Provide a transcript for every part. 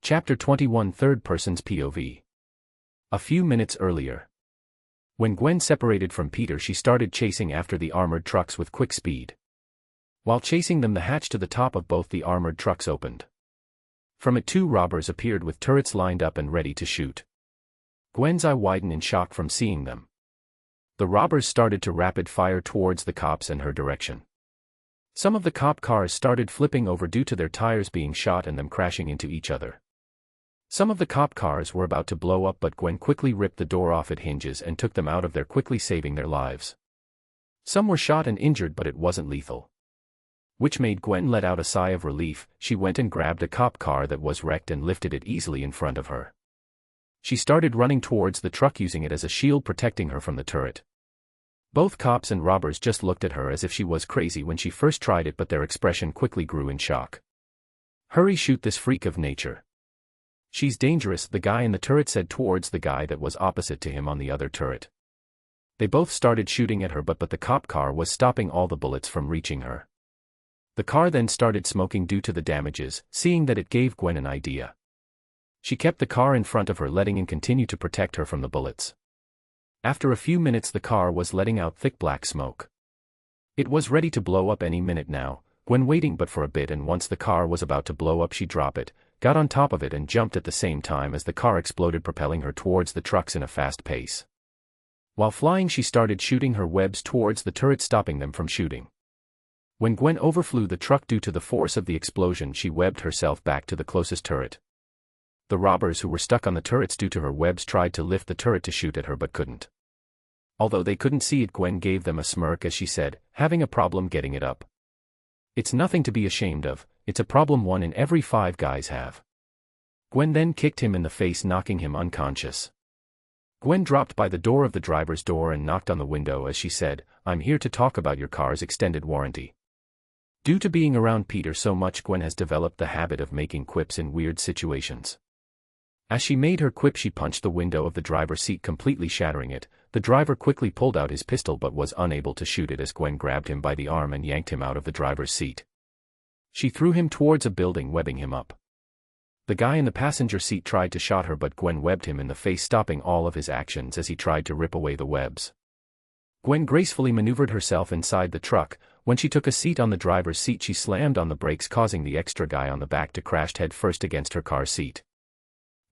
Chapter 21 Third Person's POV. A few minutes earlier. When Gwen separated from Peter, she started chasing after the armored trucks with quick speed. While chasing them, the hatch to the top of both the armored trucks opened. From it, two robbers appeared with turrets lined up and ready to shoot. Gwen's eye widened in shock from seeing them. The robbers started to rapid fire towards the cops and her direction. Some of the cop cars started flipping over due to their tires being shot and them crashing into each other. Some of the cop cars were about to blow up, but Gwen quickly ripped the door off its hinges and took them out of there, quickly saving their lives. Some were shot and injured, but it wasn't lethal, which made Gwen let out a sigh of relief. She went and grabbed a cop car that was wrecked and lifted it easily in front of her. She started running towards the truck, using it as a shield protecting her from the turret. Both cops and robbers just looked at her as if she was crazy when she first tried it, but their expression quickly grew in shock. "Hurry, shoot this freak of nature. She's dangerous," the guy in the turret said towards the guy that was opposite to him on the other turret. They both started shooting at her, but the cop car was stopping all the bullets from reaching her. The car then started smoking due to the damages. Seeing that, it gave Gwen an idea. She kept the car in front of her, letting it continue to protect her from the bullets. After a few minutes, the car was letting out thick black smoke. It was ready to blow up any minute now. Gwen waiting but for a bit, and once the car was about to blow up, she dropped it, got on top of it and jumped at the same time as the car exploded, propelling her towards the trucks in a fast pace. While flying, she started shooting her webs towards the turret, stopping them from shooting. When Gwen overflew the truck due to the force of the explosion, she webbed herself back to the closest turret. The robbers who were stuck on the turrets due to her webs tried to lift the turret to shoot at her but couldn't. Although they couldn't see it, Gwen gave them a smirk as she said, "Having a problem getting it up? It's nothing to be ashamed of, it's a problem 1 in every 5 guys have." Gwen then kicked him in the face, knocking him unconscious. Gwen dropped by the door of the driver's door and knocked on the window as she said, "I'm here to talk about your car's extended warranty." Due to being around Peter so much, Gwen has developed the habit of making quips in weird situations. As she made her quip, she punched the window of the driver's seat, completely shattering it. The driver quickly pulled out his pistol but was unable to shoot it as Gwen grabbed him by the arm and yanked him out of the driver's seat. She threw him towards a building, webbing him up. The guy in the passenger seat tried to shot her, but Gwen webbed him in the face, stopping all of his actions as he tried to rip away the webs. Gwen gracefully maneuvered herself inside the truck. When she took a seat on the driver's seat, she slammed on the brakes, causing the extra guy on the back to crash head first against her car seat.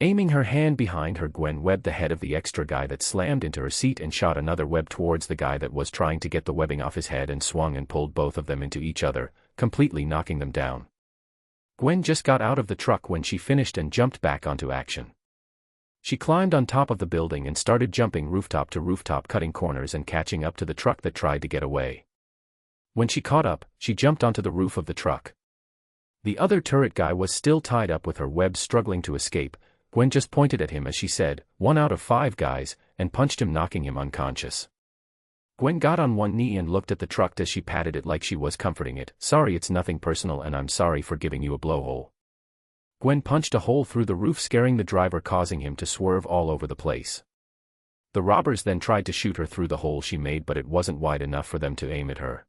Aiming her hand behind her, Gwen webbed the head of the extra guy that slammed into her seat and shot another web towards the guy that was trying to get the webbing off his head, and swung and pulled both of them into each other, completely knocking them down. Gwen just got out of the truck when she finished and jumped back onto action. She climbed on top of the building and started jumping rooftop to rooftop, cutting corners and catching up to the truck that tried to get away. When she caught up, she jumped onto the roof of the truck. The other turret guy was still tied up with her webs, struggling to escape. Gwen just pointed at him as she said, 1 out of 5 guys, and punched him, knocking him unconscious. Gwen got on one knee and looked at the truck as she patted it like she was comforting it. "Sorry, it's nothing personal, and I'm sorry for giving you a blowhole." Gwen punched a hole through the roof, scaring the driver, causing him to swerve all over the place. The robbers then tried to shoot her through the hole she made, but it wasn't wide enough for them to aim at her.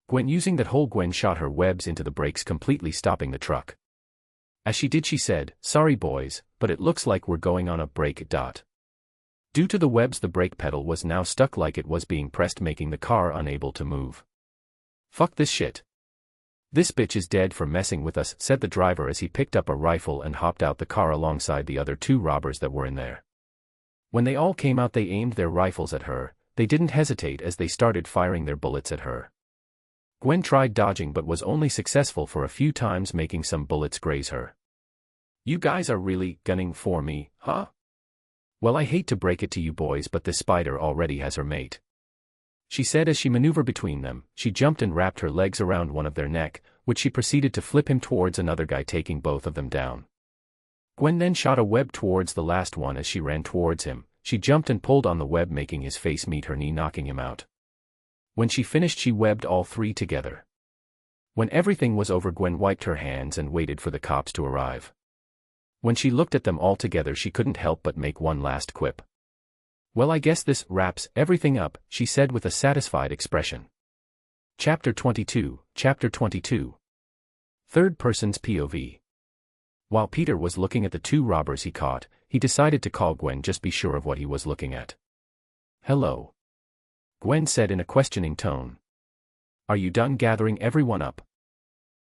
Gwen using that hole, Gwen shot her webs into the brakes, completely stopping the truck. As she did, she said, "Sorry boys, but it looks like we're going on a break. Due to the webs, the brake pedal was now stuck like it was being pressed, making the car unable to move. "Fuck this shit. This bitch is dead for messing with us," said the driver as he picked up a rifle and hopped out the car alongside the other 2 robbers that were in there. When they all came out, they aimed their rifles at her. They didn't hesitate as they started firing their bullets at her. Gwen tried dodging but was only successful for a few times, making some bullets graze her. "You guys are really gunning for me, huh? Well, I hate to break it to you boys, but this spider already has her mate," she said as she maneuvered between them. She jumped and wrapped her legs around one of their neck, which she proceeded to flip him towards another guy, taking both of them down. Gwen then shot a web towards the last one as she ran towards him. She jumped and pulled on the web, making his face meet her knee, knocking him out. When she finished, she webbed all 3 together. When everything was over, Gwen wiped her hands and waited for the cops to arrive. When she looked at them all together, she couldn't help but make one last quip. "Well, I guess this wraps everything up," she said with a satisfied expression. Chapter 22. Chapter 22. Third Person's POV. While Peter was looking at the two robbers he caught, he decided to call Gwen just be sure of what he was looking at. "Hello," Gwen said in a questioning tone. "Are you done gathering everyone up?"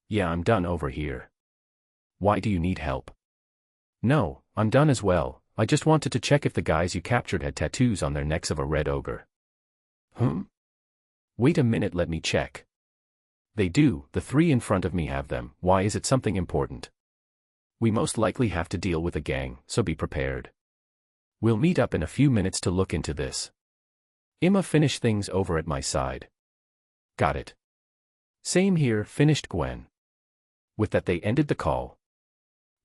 "Yeah, I'm done over here." "Why do you need help?" "No, I'm done as well. I just wanted to check if the guys you captured had tattoos on their necks of a red ogre." "Wait a minute, let me check." "They do, the three in front of me have them. Why, is it something important?" "We most likely have to deal with a gang, so be prepared. We'll meet up in a few minutes to look into this. I'ma finish things over at my side." "Got it." "Same here," finished Gwen. With that they ended the call.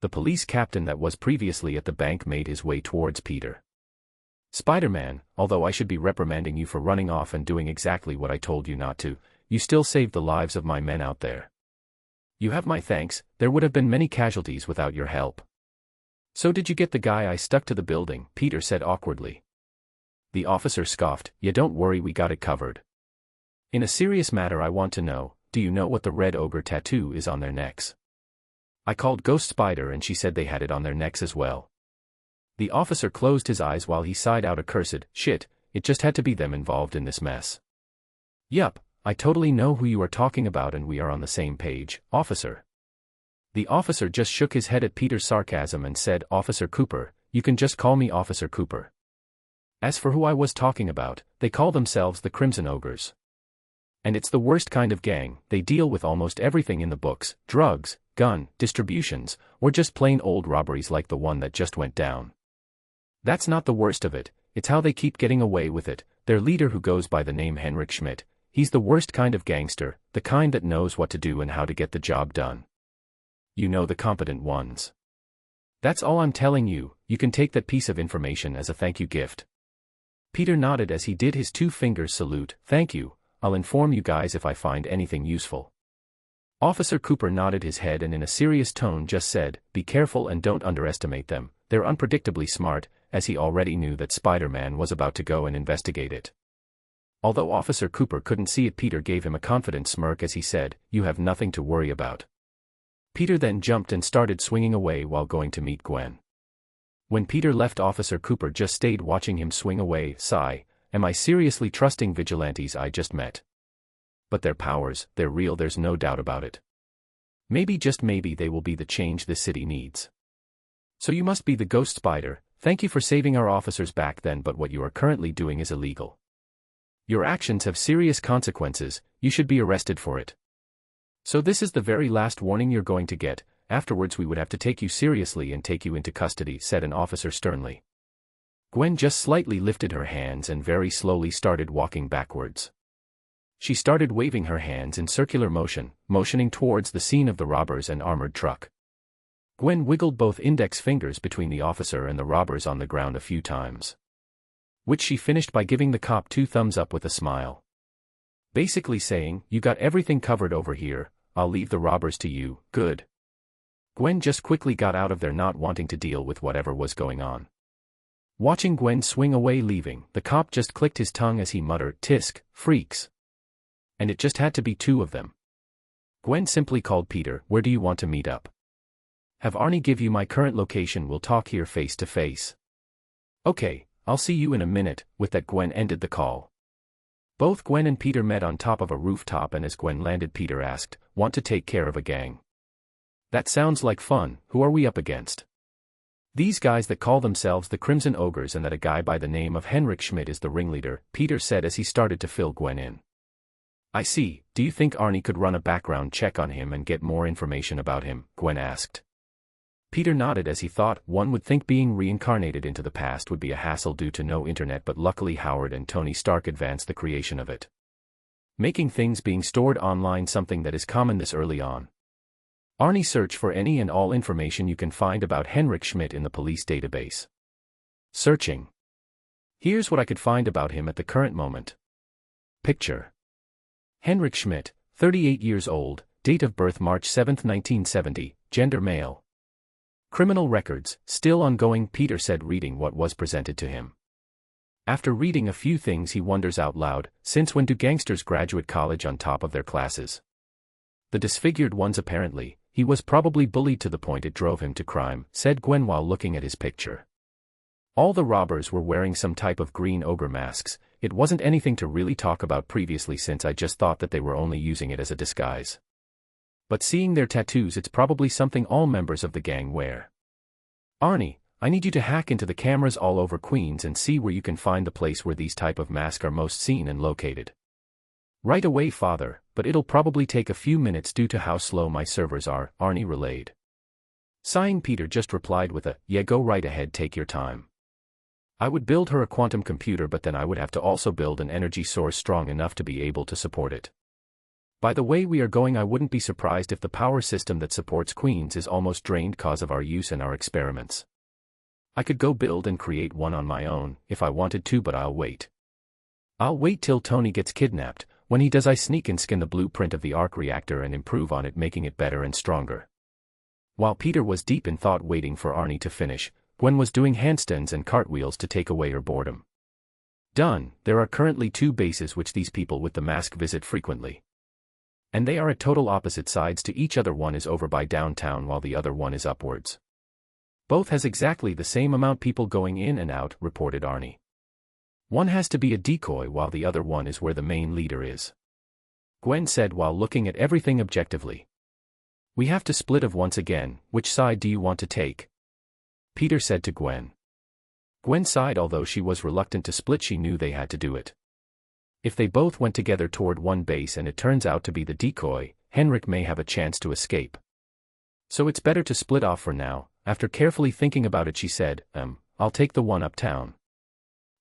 The police captain that was previously at the bank made his way towards Peter. "Spider-Man, although I should be reprimanding you for running off and doing exactly what I told you not to, you still saved the lives of my men out there. You have my thanks, there would have been many casualties without your help." "So did you get the guy I stuck to the building?" Peter said awkwardly. The officer scoffed. "Yeah, don't worry, we got it covered. In a serious matter, I want to know, do you know what the red ogre tattoo is on their necks?" "I called Ghost Spider and she said they had it on their necks as well." The officer closed his eyes while he sighed out a cursed, "Shit, it just had to be them involved in this mess." "Yup, I totally know who you are talking about and we are on the same page, officer." The officer just shook his head at Peter's sarcasm and said, "Officer Cooper, you can just call me Officer Cooper. As for who I was talking about, they call themselves the Crimson Ogres. And it's the worst kind of gang, they deal with almost everything in the books, drugs, gun, distributions, or just plain old robberies like the one that just went down. That's not the worst of it, it's how they keep getting away with it. Their leader, who goes by the name Heinrich Schmidt, he's the worst kind of gangster, the kind that knows what to do and how to get the job done. You know, the competent ones. That's all I'm telling you, you can take that piece of information as a thank you gift." Peter nodded as he did his two-fingers salute. "Thank you, I'll inform you guys if I find anything useful." Officer Cooper nodded his head and in a serious tone just said, "Be careful and don't underestimate them, they're unpredictably smart," as he already knew that Spider-Man was about to go and investigate it. Although Officer Cooper couldn't see it, Peter gave him a confident smirk as he said, "You have nothing to worry about." Peter then jumped and started swinging away while going to meet Gwen. When Peter left, Officer Cooper just stayed watching him swing away. Sigh, am I seriously trusting vigilantes I just met? But their powers, they're real, there's no doubt about it. Maybe, just maybe, they will be the change this city needs. So you must be the Ghost Spider. Thank you for saving our officers back then, but what you are currently doing is illegal. Your actions have serious consequences, you should be arrested for it. So this is the very last warning you're going to get, afterwards we would have to take you seriously and take you into custody," said an officer sternly. Gwen just slightly lifted her hands and very slowly started walking backwards. She started waving her hands in circular motion, motioning towards the scene of the robbers and armored truck. Gwen wiggled both index fingers between the officer and the robbers on the ground a few times, which she finished by giving the cop 2 thumbs up with a smile. Basically saying, "You got everything covered over here, I'll leave the robbers to you, good." Gwen just quickly got out of there, not wanting to deal with whatever was going on. Watching Gwen swing away leaving, the cop just clicked his tongue as he muttered, "Tisk, freaks." And it just had to be 2 of them. Gwen simply called Peter, "Where do you want to meet up?" "Have Arnie give you my current location, we'll talk here face to face." "Okay, I'll see you in a minute." With that, Gwen ended the call. Both Gwen and Peter met on top of a rooftop, and as Gwen landed, Peter asked, "Want to take care of a gang?" "That sounds like fun. Who are we up against?" "These guys that call themselves the Crimson Ogres and that a guy by the name of Heinrich Schmidt is the ringleader," Peter said as he started to fill Gwen in. "I see, do you think Arnie could run a background check on him and get more information about him?" Gwen asked. Peter nodded as he thought, one would think being reincarnated into the past would be a hassle due to no internet, but luckily Howard and Tony Stark advanced the creation of it, making things being stored online something that is common this early on. Arnie, search for any and all information you can find about Heinrich Schmidt in the police database. Searching. Here's what I could find about him at the current moment. Picture. Heinrich Schmidt, 38 years old, date of birth March 7, 1970, gender male. Criminal records, still ongoing, Peter said, reading what was presented to him. After reading a few things, he wonders out loud, since when do gangsters graduate college on top of their classes? The disfigured ones apparently, He was probably bullied to the point it drove him to crime, said Gwen while looking at his picture. All the robbers were wearing some type of green ogre masks. It wasn't anything to really talk about previously since I just thought that they were only using it as a disguise. But seeing their tattoos, it's probably something all members of the gang wear. Arnie, I need you to hack into the cameras all over Queens and see where you can find the place where these type of masks are most seen and located. Right away, father, but it'll probably take a few minutes due to how slow my servers are, Arnie relayed. Sighing, Peter just replied with a, yeah, go right ahead, take your time. I would build her a quantum computer, but then I would have to also build an energy source strong enough to be able to support it. By the way we are going, I wouldn't be surprised if the power system that supports Queens is almost drained cause of our use and our experiments. I could go build and create one on my own, if I wanted to, but I'll wait. I'll wait till Tony gets kidnapped. When he does, I sneak and skin the blueprint of the arc reactor and improve on it, making it better and stronger. While Peter was deep in thought waiting for Arnie to finish, Gwen was doing handstands and cartwheels to take away her boredom. Done. There are currently 2 bases which these people with the mask visit frequently. And they are at total opposite sides to each other. One is over by downtown while the other one is upwards. Both has exactly the same amount people going in and out, reported Arnie. One has to be a decoy while the other one is where the main leader is. Gwen said while looking at everything objectively. We have to split of once again. Which side do you want to take? Peter said to Gwen. Gwen sighed. Although she was reluctant to split, she knew they had to do it. If they both went together toward one base and it turns out to be the decoy, Henrik may have a chance to escape. So it's better to split off for now. After carefully thinking about it, she said, I'll take the one uptown.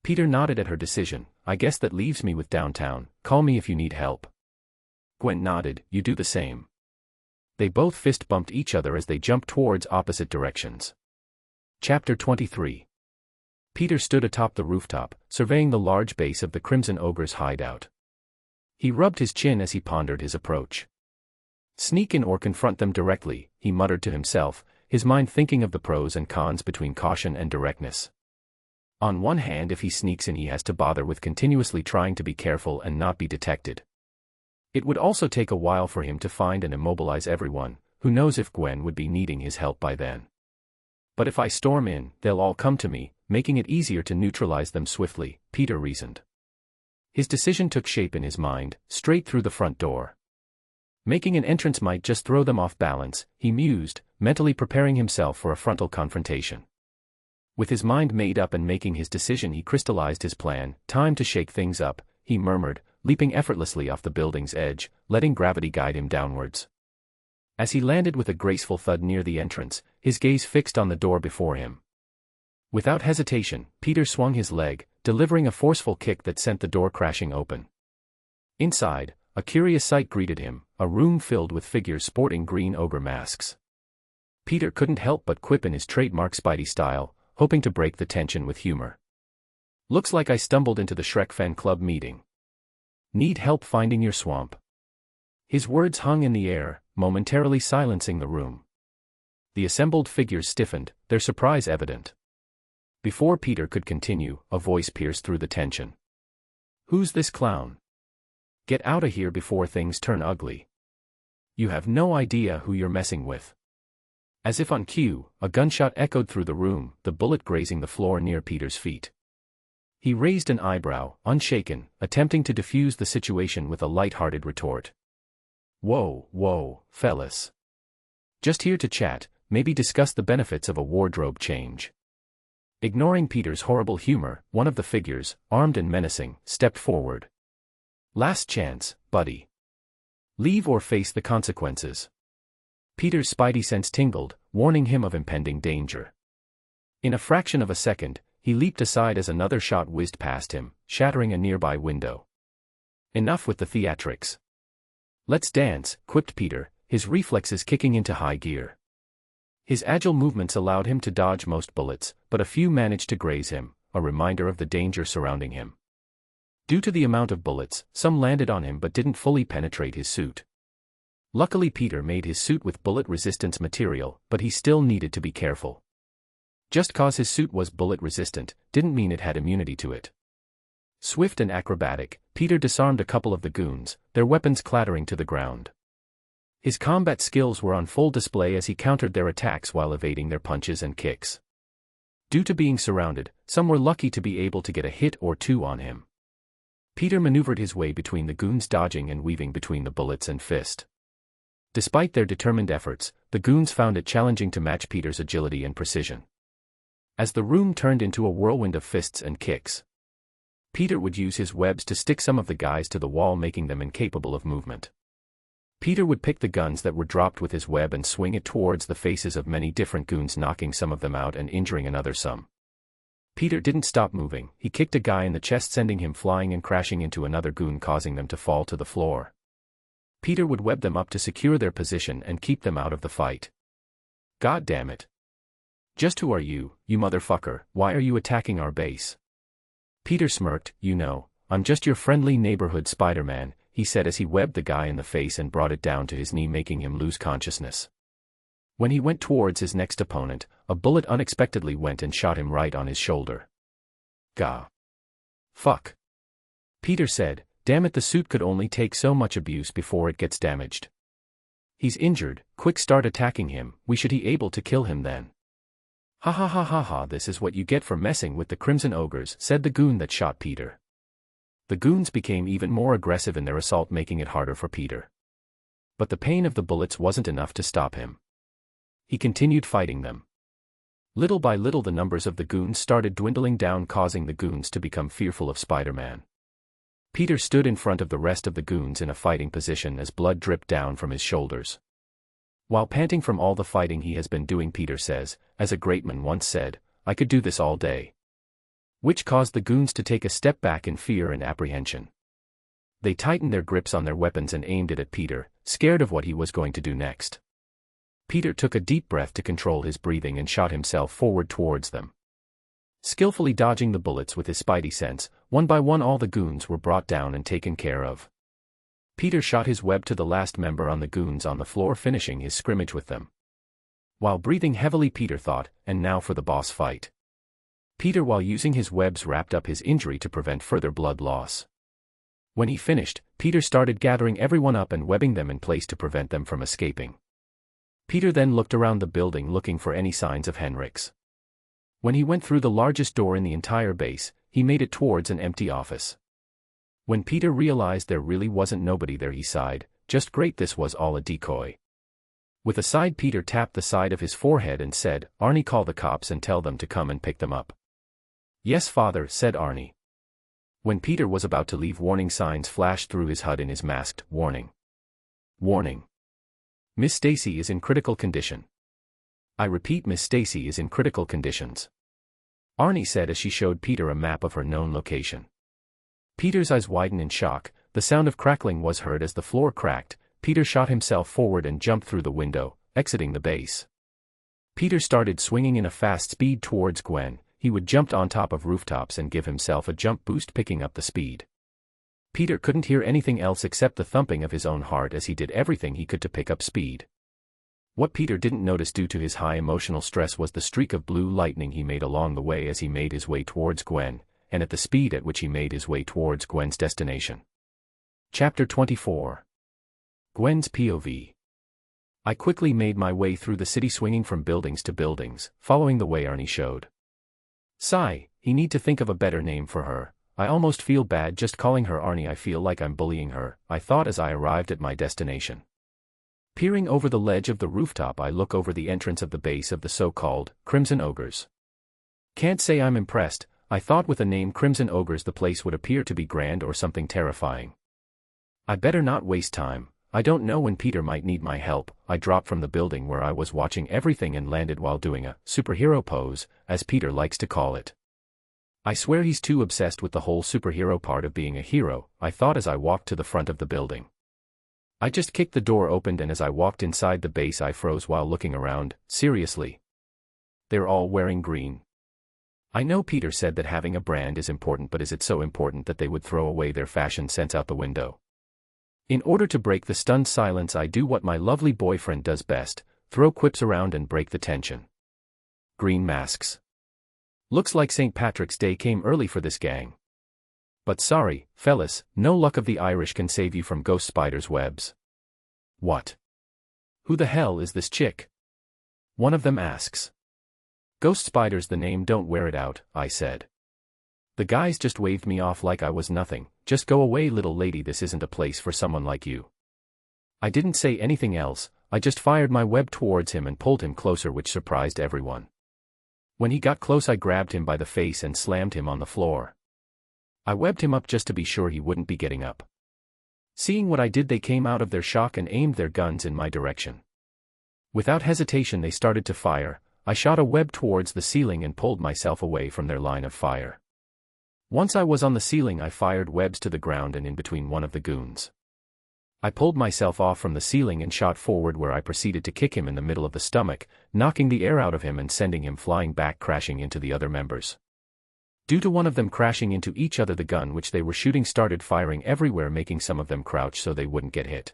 Peter nodded at her decision. I guess that leaves me with downtown. Call me if you need help. Gwen nodded. You do the same. They both fist bumped each other as they jumped towards opposite directions. Chapter 23. Peter stood atop the rooftop, surveying the large base of the Crimson Ogre's hideout. He rubbed his chin as he pondered his approach. Sneak in or confront them directly, he muttered to himself, his mind thinking of the pros and cons between caution and directness. On one hand, if he sneaks in, he has to bother with continuously trying to be careful and not be detected. It would also take a while for him to find and immobilize everyone. Who knows if Gwen would be needing his help by then. But if I storm in, they'll all come to me, making it easier to neutralize them swiftly, Peter reasoned. His decision took shape in his mind, straight through the front door. Making an entrance might just throw them off balance, he mused, mentally preparing himself for a frontal confrontation. With his mind made up and making his decision, he crystallized his plan. Time to shake things up, he murmured, leaping effortlessly off the building's edge, letting gravity guide him downwards. As he landed with a graceful thud near the entrance, his gaze fixed on the door before him. Without hesitation, Peter swung his leg, delivering a forceful kick that sent the door crashing open. Inside, a curious sight greeted him, a room filled with figures sporting green ogre masks. Peter couldn't help but quip in his trademark Spidey style, hoping to break the tension with humor. Looks like I stumbled into the Shrek fan club meeting. Need help finding your swamp? His words hung in the air, momentarily silencing the room. The assembled figures stiffened, their surprise evident. Before Peter could continue, a voice pierced through the tension. Who's this clown? Get out of here before things turn ugly. You have no idea who you're messing with. As if on cue, a gunshot echoed through the room, the bullet grazing the floor near Peter's feet. He raised an eyebrow, unshaken, attempting to defuse the situation with a light-hearted retort. Whoa, fellas. Just here to chat, maybe discuss the benefits of a wardrobe change. Ignoring Peter's horrible humor, one of the figures, armed and menacing, stepped forward. Last chance, buddy. Leave or face the consequences. Peter's spidey sense tingled, warning him of impending danger. In a fraction of a second, he leaped aside as another shot whizzed past him, shattering a nearby window. Enough with the theatrics. Let's dance, quipped Peter, his reflexes kicking into high gear. His agile movements allowed him to dodge most bullets, but a few managed to graze him, a reminder of the danger surrounding him. Due to the amount of bullets, some landed on him but didn't fully penetrate his suit. Luckily, Peter made his suit with bullet-resistance material, but he still needed to be careful. Just cause his suit was bullet-resistant, didn't mean it had immunity to it. Swift and acrobatic, Peter disarmed a couple of the goons, their weapons clattering to the ground. His combat skills were on full display as he countered their attacks while evading their punches and kicks. Due to being surrounded, some were lucky to be able to get a hit or two on him. Peter maneuvered his way between the goons, dodging and weaving between the bullets and fist. Despite their determined efforts, the goons found it challenging to match Peter's agility and precision. As the room turned into a whirlwind of fists and kicks, Peter would use his webs to stick some of the guys to the wall, making them incapable of movement. Peter would pick the guns that were dropped with his web and swing it towards the faces of many different goons, knocking some of them out and injuring another some. Peter didn't stop moving. He kicked a guy in the chest, sending him flying and crashing into another goon, causing them to fall to the floor. Peter would web them up to secure their position and keep them out of the fight. God damn it. Just who are you, you motherfucker? Why are you attacking our base? Peter smirked. You know, I'm just your friendly neighborhood Spider-Man, he said as he webbed the guy in the face and brought it down to his knee, making him lose consciousness. When he went towards his next opponent, a bullet unexpectedly went and shot him right on his shoulder. Gah. Fuck. Peter said, damn it, the suit could only take so much abuse before it gets damaged. He's injured, quick, start attacking him. We should be able to kill him then. Ha ha ha ha ha, this is what you get for messing with the Crimson Ogres, said the goon that shot Peter. The goons became even more aggressive in their assault, making it harder for Peter. But the pain of the bullets wasn't enough to stop him. He continued fighting them. Little by little the numbers of the goons started dwindling down, causing the goons to become fearful of Spider-Man. Peter stood in front of the rest of the goons in a fighting position as blood dripped down from his shoulders. While panting from all the fighting he has been doing, Peter says, as a great man once said, I could do this all day. Which caused the goons to take a step back in fear and apprehension. They tightened their grips on their weapons and aimed it at Peter, scared of what he was going to do next. Peter took a deep breath to control his breathing and shot himself forward towards them. Skillfully dodging the bullets with his spidey sense, one by one all the goons were brought down and taken care of. Peter shot his web to the last member on the goons on the floor, finishing his scrimmage with them. While breathing heavily, Peter thought, and now for the boss fight. Peter, while using his webs, wrapped up his injury to prevent further blood loss. When he finished, Peter started gathering everyone up and webbing them in place to prevent them from escaping. Peter then looked around the building looking for any signs of Henrik's. When he went through the largest door in the entire base, he made it towards an empty office. When Peter realized there really wasn't nobody there, he sighed, just great, this was all a decoy. With a sigh, Peter tapped the side of his forehead and said, Arnie, call the cops and tell them to come and pick them up. Yes, father, said Arnie. When Peter was about to leave, warning signs flashed through his HUD in his masked, warning. Warning. Miss Stacy is in critical condition. I repeat, Miss Stacy is in critical conditions. Arnie said as she showed Peter a map of her known location. Peter's eyes widened in shock. The sound of crackling was heard as the floor cracked. Peter shot himself forward and jumped through the window, exiting the base. Peter started swinging in a fast speed towards Gwen. He would jump on top of rooftops and give himself a jump boost, picking up the speed. Peter couldn't hear anything else except the thumping of his own heart as he did everything he could to pick up speed. What Peter didn't notice due to his high emotional stress was the streak of blue lightning he made along the way as he made his way towards Gwen, and at the speed at which he made his way towards Gwen's destination. Chapter 24. Gwen's POV. I quickly made my way through the city, swinging from buildings to buildings, following the way Arnie showed. Sigh, he need to think of a better name for her. I almost feel bad just calling her Arnie. I feel like I'm bullying her, I thought as I arrived at my destination. Peering over the ledge of the rooftop, I look over the entrance of the base of the so-called Crimson Ogres. Can't say I'm impressed. I thought with a name Crimson Ogres the place would appear to be grand or something terrifying. I better not waste time. I don't know when Peter might need my help. I dropped from the building where I was watching everything and landed while doing a superhero pose, as Peter likes to call it. I swear he's too obsessed with the whole superhero part of being a hero, I thought as I walked to the front of the building. I just kicked the door open, and as I walked inside the base I froze while looking around. Seriously? They're all wearing green. I know Peter said that having a brand is important, but is it so important that they would throw away their fashion sense out the window? In order to break the stunned silence, I do what my lovely boyfriend does best, throw quips around and break the tension. Green masks. Looks like St. Patrick's Day came early for this gang. But sorry, fellas, no luck of the Irish can save you from ghost spiders' webs. What? "Who the hell is this chick?" one of them asks. "Ghost Spider's the name, don't wear it out," I said. The guys just waved me off like I was nothing. "Just go away, little lady, this isn't a place for someone like you." I didn't say anything else, I just fired my web towards him and pulled him closer, which surprised everyone. When he got close, I grabbed him by the face and slammed him on the floor. I webbed him up just to be sure he wouldn't be getting up. Seeing what I did, they came out of their shock and aimed their guns in my direction. Without hesitation they started to fire. I shot a web towards the ceiling and pulled myself away from their line of fire. Once I was on the ceiling, I fired webs to the ground and in between one of the goons. I pulled myself off from the ceiling and shot forward, where I proceeded to kick him in the middle of the stomach, knocking the air out of him and sending him flying back, crashing into the other members. Due to one of them crashing into each other, the gun which they were shooting started firing everywhere, making some of them crouch so they wouldn't get hit.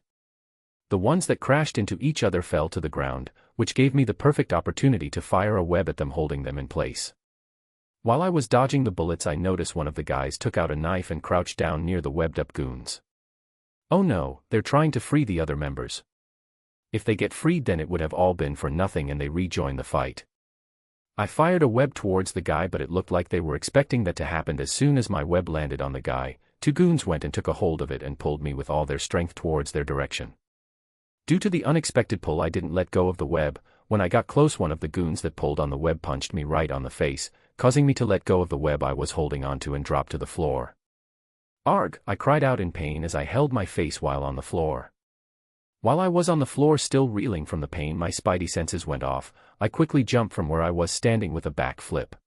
The ones that crashed into each other fell to the ground, which gave me the perfect opportunity to fire a web at them, holding them in place. While I was dodging the bullets, I noticed one of the guys took out a knife and crouched down near the webbed-up goons. Oh no, they're trying to free the other members. If they get freed, then it would have all been for nothing and they rejoin the fight. I fired a web towards the guy, but it looked like they were expecting that to happen. As soon as my web landed on the guy, two goons went and took a hold of it and pulled me with all their strength towards their direction. Due to the unexpected pull, I didn't let go of the web. When I got close, one of the goons that pulled on the web punched me right on the face, causing me to let go of the web I was holding onto and drop to the floor. "Arg!" I cried out in pain as I held my face while on the floor. While I was on the floor still reeling from the pain, my spidey senses went off. I quickly jumped from where I was standing with a back flip.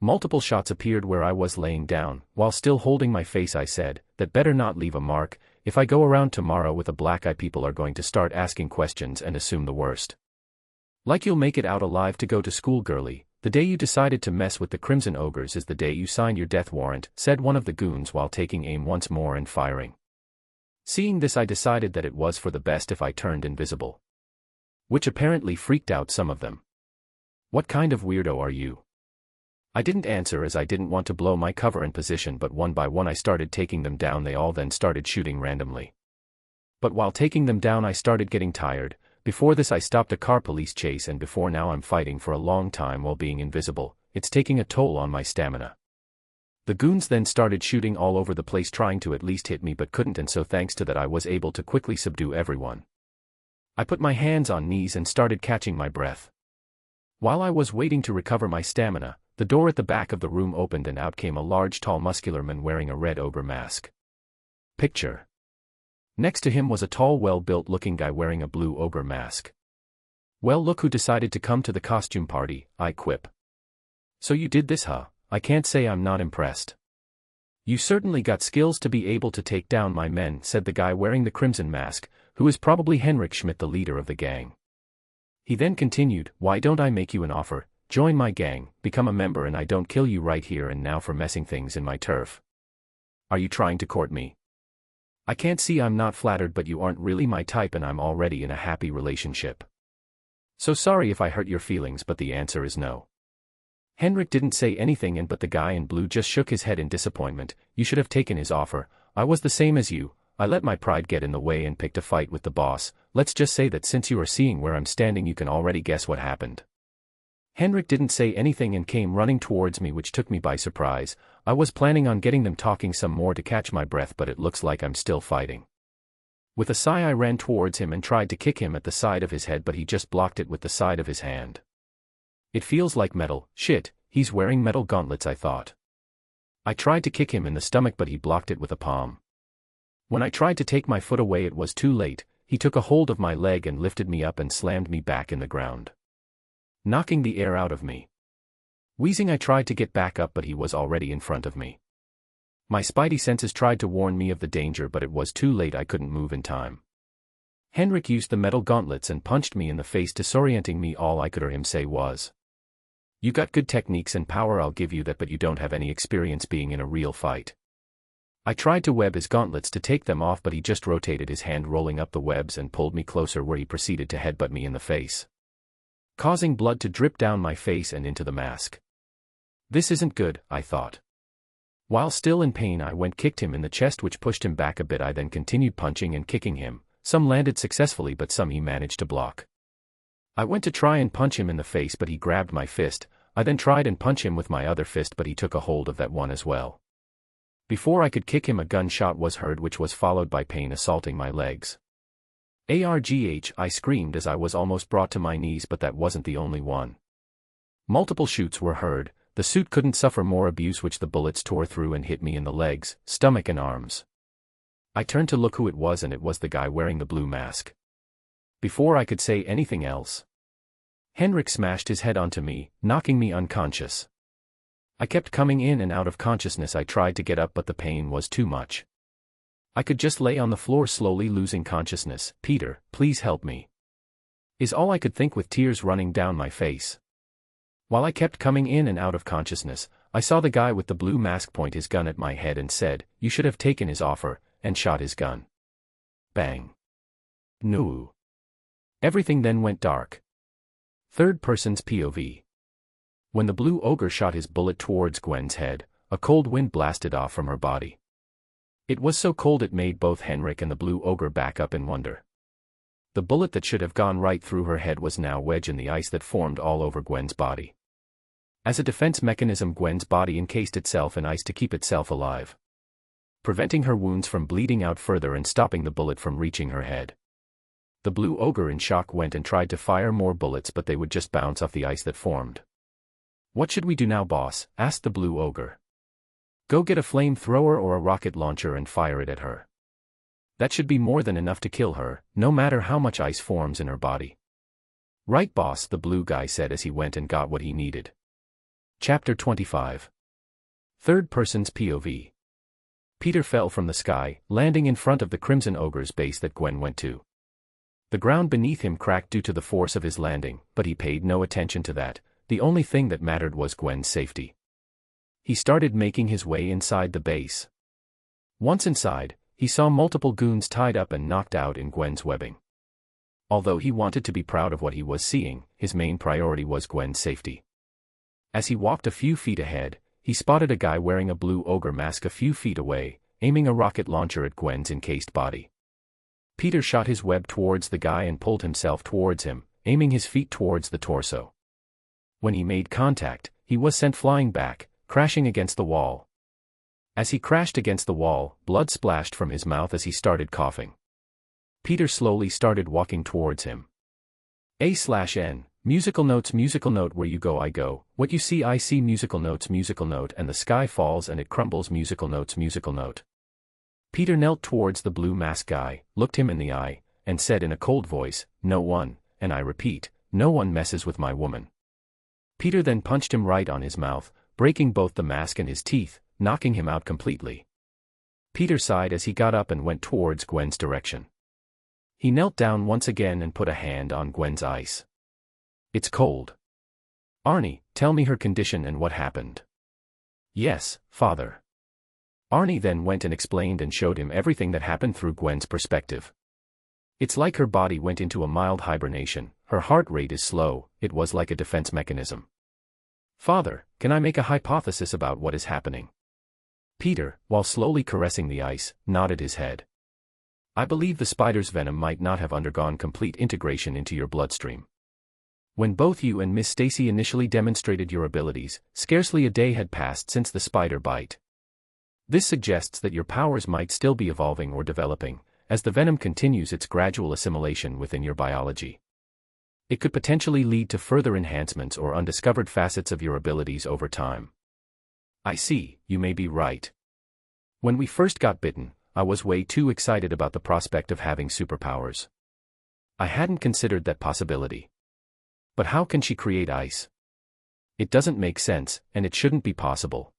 Multiple shots appeared where I was laying down. While still holding my face, I said, "That better not leave a mark. If I go around tomorrow with a black eye, people are going to start asking questions and assume the worst. Like you'll make it out alive to go to school, girly. The day you decided to mess with the Crimson Ogres is the day you signed your death warrant," said one of the goons while taking aim once more and firing. Seeing this, I decided that it was for the best if I turned invisible, which apparently freaked out some of them. "What kind of weirdo are you?" I didn't answer as I didn't want to blow my cover and position, but one by one I started taking them down. They all then started shooting randomly. But while taking them down, I started getting tired. Before this, I stopped a car police chase, and before now I'm fighting for a long time while being invisible. It's taking a toll on my stamina. The goons then started shooting all over the place, trying to at least hit me, but couldn't, and so thanks to that I was able to quickly subdue everyone. I put my hands on knees and started catching my breath. While I was waiting to recover my stamina, the door at the back of the room opened and out came a large, tall, muscular man wearing a red ogre mask. Picture. Next to him was a tall, well-built looking guy wearing a blue ogre mask. "Well, look who decided to come to the costume party," I quip. "So you did this, huh? I can't say I'm not impressed." "You certainly got skills to be able to take down my men," said the guy wearing the crimson mask, who is probably Henrik Schmidt, the leader of the gang. He then continued, "Why don't I make you an offer? Join my gang, become a member, and I don't kill you right here and now for messing things in my turf. Are you trying to court me? I can't see I'm not flattered, but you aren't really my type and I'm already in a happy relationship. So sorry if I hurt your feelings, but the answer is no." Henrik didn't say anything, but the guy in blue just shook his head in disappointment. "You should have taken his offer. I was the same as you. I let my pride get in the way and picked a fight with the boss. Let's just say that since you are seeing where I'm standing, you can already guess what happened." Henrik didn't say anything and came running towards me, which took me by surprise. I was planning on getting them talking some more to catch my breath, but it looks like I'm still fighting. With a sigh, I ran towards him and tried to kick him at the side of his head, but he just blocked it with the side of his hand. "It feels like metal. Shit, he's wearing metal gauntlets," I thought. I tried to kick him in the stomach, but he blocked it with a palm. When I tried to take my foot away, it was too late. He took a hold of my leg and lifted me up and slammed me back in the ground, knocking the air out of me. Wheezing, I tried to get back up, but he was already in front of me. My spidey senses tried to warn me of the danger, but it was too late. I couldn't move in time. Henrik used the metal gauntlets and punched me in the face, disorienting me. All I could hear him say was, "You got good techniques and power, I'll give you that, but you don't have any experience being in a real fight." I tried to web his gauntlets to take them off, but he just rotated his hand, rolling up the webs, and pulled me closer, where he proceeded to headbutt me in the face, causing blood to drip down my face and into the mask. This isn't good, I thought. While still in pain, I kicked him in the chest, which pushed him back a bit. I then continued punching and kicking him, Some landed successfully but some he managed to block. I went to try and punch him in the face but he grabbed my fist. I then tried and punch him with my other fist but he took a hold of that one as well. Before I could kick him a gunshot was heard which was followed by pain assaulting my legs. Argh, I screamed as I was almost brought to my knees but that wasn't the only one. Multiple shoots were heard. The suit couldn't suffer more abuse which the bullets tore through and hit me in the legs, stomach and arms. I turned to look who it was and it was the guy wearing the blue mask. Before I could say anything else, Henrik smashed his head onto me, knocking me unconscious. I kept coming in and out of consciousness. I tried to get up but the pain was too much. I could just lay on the floor slowly losing consciousness. Peter, please help me, is all I could think with tears running down my face. While I kept coming in and out of consciousness, I saw the guy with the blue mask point his gun at my head and said, "You should have taken his offer," and shot his gun. Bang. No. Everything then went dark. Third person's POV. When the blue ogre shot his bullet towards Gwen's head, a cold wind blasted off from her body. It was so cold it made both Henrik and the blue ogre back up in wonder. The bullet that should have gone right through her head was now wedged in the ice that formed all over Gwen's body. As a defense mechanism, Gwen's body encased itself in ice to keep itself alive, preventing her wounds from bleeding out further and stopping the bullet from reaching her head. The blue ogre in shock went and tried to fire more bullets but they would just bounce off the ice that formed. "What should we do now, boss?" asked the blue ogre. "Go get a flamethrower or a rocket launcher and fire it at her. That should be more than enough to kill her, no matter how much ice forms in her body." "Right, boss," the blue guy said as he went and got what he needed. Chapter 25. Third person's POV. Peter fell from the sky, landing in front of the Crimson Ogre's base that Gwen went to. The ground beneath him cracked due to the force of his landing, but he paid no attention to that. The only thing that mattered was Gwen's safety. He started making his way inside the base. Once inside, he saw multiple goons tied up and knocked out in Gwen's webbing. Although he wanted to be proud of what he was seeing, his main priority was Gwen's safety. As he walked a few feet ahead, he spotted a guy wearing a blue ogre mask a few feet away, aiming a rocket launcher at Gwen's encased body. Peter shot his web towards the guy and pulled himself towards him, aiming his feet towards the torso. When he made contact, he was sent flying back, crashing against the wall. As he crashed against the wall, blood splashed from his mouth as he started coughing. Peter slowly started walking towards him. A/N, musical note where you go I go, what you see I see musical note and the sky falls and it crumbles musical note. Peter knelt towards the blue mask guy, looked him in the eye, and said in a cold voice, "No one, and I repeat, no one messes with my woman." Peter then punched him right on his mouth, breaking both the mask and his teeth, knocking him out completely. Peter sighed as he got up and went towards Gwen's direction. He knelt down once again and put a hand on Gwen's ice. "It's cold. Arnie, tell me her condition and what happened." "Yes, father." Arnie then went and explained and showed him everything that happened through Gwen's perspective. "It's like her body went into a mild hibernation, her heart rate is slow, it was like a defense mechanism." "Father, can I make a hypothesis about what is happening?" Peter, while slowly caressing the ice, nodded his head. "I believe the spider's venom might not have undergone complete integration into your bloodstream. When both you and Miss Stacy initially demonstrated your abilities, scarcely a day had passed since the spider bite. This suggests that your powers might still be evolving or developing, as the venom continues its gradual assimilation within your biology. It could potentially lead to further enhancements or undiscovered facets of your abilities over time." "I see, you may be right. When we first got bitten, I was way too excited about the prospect of having superpowers. I hadn't considered that possibility. But how can she create ice? It doesn't make sense, and it shouldn't be possible.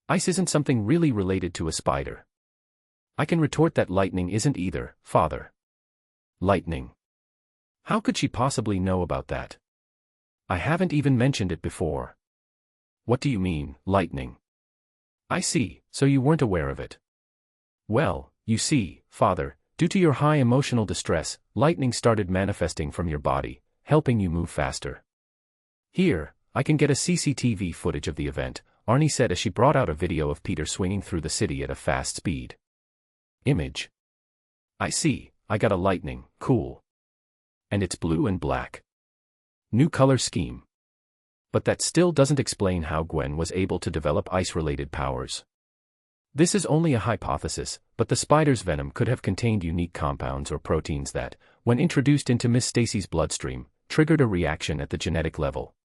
Ice isn't something really related to a spider." I can retort that lightning isn't either, father. "Lightning? How could she possibly know about that? I haven't even mentioned it before." "What do you mean, lightning?" "I see, so you weren't aware of it." "Well, you see, father, due to your high emotional distress, lightning started manifesting from your body, helping you move faster. Here, I can get a CCTV footage of the event," Arnie said as she brought out a video of Peter swinging through the city at a fast speed. Image. "I see, I got a lightning, cool. And it's blue and black. New color scheme. But that still doesn't explain how Gwen was able to develop ice-related powers. This is only a hypothesis, but the spider's venom could have contained unique compounds or proteins that, when introduced into Miss Stacy's bloodstream, triggered a reaction at the genetic level.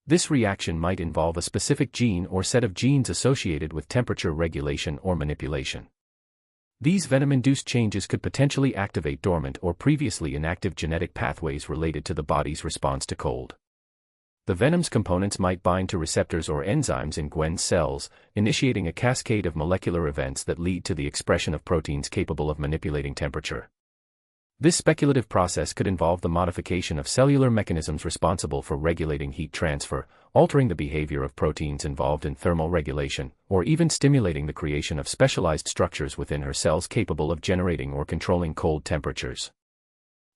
This reaction might involve a specific gene or set of genes associated with temperature regulation or manipulation. These venom-induced changes could potentially activate dormant or previously inactive genetic pathways related to the body's response to cold. The venom's components might bind to receptors or enzymes in Gwen's cells, initiating a cascade of molecular events that lead to the expression of proteins capable of manipulating temperature. This speculative process could involve the modification of cellular mechanisms responsible for regulating heat transfer, altering the behavior of proteins involved in thermal regulation, or even stimulating the creation of specialized structures within her cells capable of generating or controlling cold temperatures.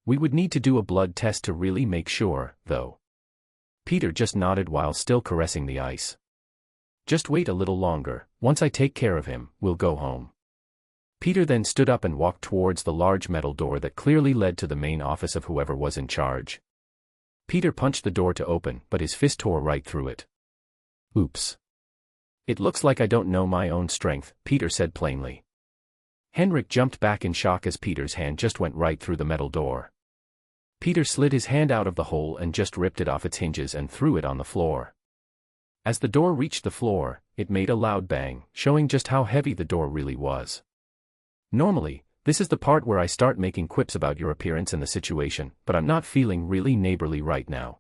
We would need to do a blood test to really make sure, though. Peter just nodded while still caressing the ice. Just wait a little longer, once I take care of him, we'll go home. Peter then stood up and walked towards the large metal door that clearly led to the main office of whoever was in charge. Peter punched the door to open, but his fist tore right through it. Oops. It looks like I don't know my own strength, Peter said plainly. Henrik jumped back in shock as Peter's hand just went right through the metal door. Peter slid his hand out of the hole and just ripped it off its hinges and threw it on the floor. As the door reached the floor, it made a loud bang, showing just how heavy the door really was. Normally, this is the part where I start making quips about your appearance and the situation, but I'm not feeling really neighborly right now.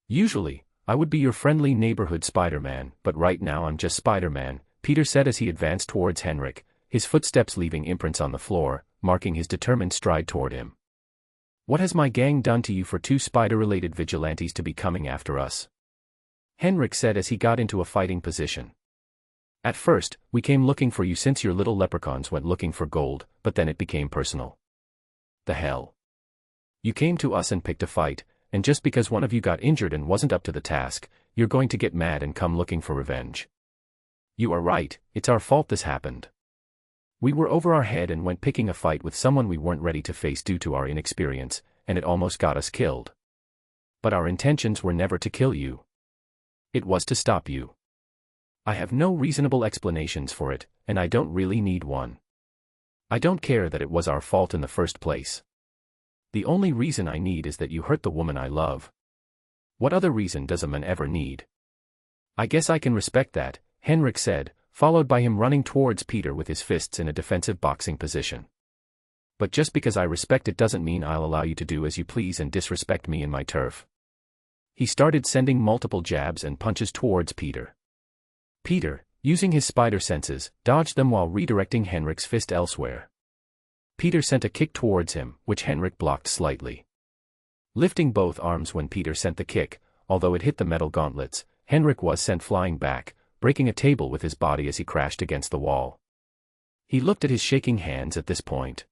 Usually, I would be your friendly neighborhood Spider-Man, but right now I'm just Spider-Man, Peter said as he advanced towards Henrik, his footsteps leaving imprints on the floor, marking his determined stride toward him. What has my gang done to you for two spider-related vigilantes to be coming after us? Henrik said as he got into a fighting position. At first, we came looking for you since your little leprechauns went looking for gold, but then it became personal. The hell? You came to us and picked a fight, and just because one of you got injured and wasn't up to the task, you're going to get mad and come looking for revenge. You are right, it's our fault this happened. We were over our head and went picking a fight with someone we weren't ready to face due to our inexperience, and it almost got us killed. But our intentions were never to kill you. It was to stop you. I have no reasonable explanations for it, and I don't really need one. I don't care that it was our fault in the first place. The only reason I need is that you hurt the woman I love. What other reason does a man ever need? I guess I can respect that, Henrik said, followed by him running towards Peter with his fists in a defensive boxing position. But just because I respect it doesn't mean I'll allow you to do as you please and disrespect me and my turf. He started sending multiple jabs and punches towards Peter. Peter, using his spider senses, dodged them while redirecting Henrik's fist elsewhere. Peter sent a kick towards him, which Henrik blocked slightly. Lifting both arms when Peter sent the kick, although it hit the metal gauntlets, Henrik was sent flying back, breaking a table with his body as he crashed against the wall. He looked at his shaking hands at this point.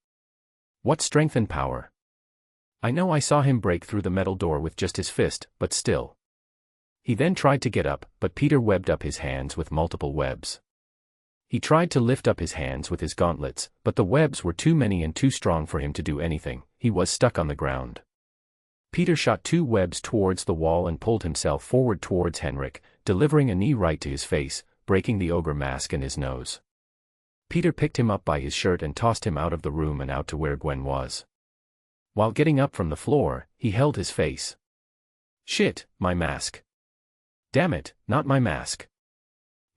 What strength and power! I know I saw him break through the metal door with just his fist, but still. He then tried to get up, but Peter webbed up his hands with multiple webs. He tried to lift up his hands with his gauntlets, but the webs were too many and too strong for him to do anything. He was stuck on the ground. Peter shot two webs towards the wall and pulled himself forward towards Henrik, delivering a knee right to his face, breaking the ogre mask in his nose. Peter picked him up by his shirt and tossed him out of the room and out to where Gwen was. While getting up from the floor, he held his face. Shit, my mask. Damn it, not my mask.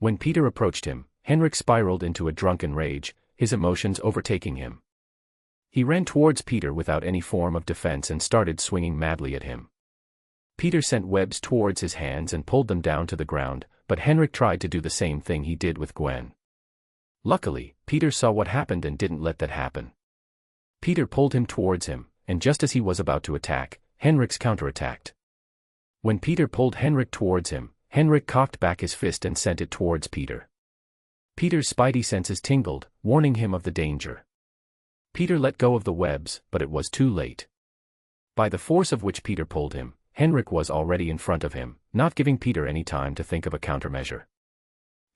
When Peter approached him, Henrik spiraled into a drunken rage, his emotions overtaking him. He ran towards Peter without any form of defense and started swinging madly at him. Peter sent webs towards his hands and pulled them down to the ground, but Henrik tried to do the same thing he did with Gwen. Luckily, Peter saw what happened and didn't let that happen. Peter pulled him towards him, and just as he was about to attack, Henrik's counterattacked. When Peter pulled Henrik towards him, Henrik cocked back his fist and sent it towards Peter. Peter's spidey senses tingled, warning him of the danger. Peter let go of the webs, but it was too late. By the force of which Peter pulled him, Henrik was already in front of him, not giving Peter any time to think of a countermeasure.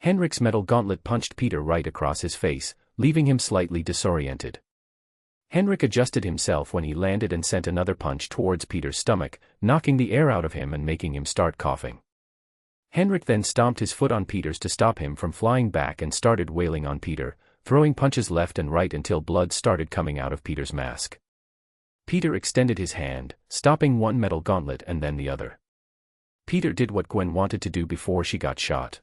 Henrik's metal gauntlet punched Peter right across his face, leaving him slightly disoriented. Henrik adjusted himself when he landed and sent another punch towards Peter's stomach, knocking the air out of him and making him start coughing. Henrik then stomped his foot on Peter's to stop him from flying back and started wailing on Peter, throwing punches left and right until blood started coming out of Peter's mask. Peter extended his hand, stopping one metal gauntlet and then the other. Peter did what Gwen wanted to do before she got shot.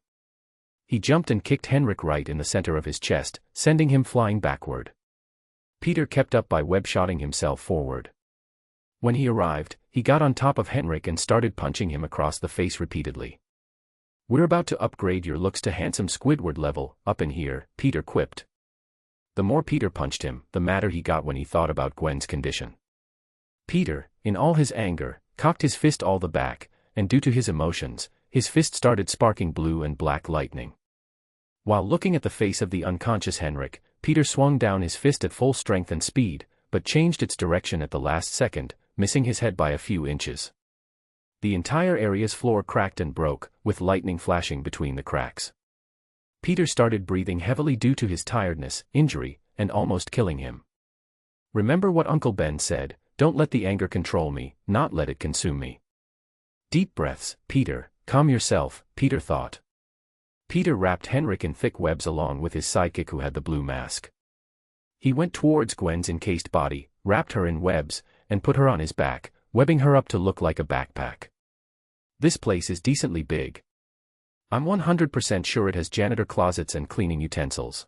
He jumped and kicked Henrik right in the center of his chest, sending him flying backward. Peter kept up by web-shotting himself forward. When he arrived, he got on top of Henrik and started punching him across the face repeatedly. "We're about to upgrade your looks to handsome Squidward level, up in here," Peter quipped. The more Peter punched him, the madder he got when he thought about Gwen's condition. Peter, in all his anger, cocked his fist all the back, and due to his emotions, his fist started sparking blue and black lightning. While looking at the face of the unconscious Henrik, Peter swung down his fist at full strength and speed, but changed its direction at the last second, missing his head by a few inches. The entire area's floor cracked and broke, with lightning flashing between the cracks. Peter started breathing heavily due to his tiredness, injury, and almost killing him. Remember what Uncle Ben said, "Don't let the anger control me, not let it consume me." Deep breaths, Peter, calm yourself, Peter thought. Peter wrapped Henrik in thick webs along with his sidekick who had the blue mask. He went towards Gwen's encased body, wrapped her in webs, and put her on his back, webbing her up to look like a backpack. "This place is decently big. I'm 100% sure it has janitor closets and cleaning utensils.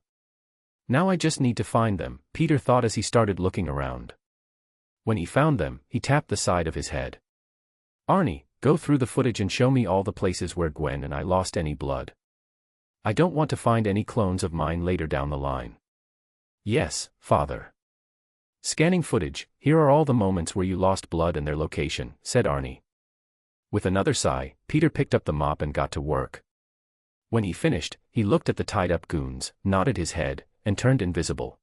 Now I just need to find them," Peter thought as he started looking around. When he found them, he tapped the side of his head. "Arnie, go through the footage and show me all the places where Gwen and I lost any blood. I don't want to find any clones of mine later down the line." "Yes, Father." "Scanning footage, here are all the moments where you lost blood and their location," said Arnie. With another sigh, Peter picked up the mop and got to work. When he finished, he looked at the tied-up goons, nodded his head, and turned invisible.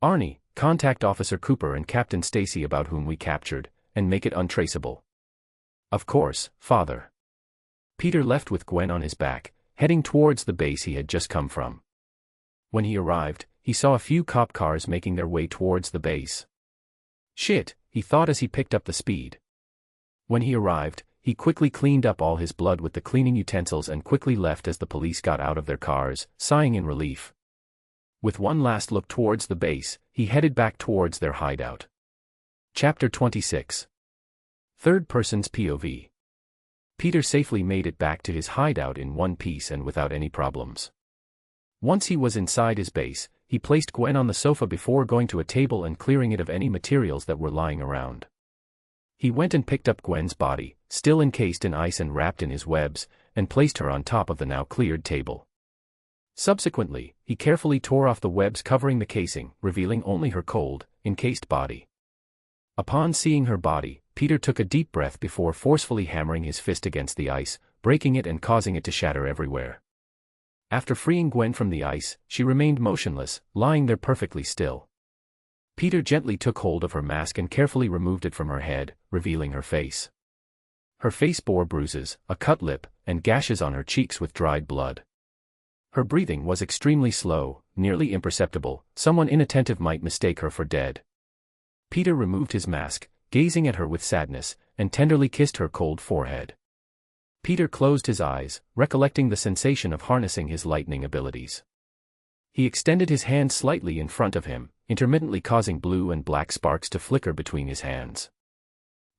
"Arnie, contact Officer Cooper and Captain Stacy about whom we captured, and make it untraceable." "Of course, Father." Peter left with Gwen on his back, heading towards the base he had just come from. When he arrived, he saw a few cop cars making their way towards the base. "Shit," he thought as he picked up the speed. When he arrived, he quickly cleaned up all his blood with the cleaning utensils and quickly left as the police got out of their cars, sighing in relief. With one last look towards the base, he headed back towards their hideout. Chapter 26. Third Person's POV. Peter safely made it back to his hideout in one piece and without any problems. Once he was inside his base, he placed Gwen on the sofa before going to a table and clearing it of any materials that were lying around. He went and picked up Gwen's body, still encased in ice and wrapped in his webs, and placed her on top of the now cleared table. Subsequently, he carefully tore off the webs covering the casing, revealing only her cold, encased body. Upon seeing her body, Peter took a deep breath before forcefully hammering his fist against the ice, breaking it and causing it to shatter everywhere. After freeing Gwen from the ice, she remained motionless, lying there perfectly still. Peter gently took hold of her mask and carefully removed it from her head, revealing her face. Her face bore bruises, a cut lip, and gashes on her cheeks with dried blood. Her breathing was extremely slow, nearly imperceptible. Someone inattentive might mistake her for dead. Peter removed his mask, gazing at her with sadness, and tenderly kissed her cold forehead. Peter closed his eyes, recollecting the sensation of harnessing his lightning abilities. He extended his hand slightly in front of him, intermittently causing blue and black sparks to flicker between his hands.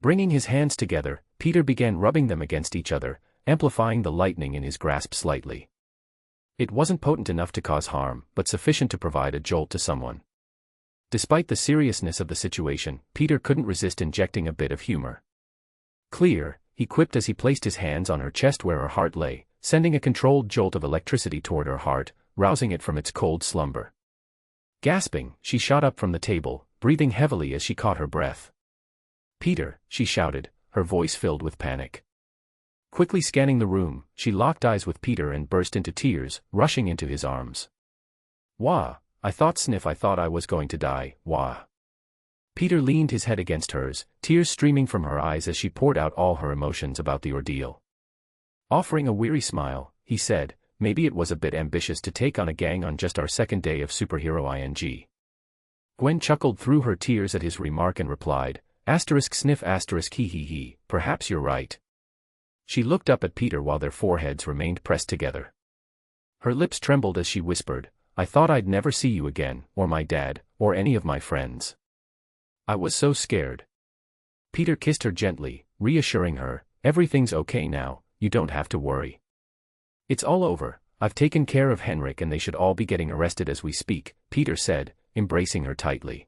Bringing his hands together, Peter began rubbing them against each other, amplifying the lightning in his grasp slightly. It wasn't potent enough to cause harm, but sufficient to provide a jolt to someone. Despite the seriousness of the situation, Peter couldn't resist injecting a bit of humor. "Clear," he quipped as he placed his hands on her chest where her heart lay, sending a controlled jolt of electricity toward her heart, rousing it from its cold slumber. Gasping, she shot up from the table, breathing heavily as she caught her breath. "Peter," she shouted, her voice filled with panic. Quickly scanning the room, she locked eyes with Peter and burst into tears, rushing into his arms. "Wah, I thought I was going to die, wah." Peter leaned his head against hers, tears streaming from her eyes as she poured out all her emotions about the ordeal. Offering a weary smile, he said, "Maybe it was a bit ambitious to take on a gang on just our second day of superhero ing. Gwen chuckled through her tears at his remark and replied, *sniff hee hee hee, perhaps you're right. She looked up at Peter while their foreheads remained pressed together. Her lips trembled as she whispered, I thought I'd never see you again, or my dad, or any of my friends. I was so scared. Peter kissed her gently, reassuring her, everything's okay now, you don't have to worry. It's all over, I've taken care of Henrik and they should all be getting arrested as we speak, Peter said, embracing her tightly.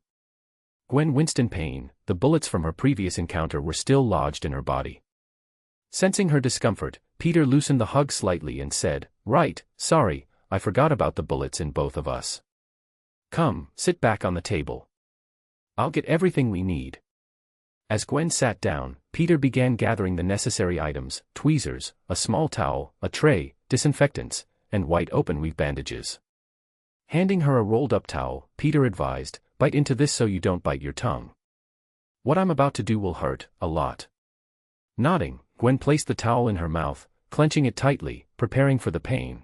Gwen winced in pain, the bullets from her previous encounter were still lodged in her body. Sensing her discomfort, Peter loosened the hug slightly and said, Right, sorry, I forgot about the bullets in both of us. Come, sit back on the table. I'll get everything we need. As Gwen sat down, Peter began gathering the necessary items, tweezers, a small towel, a tray, disinfectants, and white open-weave bandages. Handing her a rolled-up towel, Peter advised, bite into this so you don't bite your tongue. What I'm about to do will hurt, a lot. Nodding, Gwen placed the towel in her mouth, clenching it tightly, preparing for the pain.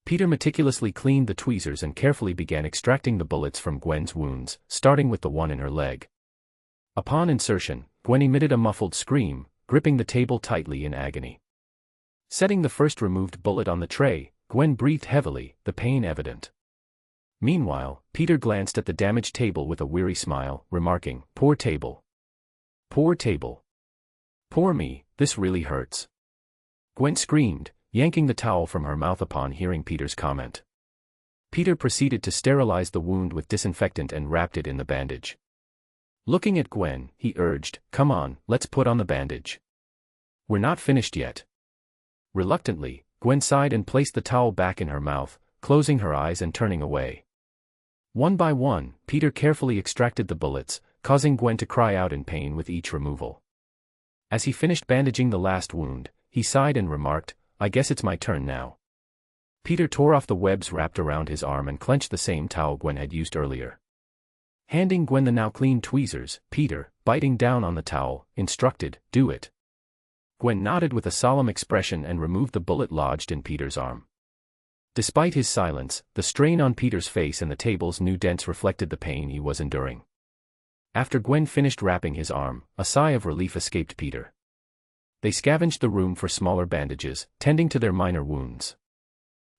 Peter meticulously cleaned the tweezers and carefully began extracting the bullets from Gwen's wounds, starting with the one in her leg. Upon insertion, Gwen emitted a muffled scream, gripping the table tightly in agony. Setting the first removed bullet on the tray, Gwen breathed heavily, the pain evident. Meanwhile, Peter glanced at the damaged table with a weary smile, remarking, Poor table. Poor table. Poor me, this really hurts. Gwen screamed, yanking the towel from her mouth upon hearing Peter's comment. Peter proceeded to sterilize the wound with disinfectant and wrapped it in the bandage. Looking at Gwen, he urged, Come on, let's put on the bandage. We're not finished yet. Reluctantly, Gwen sighed and placed the towel back in her mouth, closing her eyes and turning away. One by one, Peter carefully extracted the bullets, causing Gwen to cry out in pain with each removal. As he finished bandaging the last wound, he sighed and remarked, I guess it's my turn now. Peter tore off the webs wrapped around his arm and clenched the same towel Gwen had used earlier. Handing Gwen the now clean tweezers, Peter, biting down on the towel, instructed, Do it. Gwen nodded with a solemn expression and removed the bullet lodged in Peter's arm. Despite his silence, the strain on Peter's face and the table's new dents reflected the pain he was enduring. After Gwen finished wrapping his arm, a sigh of relief escaped Peter. They scavenged the room for smaller bandages, tending to their minor wounds.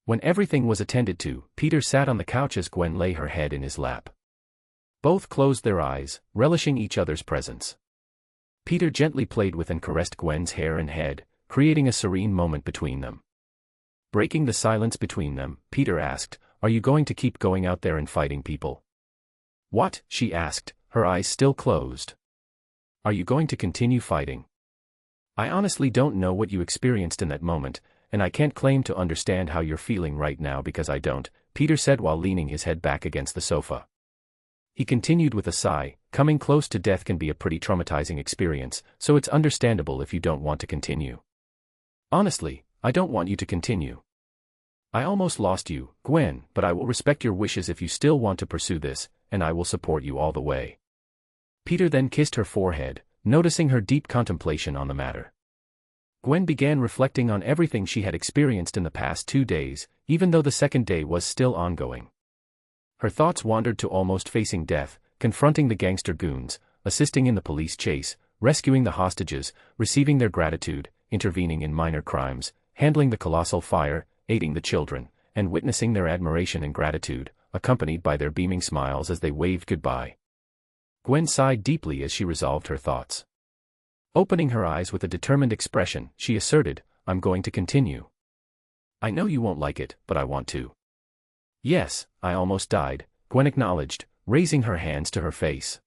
When everything was attended to, Peter sat on the couch as Gwen lay her head in his lap. Both closed their eyes, relishing each other's presence. Peter gently played with and caressed Gwen's hair and head, creating a serene moment between them. Breaking the silence between them, Peter asked, Are you going to keep going out there and fighting people? What? She asked, her eyes still closed. Are you going to continue fighting? I honestly don't know what you experienced in that moment, and I can't claim to understand how you're feeling right now because I don't, Peter said while leaning his head back against the sofa. He continued with a sigh, coming close to death can be a pretty traumatizing experience, so it's understandable if you don't want to continue. Honestly, I don't want you to continue. I almost lost you, Gwen, but I will respect your wishes if you still want to pursue this, and I will support you all the way. Peter then kissed her forehead, noticing her deep contemplation on the matter. Gwen began reflecting on everything she had experienced in the past 2 days, even though the second day was still ongoing. Her thoughts wandered to almost facing death, confronting the gangster goons, assisting in the police chase, rescuing the hostages, receiving their gratitude, intervening in minor crimes, handling the colossal fire, aiding the children, and witnessing their admiration and gratitude, accompanied by their beaming smiles as they waved goodbye. Gwen sighed deeply as she resolved her thoughts. Opening her eyes with a determined expression, she asserted, I'm going to continue. I know you won't like it, but I want to. Yes, I almost died, Gwen acknowledged, raising her hands to her face.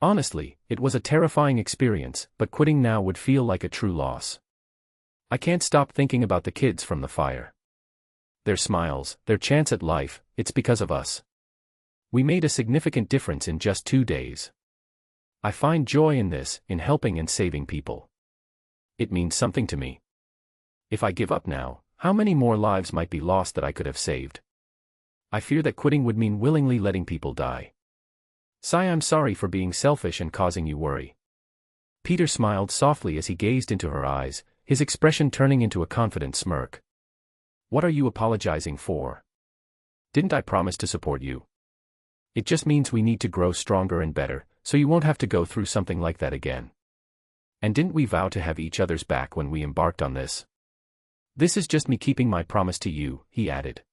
Honestly, it was a terrifying experience, but quitting now would feel like a true loss. I can't stop thinking about the kids from the fire. Their smiles, their chance at life, it's because of us. We made a significant difference in just 2 days. I find joy in this, in helping and saving people. It means something to me. If I give up now, how many more lives might be lost that I could have saved? I fear that quitting would mean willingly letting people die. Sigh, I'm sorry for being selfish and causing you worry. Peter smiled softly as he gazed into her eyes, his expression turning into a confident smirk. What are you apologizing for? Didn't I promise to support you? It just means we need to grow stronger and better, so you won't have to go through something like that again. And didn't we vow to have each other's back when we embarked on this? This is just me keeping my promise to you, he added.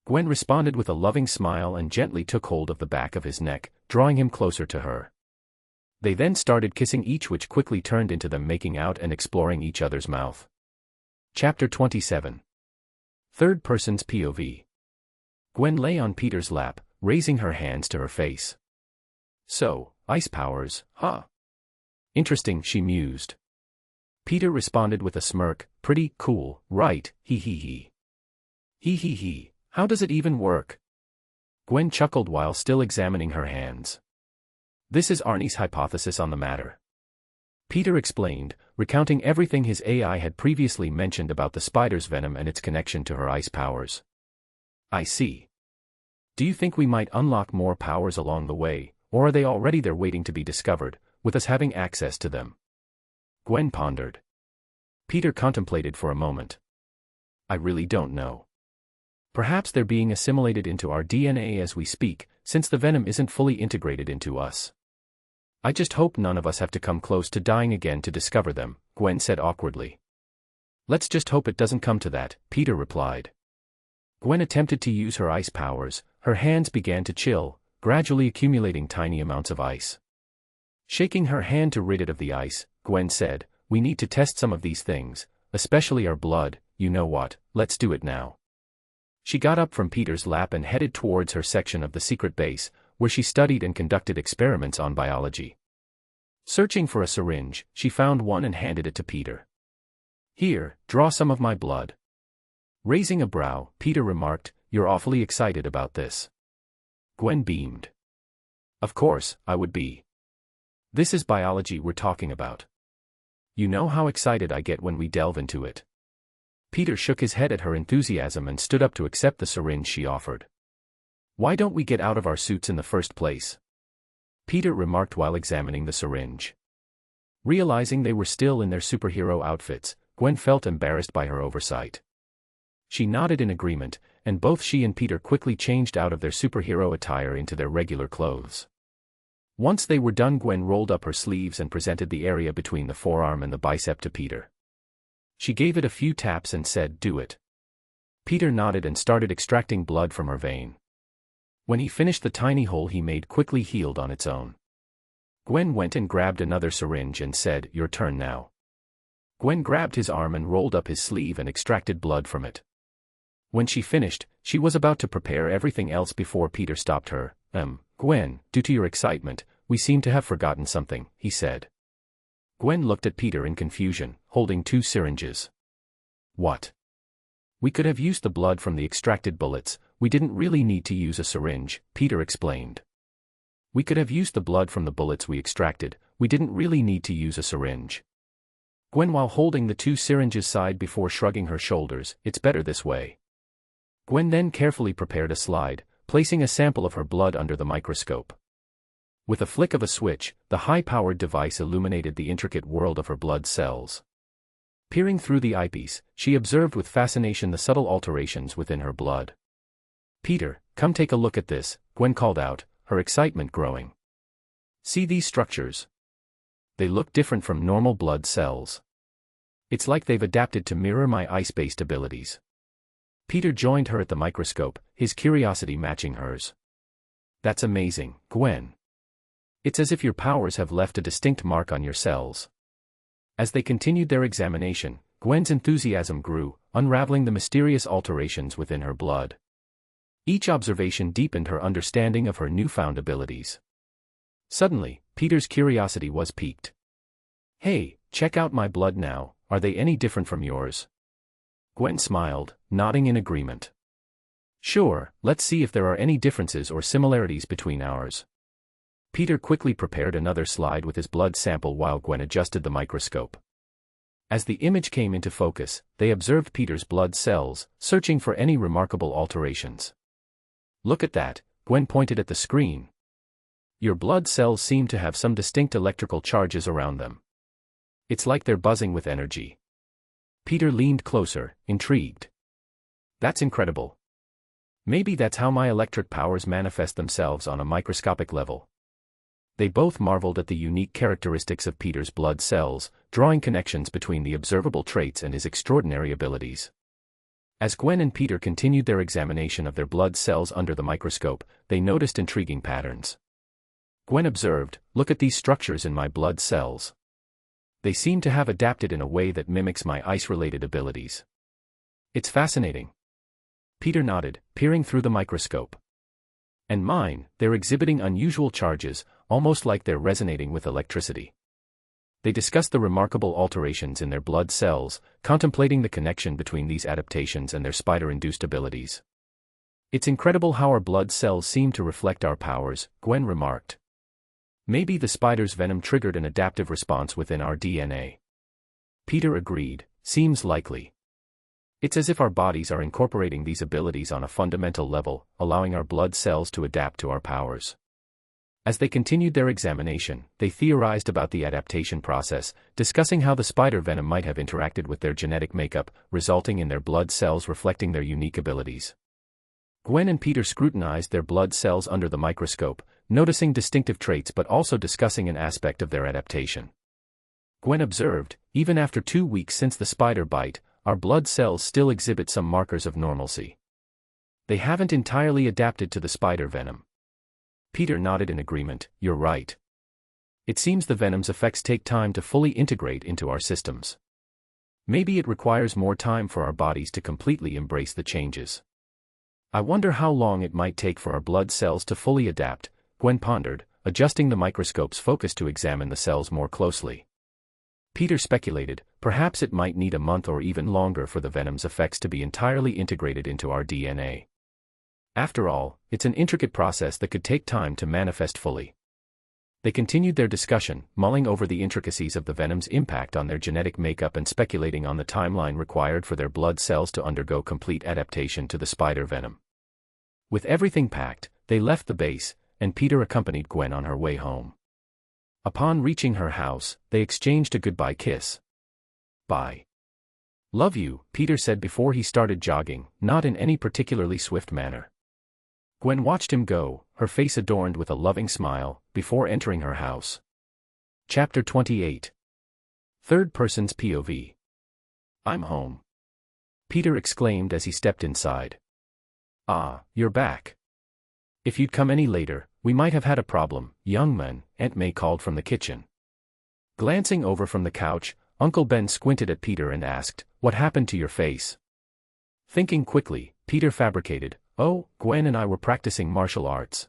Gwen responded with a loving smile and gently took hold of the back of his neck, drawing him closer to her. They then started kissing each, which quickly turned into them making out and exploring each other's mouth. Chapter 27. Third person's POV. Gwen lay on Peter's lap, raising her hands to her face. So, ice powers, huh? Interesting, she mused. Peter responded with a smirk, pretty cool, right, hee hee hee. Hee hee hee, how does it even work? Gwen chuckled while still examining her hands. This is Arnie's hypothesis on the matter. Peter explained, recounting everything his AI had previously mentioned about the spider's venom and its connection to her ice powers. I see. Do you think we might unlock more powers along the way, or are they already there waiting to be discovered, with us having access to them? Gwen pondered. Peter contemplated for a moment. I really don't know. Perhaps they're being assimilated into our DNA as we speak, since the venom isn't fully integrated into us. I just hope none of us have to come close to dying again to discover them, Gwen said awkwardly. Let's just hope it doesn't come to that, Peter replied. Gwen attempted to use her ice powers, her hands began to chill, gradually accumulating tiny amounts of ice. Shaking her hand to rid it of the ice, Gwen said, we need to test some of these things, especially our blood, you know what, let's do it now. She got up from Peter's lap and headed towards her section of the secret base, where she studied and conducted experiments on biology. Searching for a syringe, she found one and handed it to Peter. Here, draw some of my blood. Raising a brow, Peter remarked, you're awfully excited about this. Gwen beamed. Of course, I would be. This is biology we're talking about. You know how excited I get when we delve into it. Peter shook his head at her enthusiasm and stood up to accept the syringe she offered. Why don't we get out of our suits in the first place? Peter remarked while examining the syringe. Realizing they were still in their superhero outfits, Gwen felt embarrassed by her oversight. She nodded in agreement, and both she and Peter quickly changed out of their superhero attire into their regular clothes. Once they were done, Gwen rolled up her sleeves and presented the area between the forearm and the bicep to Peter. She gave it a few taps and said, do it. Peter nodded and started extracting blood from her vein. When he finished, the tiny hole he made quickly healed on its own. Gwen went and grabbed another syringe and said, your turn now. Gwen grabbed his arm and rolled up his sleeve and extracted blood from it. When she finished, she was about to prepare everything else before Peter stopped her. Gwen, due to your excitement, we seem to have forgotten something, he said. Gwen looked at Peter in confusion, holding two syringes. What? We could have used the blood from the extracted bullets, we didn't really need to use a syringe, Peter explained. We could have used the blood from the bullets we extracted, we didn't really need to use a syringe. Gwen, while holding the two syringes, sighed before shrugging her shoulders, it's better this way. Gwen then carefully prepared a slide, placing a sample of her blood under the microscope. With a flick of a switch, the high-powered device illuminated the intricate world of her blood cells. Peering through the eyepiece, she observed with fascination the subtle alterations within her blood. Peter, come take a look at this, Gwen called out, her excitement growing. See these structures? They look different from normal blood cells. It's like they've adapted to mirror my ice-based abilities. Peter joined her at the microscope, his curiosity matching hers. That's amazing, Gwen. It's as if your powers have left a distinct mark on your cells. As they continued their examination, Gwen's enthusiasm grew, unraveling the mysterious alterations within her blood. Each observation deepened her understanding of her newfound abilities. Suddenly, Peter's curiosity was piqued. Hey, check out my blood now, are they any different from yours? Gwen smiled, nodding in agreement. Sure, let's see if there are any differences or similarities between ours. Peter quickly prepared another slide with his blood sample while Gwen adjusted the microscope. As the image came into focus, they observed Peter's blood cells, searching for any remarkable alterations. Look at that, Gwen pointed at the screen. Your blood cells seem to have some distinct electrical charges around them. It's like they're buzzing with energy. Peter leaned closer, intrigued. That's incredible. Maybe that's how my electric powers manifest themselves on a microscopic level. They both marveled at the unique characteristics of Peter's blood cells, drawing connections between the observable traits and his extraordinary abilities. As Gwen and Peter continued their examination of their blood cells under the microscope, they noticed intriguing patterns. Gwen observed, "Look at these structures in my blood cells. They seem to have adapted in a way that mimics my ice-related abilities. It's fascinating." Peter nodded, peering through the microscope. "And mine, they're exhibiting unusual charges, almost like they're resonating with electricity." They discussed the remarkable alterations in their blood cells, contemplating the connection between these adaptations and their spider-induced abilities. "It's incredible how our blood cells seem to reflect our powers," Gwen remarked. "Maybe the spider's venom triggered an adaptive response within our DNA." Peter agreed, "Seems likely. It's as if our bodies are incorporating these abilities on a fundamental level, allowing our blood cells to adapt to our powers." As they continued their examination, they theorized about the adaptation process, discussing how the spider venom might have interacted with their genetic makeup, resulting in their blood cells reflecting their unique abilities. Gwen and Peter scrutinized their blood cells under the microscope, noticing distinctive traits but also discussing an aspect of their adaptation. Gwen observed, "Even after 2 weeks since the spider bite, our blood cells still exhibit some markers of normalcy. They haven't entirely adapted to the spider venom." Peter nodded in agreement, "You're right. It seems the venom's effects take time to fully integrate into our systems. Maybe it requires more time for our bodies to completely embrace the changes. I wonder how long it might take for our blood cells to fully adapt," Gwen pondered, adjusting the microscope's focus to examine the cells more closely. Peter speculated, "Perhaps it might need a month or even longer for the venom's effects to be entirely integrated into our DNA. After all, it's an intricate process that could take time to manifest fully." They continued their discussion, mulling over the intricacies of the venom's impact on their genetic makeup and speculating on the timeline required for their blood cells to undergo complete adaptation to the spider venom. With everything packed, they left the base, and Peter accompanied Gwen on her way home. Upon reaching her house, they exchanged a goodbye kiss. "Bye. Love you," Peter said before he started jogging, not in any particularly swift manner. Gwen watched him go, her face adorned with a loving smile, before entering her house. Chapter 28. Third Person's POV. "I'm home," Peter exclaimed as he stepped inside. "Ah, you're back. If you'd come any later, we might have had a problem, young man," Aunt May called from the kitchen. Glancing over from the couch, Uncle Ben squinted at Peter and asked, "What happened to your face?" Thinking quickly, Peter fabricated, "Oh, Gwen and I were practicing martial arts."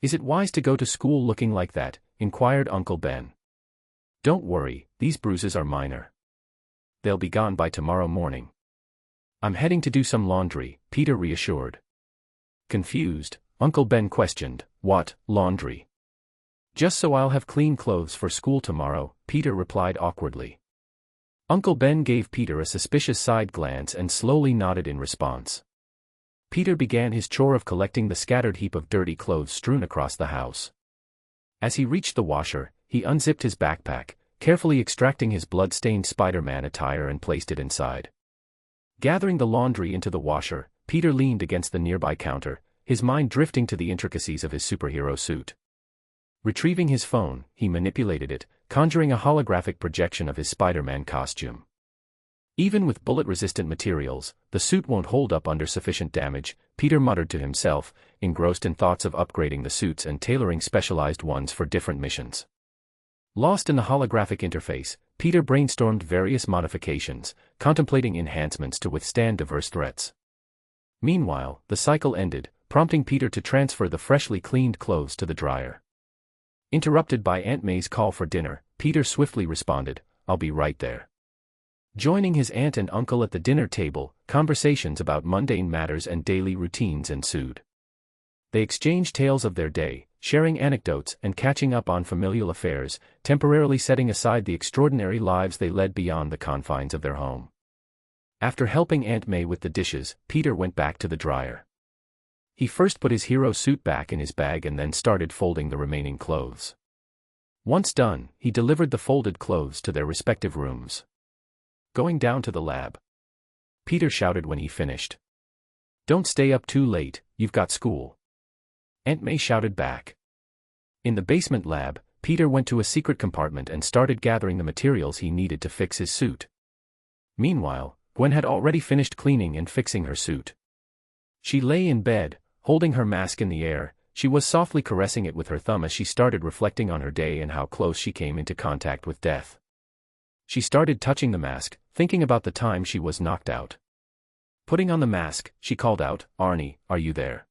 "Is it wise to go to school looking like that?" inquired Uncle Ben. "Don't worry, these bruises are minor. They'll be gone by tomorrow morning." "I'm heading to do some laundry," Peter reassured. Confused, Uncle Ben questioned, "What, laundry?" "Just so I'll have clean clothes for school tomorrow," Peter replied awkwardly. Uncle Ben gave Peter a suspicious side glance and slowly nodded in response. Peter began his chore of collecting the scattered heap of dirty clothes strewn across the house. As he reached the washer, he unzipped his backpack, carefully extracting his blood-stained Spider-Man attire and placed it inside. Gathering the laundry into the washer, Peter leaned against the nearby counter, his mind drifting to the intricacies of his superhero suit. Retrieving his phone, he manipulated it, conjuring a holographic projection of his Spider-Man costume. Even with bullet-resistant materials, the suit won't hold up under sufficient damage, Peter muttered to himself, engrossed in thoughts of upgrading the suits and tailoring specialized ones for different missions. Lost in the holographic interface, Peter brainstormed various modifications, contemplating enhancements to withstand diverse threats. Meanwhile, the cycle ended, prompting Peter to transfer the freshly cleaned clothes to the dryer. Interrupted by Aunt May's call for dinner, Peter swiftly responded, "I'll be right there." Joining his aunt and uncle at the dinner table, conversations about mundane matters and daily routines ensued. They exchanged tales of their day, sharing anecdotes and catching up on familial affairs, temporarily setting aside the extraordinary lives they led beyond the confines of their home. After helping Aunt May with the dishes, Peter went back to the dryer. He first put his hero suit back in his bag and then started folding the remaining clothes. Once done, he delivered the folded clothes to their respective rooms. "Going down to the lab?" Peter shouted when he finished. Don't stay up too late, you've got school. Aunt May shouted back. In the basement lab, Peter went to a secret compartment and started gathering the materials he needed to fix his suit. Meanwhile, Gwen had already finished cleaning and fixing her suit. She lay in bed, holding her mask in the air. She was softly caressing it with her thumb as she started reflecting on her day and how close she came into contact with death. She started touching the mask, thinking about the time she was knocked out. Putting on the mask, she called out, "Arnie, are you there?"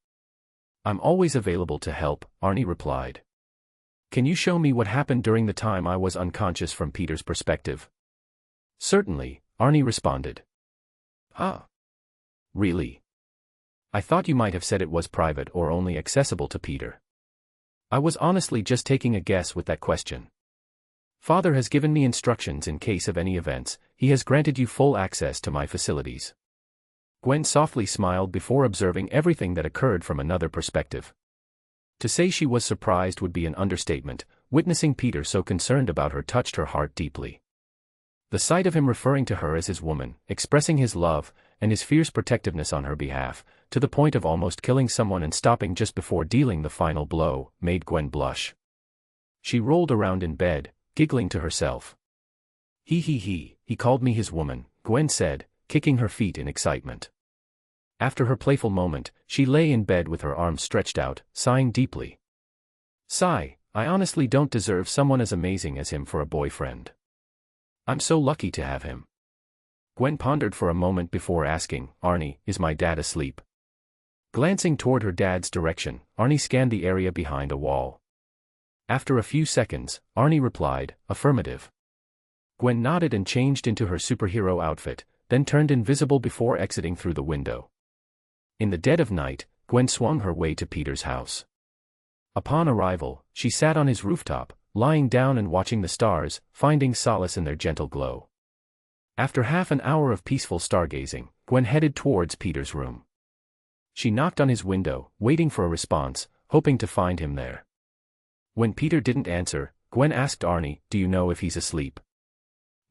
"I'm always available to help," Arnie replied. "Can you show me what happened during the time I was unconscious from Peter's perspective?" "Certainly," Arnie responded. "Ah. Really? I thought you might have said it was private or only accessible to Peter." "I was honestly just taking a guess with that question. Father has given me instructions in case of any events. He has granted you full access to my facilities." Gwen softly smiled before observing everything that occurred from another perspective. To say she was surprised would be an understatement. Witnessing Peter so concerned about her touched her heart deeply. The sight of him referring to her as his woman, expressing his love, and his fierce protectiveness on her behalf, to the point of almost killing someone and stopping just before dealing the final blow, made Gwen blush. She rolled around in bed, giggling to herself. He called me his woman," Gwen said, kicking her feet in excitement. After her playful moment, she lay in bed with her arms stretched out, sighing deeply. "Sigh, I honestly don't deserve someone as amazing as him for a boyfriend. I'm so lucky to have him." Gwen pondered for a moment before asking, "Arnie, is my dad asleep?" Glancing toward her dad's direction, Arnie scanned the area behind a wall. After a few seconds, Arnie replied, "Affirmative." Gwen nodded and changed into her superhero outfit, then turned invisible before exiting through the window. In the dead of night, Gwen swung her way to Peter's house. Upon arrival, she sat on his rooftop, lying down and watching the stars, finding solace in their gentle glow. After half an hour of peaceful stargazing, Gwen headed towards Peter's room. She knocked on his window, waiting for a response, hoping to find him there. When Peter didn't answer, Gwen asked Arnie, "Do you know if he's asleep?"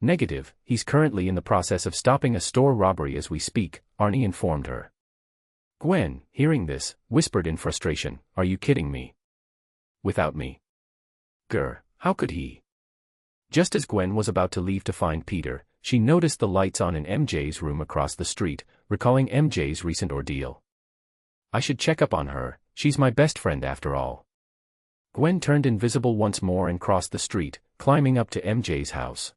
"Negative, he's currently in the process of stopping a store robbery as we speak," Arnie informed her. Gwen, hearing this, whispered in frustration, "Are you kidding me? Without me? Grr, how could he?" Just as Gwen was about to leave to find Peter, she noticed the lights on in MJ's room across the street, recalling MJ's recent ordeal. "I should check up on her, she's my best friend after all." Gwen turned invisible once more and crossed the street, climbing up to MJ's house.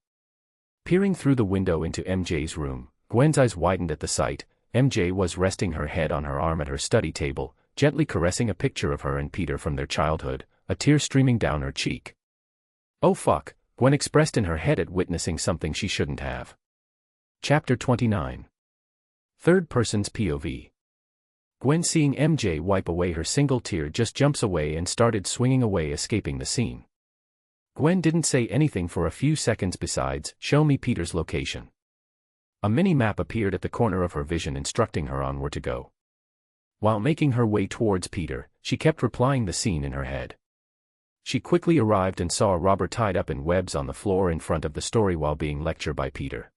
Peering through the window into MJ's room, Gwen's eyes widened at the sight. MJ was resting her head on her arm at her study table, gently caressing a picture of her and Peter from their childhood, a tear streaming down her cheek. "Oh fuck," Gwen expressed in her head at witnessing something she shouldn't have. Chapter 29. Third Person's POV. Gwen, seeing MJ wipe away her single tear, just jumps away and started swinging away, escaping the scene. Gwen didn't say anything for a few seconds besides, "Show me Peter's location." A mini-map appeared at the corner of her vision instructing her on where to go. While making her way towards Peter, she kept replying the scene in her head. She quickly arrived and saw a robber tied up in webs on the floor in front of the story while being lectured by Peter.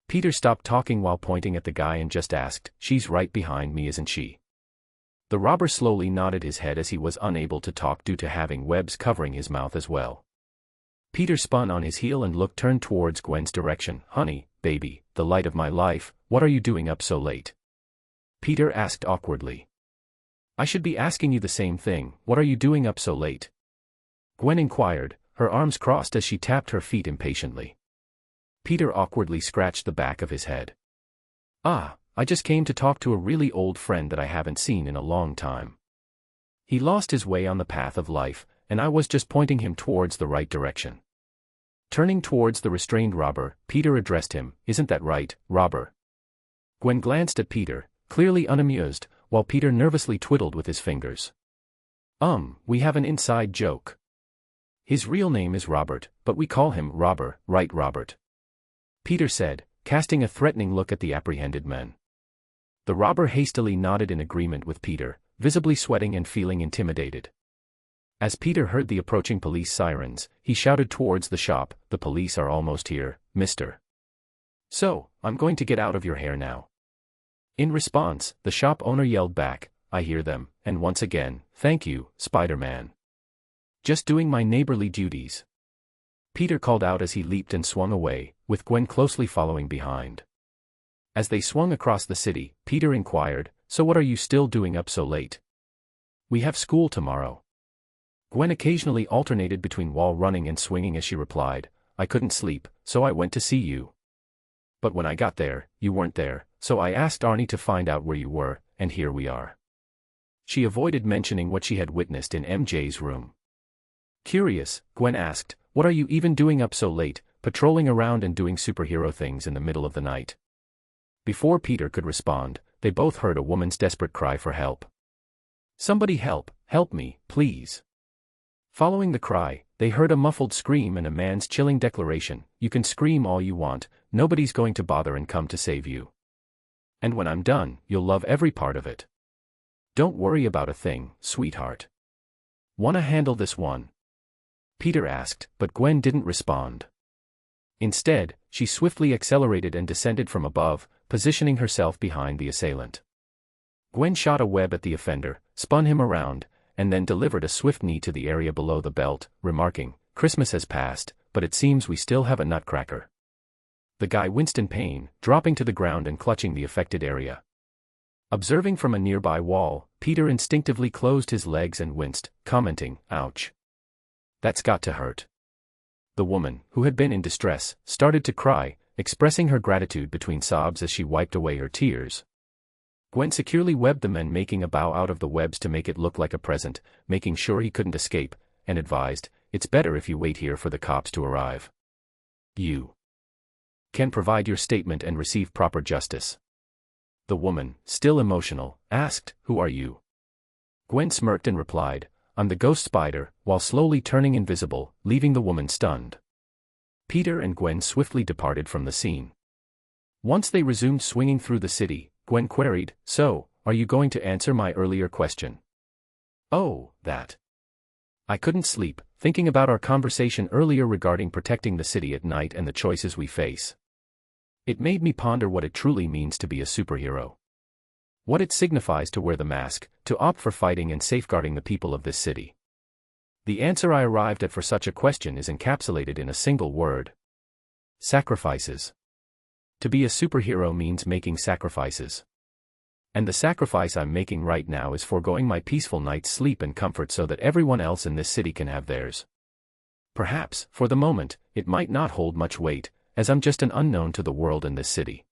Peter stopped talking while pointing at the guy and just asked, "She's right behind me, isn't she?" The robber slowly nodded his head as he was unable to talk due to having webs covering his mouth as well. Peter spun on his heel and turned towards Gwen's direction. "Honey, baby, the light of my life, what are you doing up so late?" Peter asked awkwardly. "I should be asking you the same thing, what are you doing up so late?" Gwen inquired, her arms crossed as she tapped her feet impatiently. Peter awkwardly scratched the back of his head. "Ah, I just came to talk to a really old friend that I haven't seen in a long time. He lost his way on the path of life, and I was just pointing him towards the right direction." Turning towards the restrained robber, Peter addressed him, "Isn't that right, robber?" Gwen glanced at Peter, clearly unamused, while Peter nervously twiddled with his fingers. We have an inside joke. His real name is Robert, but we call him Robber, right Robert?" Peter said, casting a threatening look at the apprehended men. The robber hastily nodded in agreement with Peter, visibly sweating and feeling intimidated. As Peter heard the approaching police sirens, he shouted towards the shop, "The police are almost here, mister. So, I'm going to get out of your hair now." In response, the shop owner yelled back, "I hear them," and once again, "Thank you, Spider-Man. Just doing my neighborly duties." Peter called out as he leaped and swung away, with Gwen closely following behind. As they swung across the city, Peter inquired, "So what are you still doing up so late?" "We have school tomorrow." Gwen occasionally alternated between wall running and swinging as she replied, "I couldn't sleep, so I went to see you. But when I got there, you weren't there, so I asked Arnie to find out where you were, and here we are." She avoided mentioning what she had witnessed in MJ's room. Curious, Gwen asked, "What are you even doing up so late, patrolling around and doing superhero things in the middle of the night?" Before Peter could respond, they both heard a woman's desperate cry for help. "Somebody help me, please." Following the cry, they heard a muffled scream and a man's chilling declaration, "You can scream all you want, nobody's going to bother and come to save you. And when I'm done, you'll love every part of it. Don't worry about a thing, sweetheart. Wanna handle this one?" Peter asked, but Gwen didn't respond. Instead, she swiftly accelerated and descended from above, positioning herself behind the assailant. Gwen shot a web at the offender, spun him around, and then delivered a swift knee to the area below the belt, remarking, "Christmas has passed, but it seems we still have a nutcracker." The guy winced in pain, dropping to the ground and clutching the affected area. Observing from a nearby wall, Peter instinctively closed his legs and winced, commenting, "Ouch. That's got to hurt." The woman, who had been in distress, started to cry, expressing her gratitude between sobs as she wiped away her tears. Gwen securely webbed the man, making a bow out of the webs to make it look like a present, making sure he couldn't escape, and advised, "It's better if you wait here for the cops to arrive. You can provide your statement and receive proper justice." The woman, still emotional, asked, "Who are you?" Gwen smirked and replied, "I'm the ghost spider," while slowly turning invisible, leaving the woman stunned. Peter and Gwen swiftly departed from the scene. Once they resumed swinging through the city, Gwen queried, "So, are you going to answer my earlier question?" "Oh, that. I couldn't sleep, thinking about our conversation earlier regarding protecting the city at night and the choices we face. It made me ponder what it truly means to be a superhero. What it signifies to wear the mask, to opt for fighting and safeguarding the people of this city. The answer I arrived at for such a question is encapsulated in a single word: sacrifices. To be a superhero means making sacrifices. And the sacrifice I'm making right now is foregoing my peaceful night's sleep and comfort so that everyone else in this city can have theirs. Perhaps, for the moment, it might not hold much weight, as I'm just an unknown to the world in this city.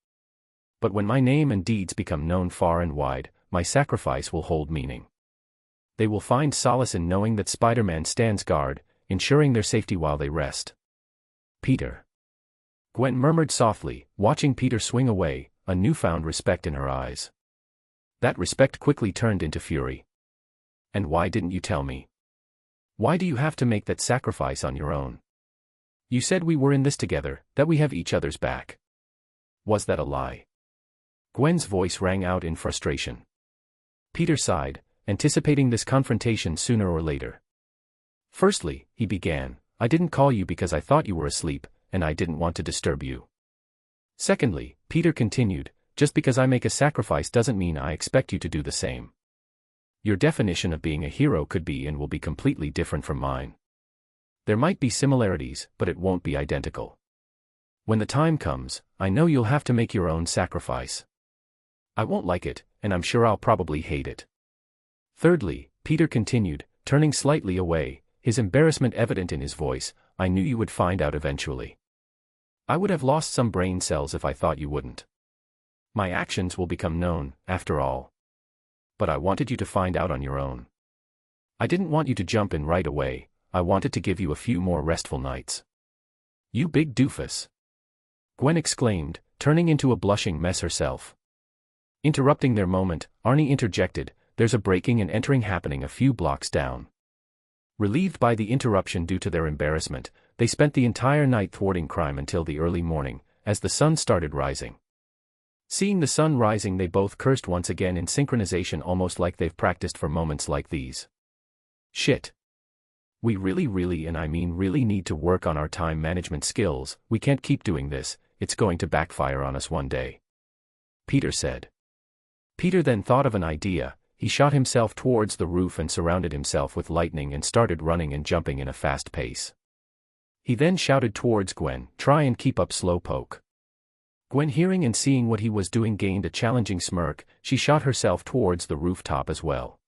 But when my name and deeds become known far and wide, my sacrifice will hold meaning. They will find solace in knowing that Spider-Man stands guard, ensuring their safety while they rest." "Peter." Gwen murmured softly, watching Peter swing away, a newfound respect in her eyes. That respect quickly turned into fury. "And why didn't you tell me? Why do you have to make that sacrifice on your own? You said we were in this together, that we have each other's back. Was that a lie?" Gwen's voice rang out in frustration. Peter sighed, anticipating this confrontation sooner or later. "Firstly," he began, "I didn't call you because I thought you were asleep, and I didn't want to disturb you. Secondly," Peter continued, "just because I make a sacrifice doesn't mean I expect you to do the same. Your definition of being a hero could be and will be completely different from mine. There might be similarities, but it won't be identical. When the time comes, I know you'll have to make your own sacrifice. I won't like it, and I'm sure I'll probably hate it. Thirdly," Peter continued, turning slightly away, his embarrassment evident in his voice, "I knew you would find out eventually. I would have lost some brain cells if I thought you wouldn't. My actions will become known, after all. But I wanted you to find out on your own. I didn't want you to jump in right away, I wanted to give you a few more restful nights." "You big doofus!" Gwen exclaimed, turning into a blushing mess herself. Interrupting their moment, Arnie interjected, "There's a breaking and entering happening a few blocks down." Relieved by the interruption due to their embarrassment, they spent the entire night thwarting crime until the early morning, as the sun started rising. Seeing the sun rising, they both cursed once again in synchronization, almost like they've practiced for moments like these. "Shit. We really and I mean really need to work on our time management skills. We can't keep doing this, it's going to backfire on us one day," Peter said. Peter then thought of an idea. He shot himself towards the roof and surrounded himself with lightning and started running and jumping in a fast pace. He then shouted towards Gwen, "Try and keep up, slowpoke." Gwen, hearing and seeing what he was doing, gained a challenging smirk. She shot herself towards the rooftop as well.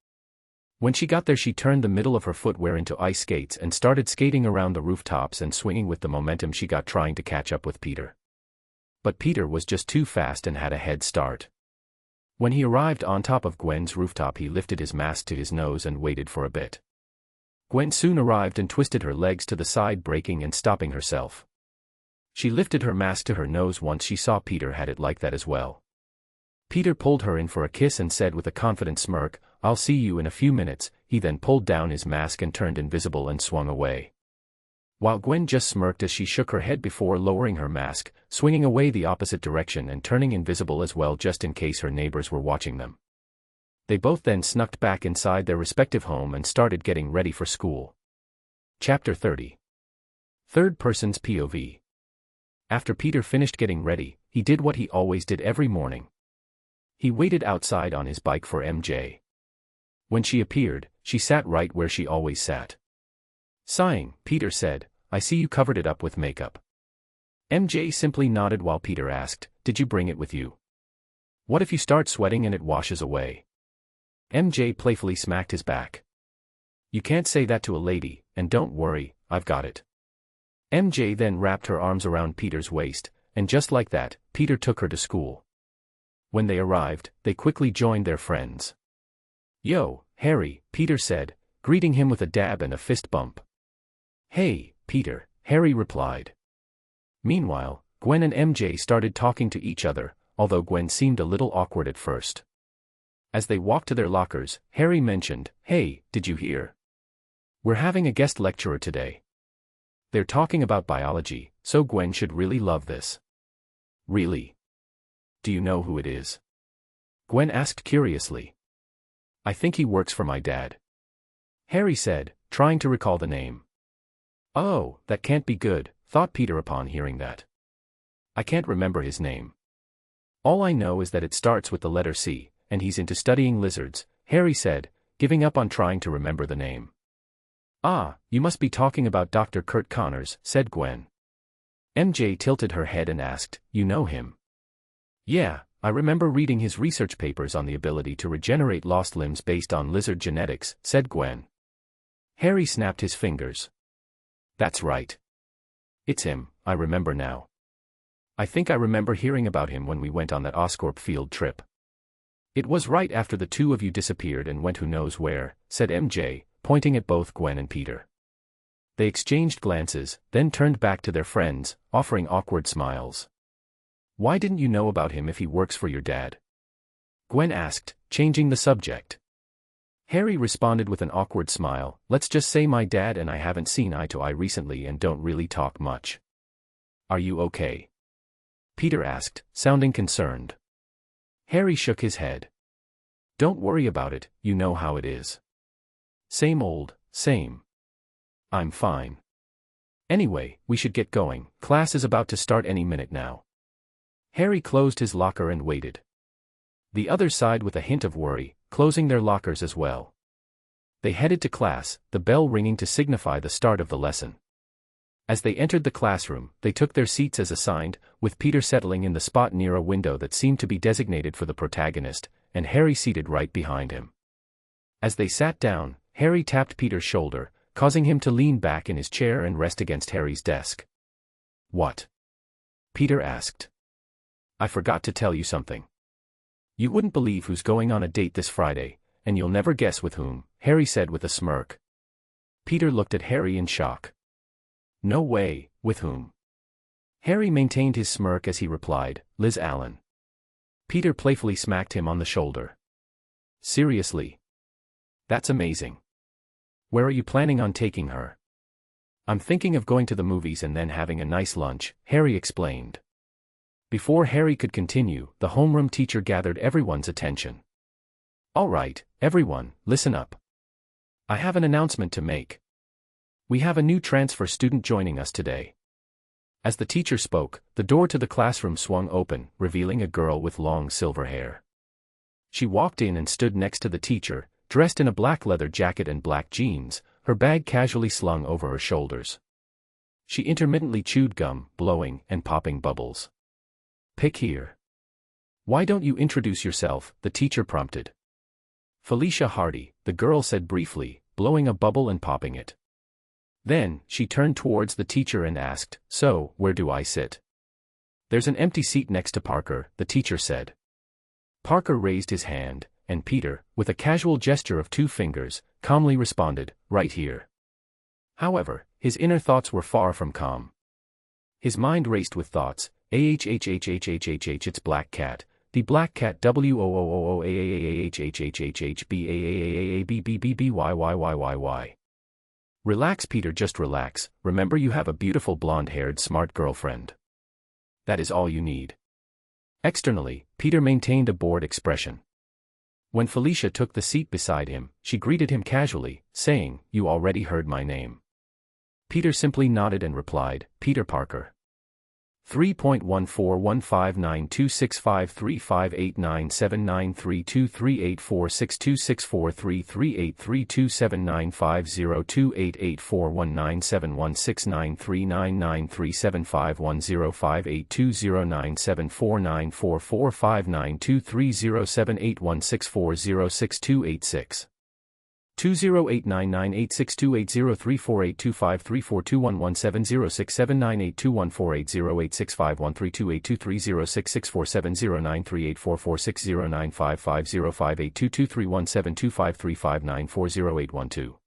When she got there, she turned the middle of her footwear into ice skates and started skating around the rooftops and swinging with the momentum she got trying to catch up with Peter. But Peter was just too fast and had a head start. When he arrived on top of Gwen's rooftop, he lifted his mask to his nose and waited for a bit. Gwen soon arrived and twisted her legs to the side, breaking and stopping herself. She lifted her mask to her nose once she saw Peter had it like that as well. Peter pulled her in for a kiss and said with a confident smirk, "I'll see you in a few minutes." He then pulled down his mask and turned invisible and swung away. While Gwen just smirked as she shook her head before lowering her mask, swinging away the opposite direction and turning invisible as well, just in case her neighbors were watching them. They both then snuck back inside their respective home and started getting ready for school. Chapter 30. Third person's POV. After Peter finished getting ready, he did what he always did every morning. He waited outside on his bike for MJ. When she appeared, she sat right where she always sat. Sighing, Peter said, "I see you covered it up with makeup." MJ simply nodded while Peter asked, "Did you bring it with you? What if you start sweating and it washes away?" MJ playfully smacked his back. "You can't say that to a lady, and don't worry, I've got it." MJ then wrapped her arms around Peter's waist, and just like that, Peter took her to school. When they arrived, they quickly joined their friends. "Yo, Harry," Peter said, greeting him with a dab and a fist bump. "Hey, Peter," Harry replied. Meanwhile, Gwen and MJ started talking to each other, although Gwen seemed a little awkward at first. As they walked to their lockers, Harry mentioned, "Hey, did you hear? We're having a guest lecturer today. They're talking about biology, so Gwen should really love this." "Really? Do you know who it is?" Gwen asked curiously. "I think he works for my dad," Harry said, trying to recall the name. "Oh, that can't be good," thought Peter upon hearing that. "I can't remember his name. All I know is that it starts with the letter C, and he's into studying lizards," Harry said, giving up on trying to remember the name. "Ah, you must be talking about Dr. Kurt Connors," said Gwen. MJ tilted her head and asked, "You know him?" "Yeah, I remember reading his research papers on the ability to regenerate lost limbs based on lizard genetics," said Gwen. Harry snapped his fingers. "That's right. It's him, I remember now. I think I remember hearing about him when we went on that Oscorp field trip. It was right after the two of you disappeared and went who knows where," said MJ, pointing at both Gwen and Peter. They exchanged glances, then turned back to their friends, offering awkward smiles. "Why didn't you know about him if he works for your dad?" Gwen asked, changing the subject. Harry responded with an awkward smile, "Let's just say my dad and I haven't seen eye to eye recently and don't really talk much." "Are you okay?" Peter asked, sounding concerned. Harry shook his head. "Don't worry about it, you know how it is. Same old, same. I'm fine. Anyway, we should get going, class is about to start any minute now." Harry closed his locker and waited. The others sighed with a hint of worry, closing their lockers as well. They headed to class, the bell ringing to signify the start of the lesson. As they entered the classroom, they took their seats as assigned, with Peter settling in the spot near a window that seemed to be designated for the protagonist, and Harry seated right behind him. As they sat down, Harry tapped Peter's shoulder, causing him to lean back in his chair and rest against Harry's desk. "What?" Peter asked. "I forgot to tell you something. You wouldn't believe who's going on a date this Friday, and you'll never guess with whom," Harry said with a smirk. Peter looked at Harry in shock. "No way, with whom?" Harry maintained his smirk as he replied, "Liz Allen." Peter playfully smacked him on the shoulder. "Seriously? That's amazing. Where are you planning on taking her?" "I'm thinking of going to the movies and then having a nice lunch," Harry explained. Before Harry could continue, the homeroom teacher gathered everyone's attention. "All right, everyone, listen up. I have an announcement to make. We have a new transfer student joining us today." As the teacher spoke, the door to the classroom swung open, revealing a girl with long silver hair. She walked in and stood next to the teacher, dressed in a black leather jacket and black jeans, her bag casually slung over her shoulders. She intermittently chewed gum, blowing and popping bubbles. "Pick here." "Why don't you introduce yourself?" the teacher prompted. "Felicia Hardy," the girl said briefly, blowing a bubble and popping it. Then, she turned towards the teacher and asked, "So, where do I sit?" "There's an empty seat next to Parker," the teacher said. Parker raised his hand, and Peter, with a casual gesture of 2 fingers, calmly responded, "Right here." However, his inner thoughts were far from calm. His mind raced with thoughts, it's black cat, the black cat WOOOOAAAHHHHBAAAABBBBYYYYY. Relax Peter, just relax, remember you have a beautiful blonde-haired smart girlfriend. That is all you need. Externally, Peter maintained a bored expression. When Felicia took the seat beside him, she greeted him casually, saying, "You already heard my name." Peter simply nodded and replied, "Peter Parker." 3.141592653589779325105820945923078164062862097492307816406286. 2089986280348253421170679982148038647093844609505082231725359408112.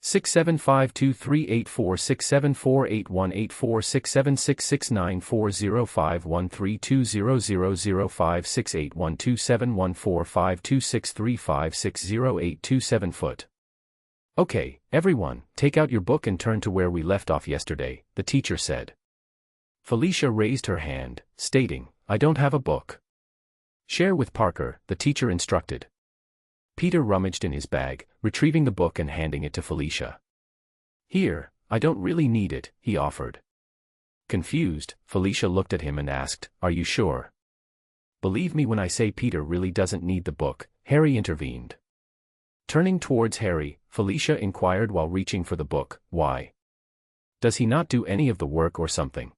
67523846748167694051200056812745263560827 "Okay, everyone, take out your book and turn to where we left off yesterday," the teacher said. Felicia raised her hand, stating, "I don't have a book." "Share with Parker," the teacher instructed. Peter rummaged in his bag, retrieving the book and handing it to Felicia. "Here, I don't really need it," he offered. Confused, Felicia looked at him and asked, "Are you sure?" "Believe me when I say Peter really doesn't need the book," Harry intervened. Turning towards Harry, Felicia inquired while reaching for the book, "Why? Does he not do any of the work or something?"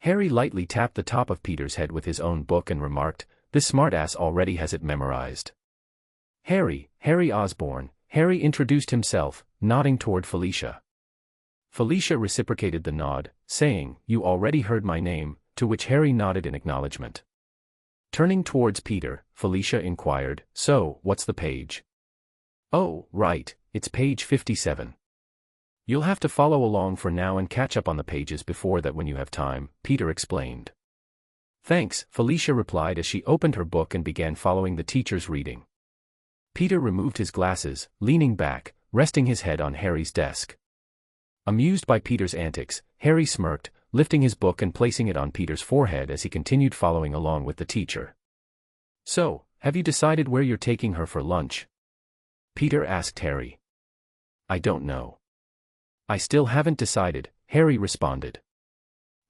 Harry lightly tapped the top of Peter's head with his own book and remarked, "This smartass already has it memorized." "Harry Osborn," Harry introduced himself, nodding toward Felicia. Felicia reciprocated the nod, saying, "You already heard my name," to which Harry nodded in acknowledgement. Turning towards Peter, Felicia inquired, "So, what's the page?" "Oh, right, it's page 57. You'll have to follow along for now and catch up on the pages before that when you have time," Peter explained. "Thanks," Felicia replied as she opened her book and began following the teacher's reading. Peter removed his glasses, leaning back, resting his head on Harry's desk. Amused by Peter's antics, Harry smirked, lifting his book and placing it on Peter's forehead as he continued following along with the teacher. "So, have you decided where you're taking her for lunch?" Peter asked Harry. "I don't know. I still haven't decided," Harry responded.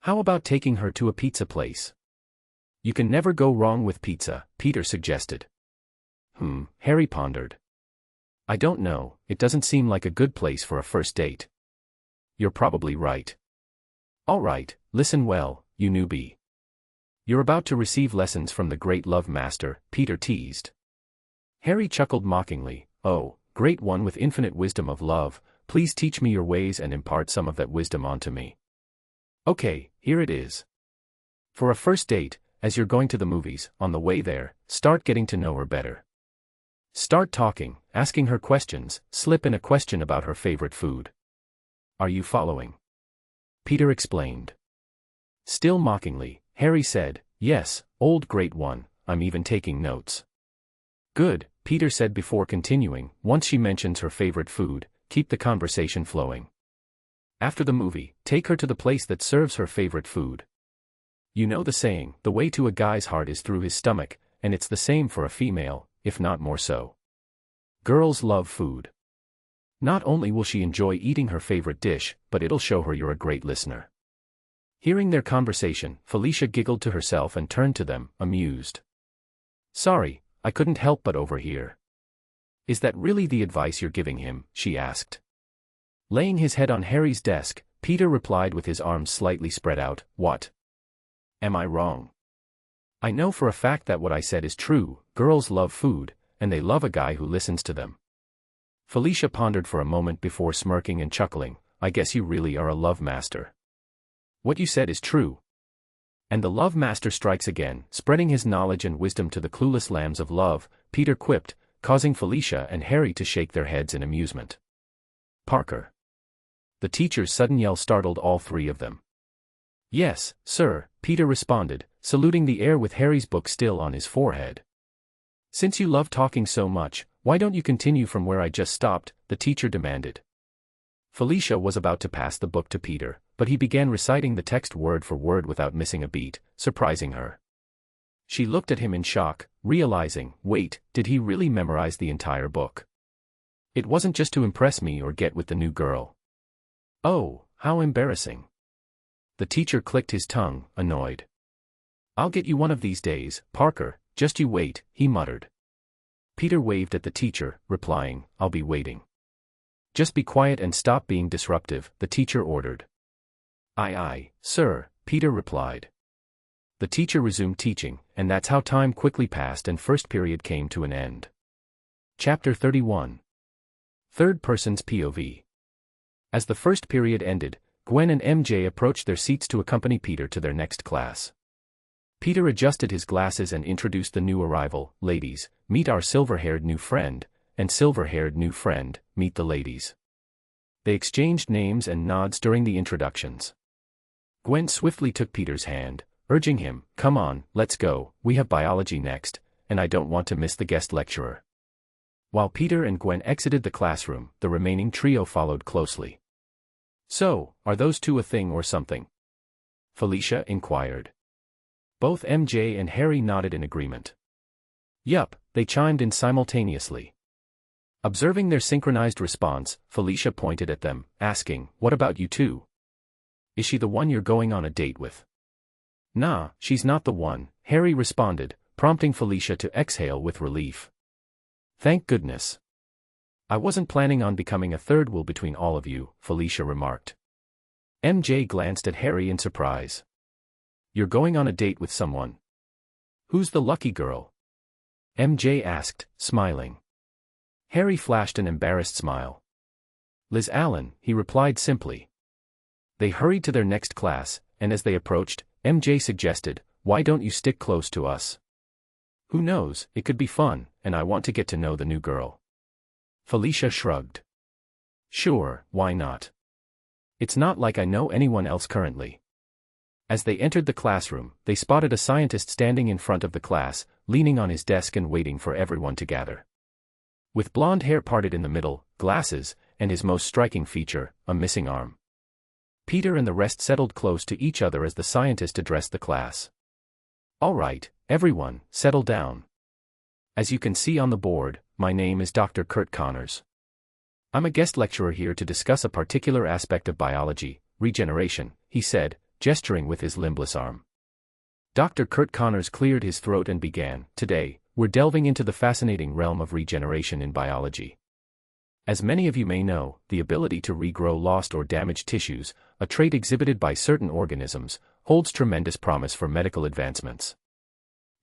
"How about taking her to a pizza place?" "You can never go wrong with pizza," Peter suggested. Harry pondered. "I don't know, it doesn't seem like a good place for a first date." "You're probably right. All right, listen well, you newbie. You're about to receive lessons from the great love master," Peter teased. Harry chuckled mockingly, "Oh, great one with infinite wisdom of love, please teach me your ways and impart some of that wisdom onto me." "Okay, here it is. For a first date, as you're going to the movies, on the way there, start getting to know her better. Start talking, asking her questions, slip in a question about her favorite food. Are you following?" Peter explained. Still mockingly, Harry said, "Yes, old great one, I'm even taking notes." "Good," Peter said before continuing, "once she mentions her favorite food, keep the conversation flowing. After the movie, take her to the place that serves her favorite food. You know the saying, the way to a guy's heart is through his stomach, and it's the same for a female, if not more so. Girls love food. Not only will she enjoy eating her favorite dish, but it'll show her you're a great listener." Hearing their conversation, Felicia giggled to herself and turned to them, amused. "Sorry, I couldn't help but overhear. Is that really the advice you're giving him? She asked. Laying his head on Harry's desk, Peter replied with his arms slightly spread out, What? Am I wrong? I know for a fact that what I said is true. Girls love food, and they love a guy who listens to them. Felicia pondered for a moment before smirking and chuckling. I guess you really are a love master. What you said is true. And the love master strikes again, spreading his knowledge and wisdom to the clueless lambs of love, Peter quipped, causing Felicia and Harry to shake their heads in amusement. Parker. The teacher's sudden yell startled all three of them. Yes, sir, Peter responded, saluting the air with Harry's book still on his forehead. Since you love talking so much, why don't you continue from where I just stopped? The teacher demanded. Felicia was about to pass the book to Peter, but he began reciting the text word for word without missing a beat, surprising her. She looked at him in shock, realizing, wait, did he really memorize the entire book? It wasn't just to impress me or get with the new girl. Oh, how embarrassing. The teacher clicked his tongue, annoyed. I'll get you one of these days, Parker, just you wait, he muttered. Peter waved at the teacher, replying, I'll be waiting. Just be quiet and stop being disruptive, the teacher ordered. Aye, sir, Peter replied. The teacher resumed teaching, and that's how time quickly passed and first period came to an end. Chapter 31. Third Person's POV. As the first period ended, Gwen and MJ approached their seats to accompany Peter to their next class. Peter adjusted his glasses and introduced the new arrival. Ladies, meet our silver-haired new friend, and silver-haired new friend, meet the ladies. They exchanged names and nods during the introductions. Gwen swiftly took Peter's hand, urging him, come on, let's go, we have biology next, and I don't want to miss the guest lecturer. While Peter and Gwen exited the classroom, the remaining trio followed closely. So, are those two a thing or something? Felicia inquired. Both MJ and Harry nodded in agreement. Yup, they chimed in simultaneously. Observing their synchronized response, Felicia pointed at them, asking, what about you two? Is she the one you're going on a date with? Nah, she's not the one, Harry responded, prompting Felicia to exhale with relief. Thank goodness. I wasn't planning on becoming a third wheel between all of you, Felicia remarked. MJ glanced at Harry in surprise. You're going on a date with someone. Who's the lucky girl? MJ asked, smiling. Harry flashed an embarrassed smile. Liz Allen, he replied simply. They hurried to their next class, and as they approached, MJ suggested, why don't you stick close to us? Who knows, it could be fun, and I want to get to know the new girl. Felicia shrugged. Sure, why not? It's not like I know anyone else currently. As they entered the classroom, they spotted a scientist standing in front of the class, leaning on his desk and waiting for everyone to gather. With blonde hair parted in the middle, glasses, and his most striking feature, a missing arm. Peter and the rest settled close to each other as the scientist addressed the class. All right, everyone, settle down. As you can see on the board, my name is Dr. Kurt Connors. I'm a guest lecturer here to discuss a particular aspect of biology, regeneration, he said, gesturing with his limbless arm. Dr. Kurt Connors cleared his throat and began, today, we're delving into the fascinating realm of regeneration in biology. As many of you may know, the ability to regrow lost or damaged tissues, a trait exhibited by certain organisms, holds tremendous promise for medical advancements.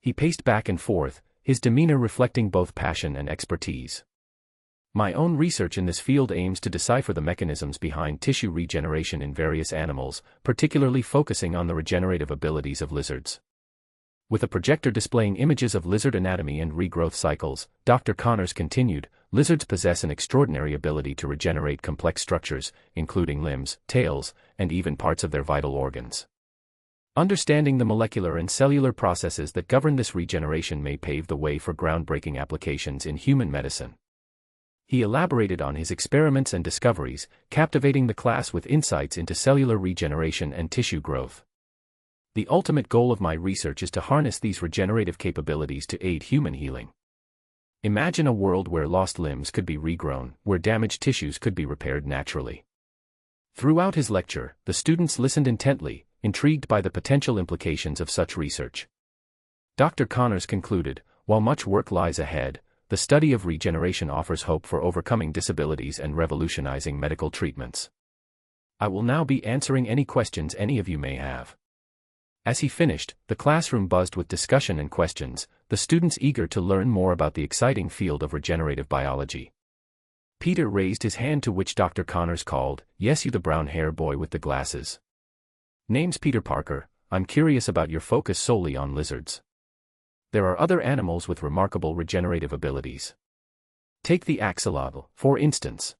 He paced back and forth, his demeanor reflecting both passion and expertise. My own research in this field aims to decipher the mechanisms behind tissue regeneration in various animals, particularly focusing on the regenerative abilities of lizards. With a projector displaying images of lizard anatomy and regrowth cycles, Dr. Connors continued, lizards possess an extraordinary ability to regenerate complex structures, including limbs, tails, and even parts of their vital organs. Understanding the molecular and cellular processes that govern this regeneration may pave the way for groundbreaking applications in human medicine. He elaborated on his experiments and discoveries, captivating the class with insights into cellular regeneration and tissue growth. The ultimate goal of my research is to harness these regenerative capabilities to aid human healing. Imagine a world where lost limbs could be regrown, where damaged tissues could be repaired naturally. Throughout his lecture, the students listened intently, intrigued by the potential implications of such research. Dr. Connors concluded, While much work lies ahead, the study of regeneration offers hope for overcoming disabilities and revolutionizing medical treatments. I will now be answering any questions any of you may have. As he finished, the classroom buzzed with discussion and questions, the students eager to learn more about the exciting field of regenerative biology. Peter raised his hand, to which Dr. Connors called, "Yes, you the brown-haired boy with the glasses. Name's Peter Parker. I'm curious about your focus solely on lizards. There are other animals with remarkable regenerative abilities. Take the axolotl, for instance.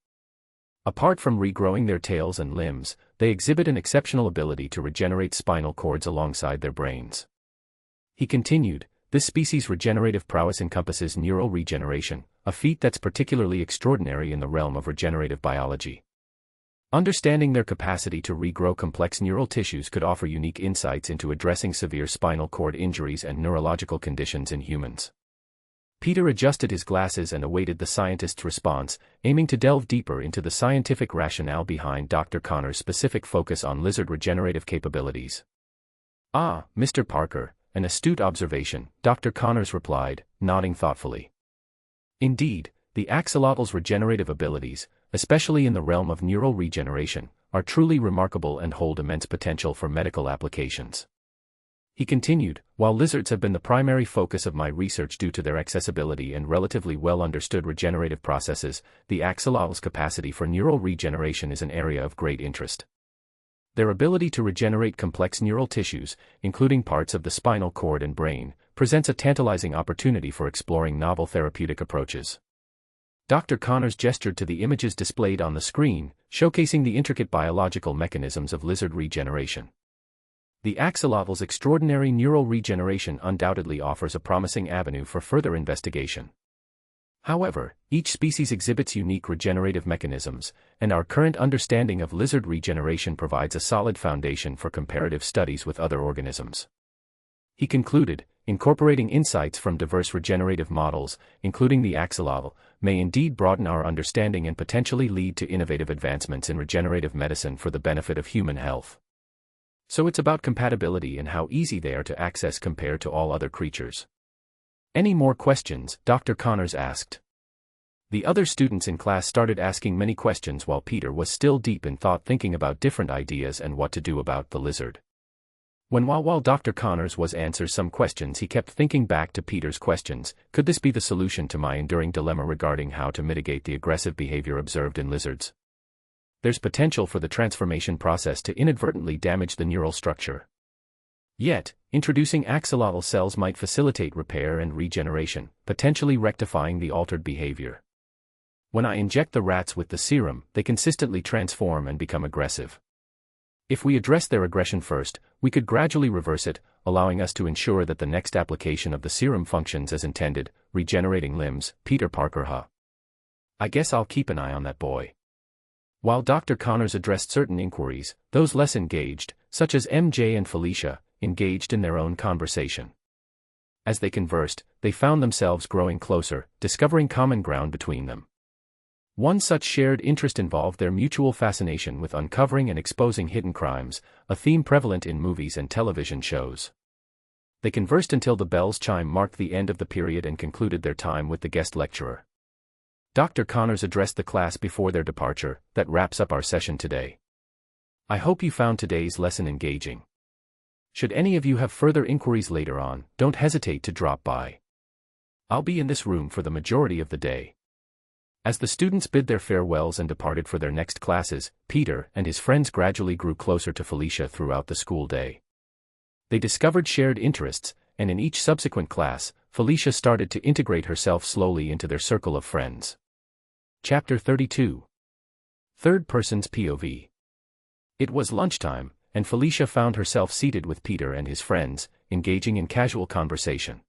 Apart from regrowing their tails and limbs, they exhibit an exceptional ability to regenerate spinal cords alongside their brains." He continued, "This species' regenerative prowess encompasses neural regeneration, a feat that's particularly extraordinary in the realm of regenerative biology. Understanding their capacity to regrow complex neural tissues could offer unique insights into addressing severe spinal cord injuries and neurological conditions in humans." Peter adjusted his glasses and awaited the scientist's response, aiming to delve deeper into the scientific rationale behind Dr. Connors' specific focus on lizard regenerative capabilities. "Ah, Mr. Parker, an astute observation," Dr. Connors replied, nodding thoughtfully. "Indeed, the axolotl's regenerative abilities, especially in the realm of neural regeneration, are truly remarkable and hold immense potential for medical applications." He continued, "While lizards have been the primary focus of my research due to their accessibility and relatively well-understood regenerative processes, the axolotl's capacity for neural regeneration is an area of great interest. Their ability to regenerate complex neural tissues, including parts of the spinal cord and brain, presents a tantalizing opportunity for exploring novel therapeutic approaches." Dr. Connors gestured to the images displayed on the screen, showcasing the intricate biological mechanisms of lizard regeneration. "The axolotl's extraordinary neural regeneration undoubtedly offers a promising avenue for further investigation. However, each species exhibits unique regenerative mechanisms, and our current understanding of lizard regeneration provides a solid foundation for comparative studies with other organisms." He concluded, "Incorporating insights from diverse regenerative models, including the axolotl, may indeed broaden our understanding and potentially lead to innovative advancements in regenerative medicine for the benefit of human health." So it's about compatibility and how easy they are to access compared to all other creatures. "Any more questions?" Dr. Connors asked. The other students in class started asking many questions while Peter was still deep in thought, thinking about different ideas and what to do about the lizard. While Dr. Connors was answering some questions, he kept thinking back to Peter's questions. Could this be the solution to my enduring dilemma regarding how to mitigate the aggressive behavior observed in lizards? There's potential for the transformation process to inadvertently damage the neural structure. Yet, introducing axolotl cells might facilitate repair and regeneration, potentially rectifying the altered behavior. When I inject the rats with the serum, they consistently transform and become aggressive. If we address their aggression first, we could gradually reverse it, allowing us to ensure that the next application of the serum functions as intended, regenerating limbs. Peter Parker, huh? I guess I'll keep an eye on that boy." While Dr. Connors addressed certain inquiries, those less engaged, such as MJ and Felicia, engaged in their own conversation. As they conversed, they found themselves growing closer, discovering common ground between them. One such shared interest involved their mutual fascination with uncovering and exposing hidden crimes, a theme prevalent in movies and television shows. They conversed until the bell's chime marked the end of the period and concluded their time with the guest lecturer. Dr. Connors addressed the class before their departure. "That wraps up our session today. I hope you found today's lesson engaging. Should any of you have further inquiries later on, don't hesitate to drop by. I'll be in this room for the majority of the day." As the students bid their farewells and departed for their next classes, Peter and his friends gradually grew closer to Felicia throughout the school day. They discovered shared interests, and in each subsequent class, Felicia started to integrate herself slowly into their circle of friends. Chapter 32. Third Person's POV. It was lunchtime, and Felicia found herself seated with Peter and his friends, engaging in casual conversation.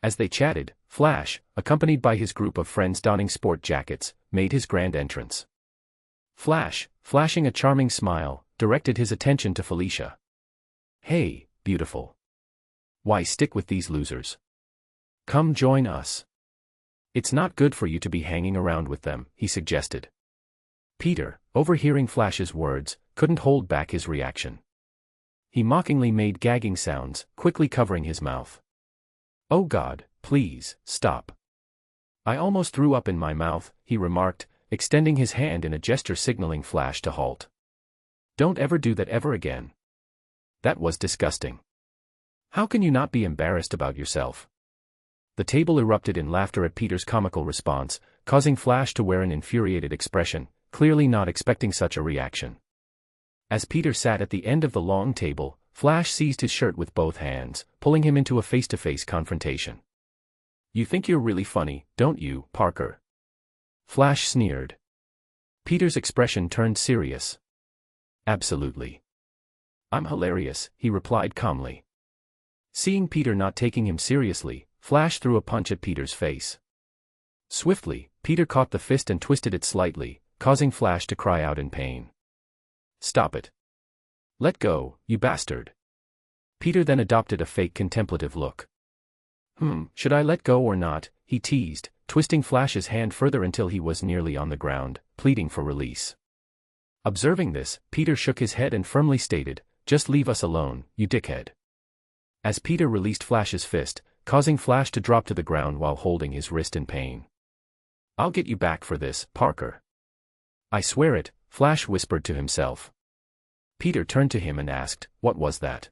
As they chatted, Flash, accompanied by his group of friends donning sport jackets, made his grand entrance. Flash, flashing a charming smile, directed his attention to Felicia. "Hey, beautiful. Why stick with these losers? Come join us. It's not good for you to be hanging around with them," he suggested. Peter, overhearing Flash's words, couldn't hold back his reaction. He mockingly made gagging sounds, quickly covering his mouth. "Oh God, please, stop. I almost threw up in my mouth, he remarked, extending his hand in a gesture signaling Flash to halt. Don't ever do that ever again. That was disgusting. How can you not be embarrassed about yourself? The table erupted in laughter at Peter's comical response, causing Flash to wear an infuriated expression, clearly not expecting such a reaction. As Peter sat at the end of the long table, Flash seized his shirt with both hands, pulling him into a face-to-face confrontation. You think you're really funny, don't you, Parker? Flash sneered. Peter's expression turned serious. Absolutely. I'm hilarious, he replied calmly. Seeing Peter not taking him seriously, Flash threw a punch at Peter's face. Swiftly, Peter caught the fist and twisted it slightly, causing Flash to cry out in pain. Stop it. Let go, you bastard. Peter then adopted a fake contemplative look. Should I let go or not, he teased, twisting Flash's hand further until he was nearly on the ground, pleading for release. Observing this, Peter shook his head and firmly stated, just leave us alone, you dickhead. As Peter released Flash's fist, causing Flash to drop to the ground while holding his wrist in pain. I'll get you back for this, Parker. I swear it, Flash whispered to himself. Peter turned to him and asked, what was that?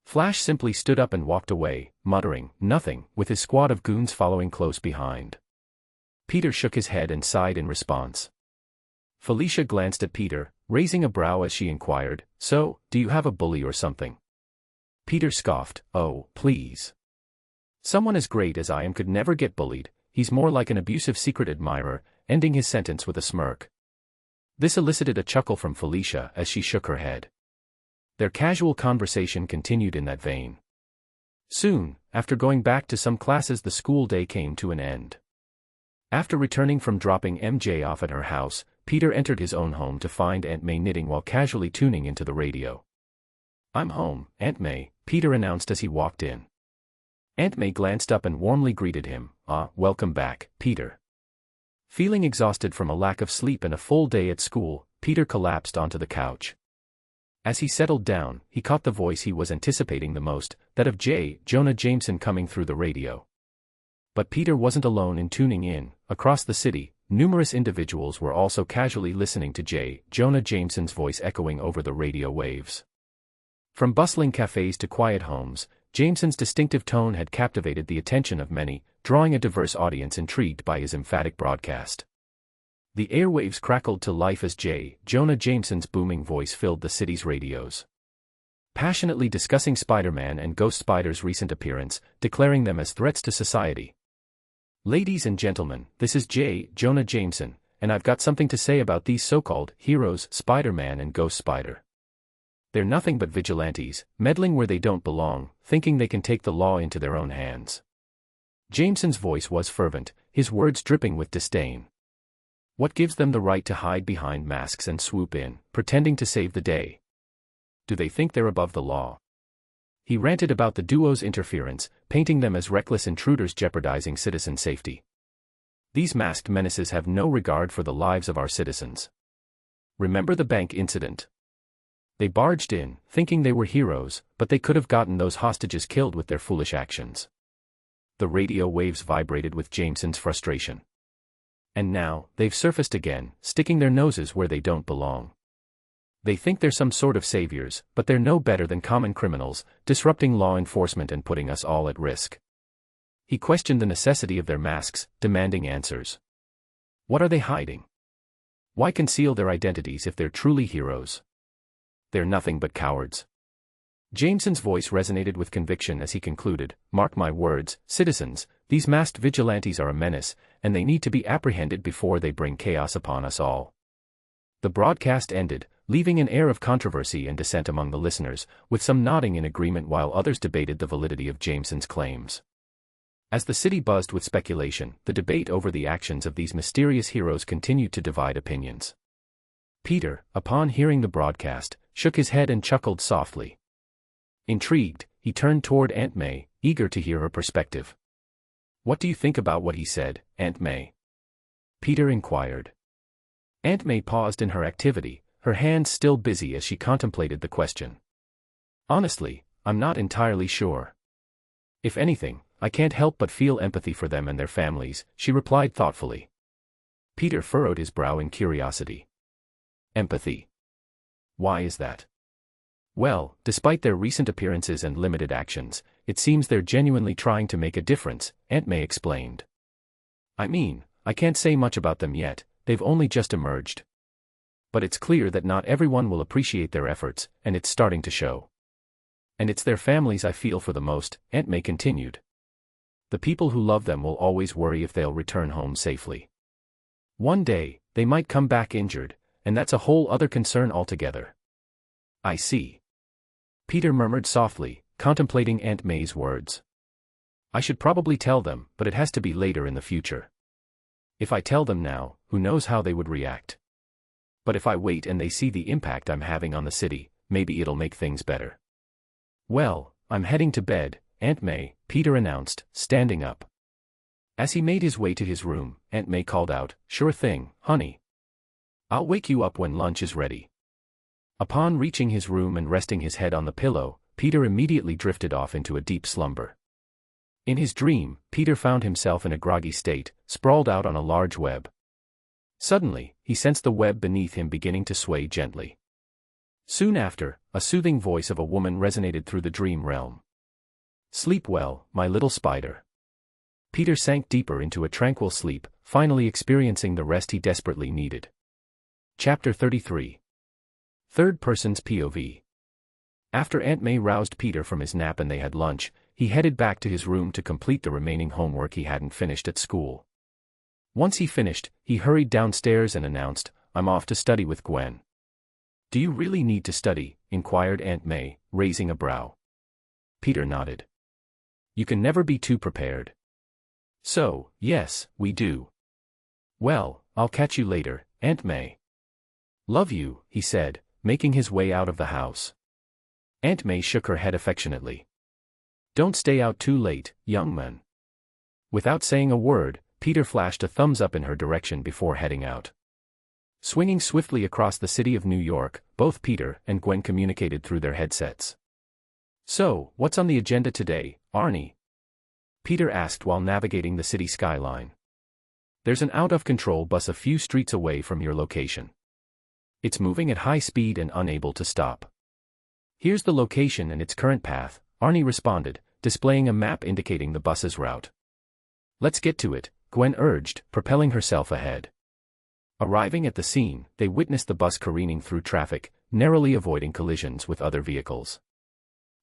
Flash simply stood up and walked away, muttering, nothing, with his squad of goons following close behind. Peter shook his head and sighed in response. Felicia glanced at Peter, raising a brow as she inquired, so, do you have a bully or something? Peter scoffed, oh, please. Someone as great as I am could never get bullied, he's more like an abusive secret admirer, ending his sentence with a smirk. This elicited a chuckle from Felicia as she shook her head. Their casual conversation continued in that vein. Soon, after going back to some classes, the school day came to an end. After returning from dropping MJ off at her house, Peter entered his own home to find Aunt May knitting while casually tuning into the radio. I'm home, Aunt May, Peter announced as he walked in. Aunt May glanced up and warmly greeted him. Welcome back, Peter. Feeling exhausted from a lack of sleep and a full day at school, Peter collapsed onto the couch. As he settled down, he caught the voice he was anticipating the most, that of Jonah Jameson coming through the radio. But Peter wasn't alone in tuning in. Across the city, numerous individuals were also casually listening to Jonah Jameson's voice echoing over the radio waves. From bustling cafes to quiet homes, Jameson's distinctive tone had captivated the attention of many, drawing a diverse audience intrigued by his emphatic broadcast. The airwaves crackled to life as Jonah Jameson's booming voice filled the city's radios. Passionately discussing Spider-Man and Ghost Spider's recent appearance, declaring them as threats to society. Ladies and gentlemen, this is Jonah Jameson, and I've got something to say about these so-called heroes, Spider-Man and Ghost Spider. They're nothing but vigilantes, meddling where they don't belong, thinking they can take the law into their own hands. Jameson's voice was fervent, his words dripping with disdain. What gives them the right to hide behind masks and swoop in, pretending to save the day? Do they think they're above the law? He ranted about the duo's interference, painting them as reckless intruders jeopardizing citizen safety. These masked menaces have no regard for the lives of our citizens. Remember the bank incident? They barged in, thinking they were heroes, but they could have gotten those hostages killed with their foolish actions. The radio waves vibrated with Jameson's frustration. And now, they've surfaced again, sticking their noses where they don't belong. They think they're some sort of saviors, but they're no better than common criminals, disrupting law enforcement and putting us all at risk. He questioned the necessity of their masks, demanding answers. What are they hiding? Why conceal their identities if they're truly heroes? They're nothing but cowards. Jameson's voice resonated with conviction as he concluded, mark my words, citizens, these masked vigilantes are a menace, and they need to be apprehended before they bring chaos upon us all. The broadcast ended, leaving an air of controversy and dissent among the listeners, with some nodding in agreement while others debated the validity of Jameson's claims. As the city buzzed with speculation, the debate over the actions of these mysterious heroes continued to divide opinions. Peter, upon hearing the broadcast, shook his head and chuckled softly. Intrigued, he turned toward Aunt May, eager to hear her perspective. What do you think about what he said, Aunt May? Peter inquired. Aunt May paused in her activity, her hands still busy as she contemplated the question. Honestly, I'm not entirely sure. If anything, I can't help but feel empathy for them and their families," she replied thoughtfully. Peter furrowed his brow in curiosity. Empathy? Why is that? Well, despite their recent appearances and limited actions, it seems they're genuinely trying to make a difference, Aunt May explained. I mean, I can't say much about them yet, they've only just emerged. But it's clear that not everyone will appreciate their efforts, and it's starting to show. And it's their families I feel for the most, Aunt May continued. The people who love them will always worry if they'll return home safely. One day, they might come back injured, and that's a whole other concern altogether. I see. Peter murmured softly, contemplating Aunt May's words. I should probably tell them, but it has to be later in the future. If I tell them now, who knows how they would react. But if I wait and they see the impact I'm having on the city, maybe it'll make things better. Well, I'm heading to bed, Aunt May, Peter announced, standing up. As he made his way to his room, Aunt May called out, "Sure thing, honey. I'll wake you up when lunch is ready." Upon reaching his room and resting his head on the pillow, Peter immediately drifted off into a deep slumber. In his dream, Peter found himself in a groggy state, sprawled out on a large web. Suddenly, he sensed the web beneath him beginning to sway gently. Soon after, a soothing voice of a woman resonated through the dream realm. "Sleep well, my little spider." Peter sank deeper into a tranquil sleep, finally experiencing the rest he desperately needed. Chapter 33. Third Person's POV. After Aunt May roused Peter from his nap and they had lunch, he headed back to his room to complete the remaining homework he hadn't finished at school. Once he finished, he hurried downstairs and announced, "I'm off to study with Gwen." "Do you really need to study?" inquired Aunt May, raising a brow. Peter nodded. "You can never be too prepared." "So, yes, we do." "Well, I'll catch you later, Aunt May." "Love you," he said, making his way out of the house. Aunt May shook her head affectionately. "Don't stay out too late, young man." Without saying a word, Peter flashed a thumbs up in her direction before heading out. Swinging swiftly across the city of New York, both Peter and Gwen communicated through their headsets. "So, what's on the agenda today, Arnie?" Peter asked while navigating the city skyline. "There's an out-of-control bus a few streets away from your location. It's moving at high speed and unable to stop." "Here's the location and its current path," Arnie responded, displaying a map indicating the bus's route. "Let's get to it," Gwen urged, propelling herself ahead. Arriving at the scene, they witnessed the bus careening through traffic, narrowly avoiding collisions with other vehicles.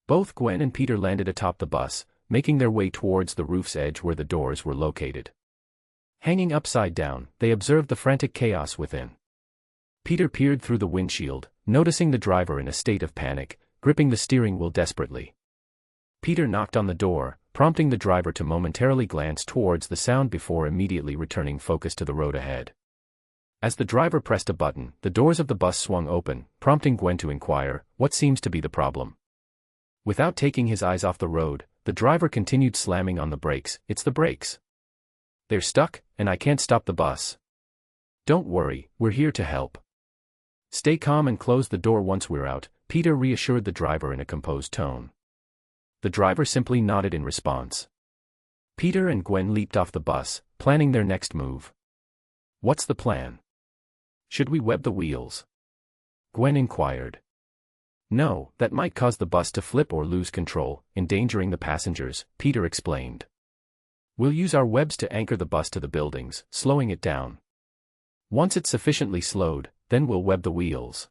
Both Gwen and Peter landed atop the bus, making their way towards the roof's edge where the doors were located. Hanging upside down, they observed the frantic chaos within. Peter peered through the windshield, noticing the driver in a state of panic, gripping the steering wheel desperately. Peter knocked on the door, prompting the driver to momentarily glance towards the sound before immediately returning focus to the road ahead. As the driver pressed a button, the doors of the bus swung open, prompting Gwen to inquire, "What seems to be the problem?" Without taking his eyes off the road, the driver continued slamming on the brakes. "It's the brakes. They're stuck, and I can't stop the bus." "Don't worry, we're here to help." "Stay calm and close the door once we're out," Peter reassured the driver in a composed tone. The driver simply nodded in response. Peter and Gwen leaped off the bus, planning their next move. "What's the plan? Should we web the wheels?" Gwen inquired. "No, that might cause the bus to flip or lose control, endangering the passengers," Peter explained. "We'll use our webs to anchor the bus to the buildings, slowing it down. Once it's sufficiently slowed, then we'll web the wheels."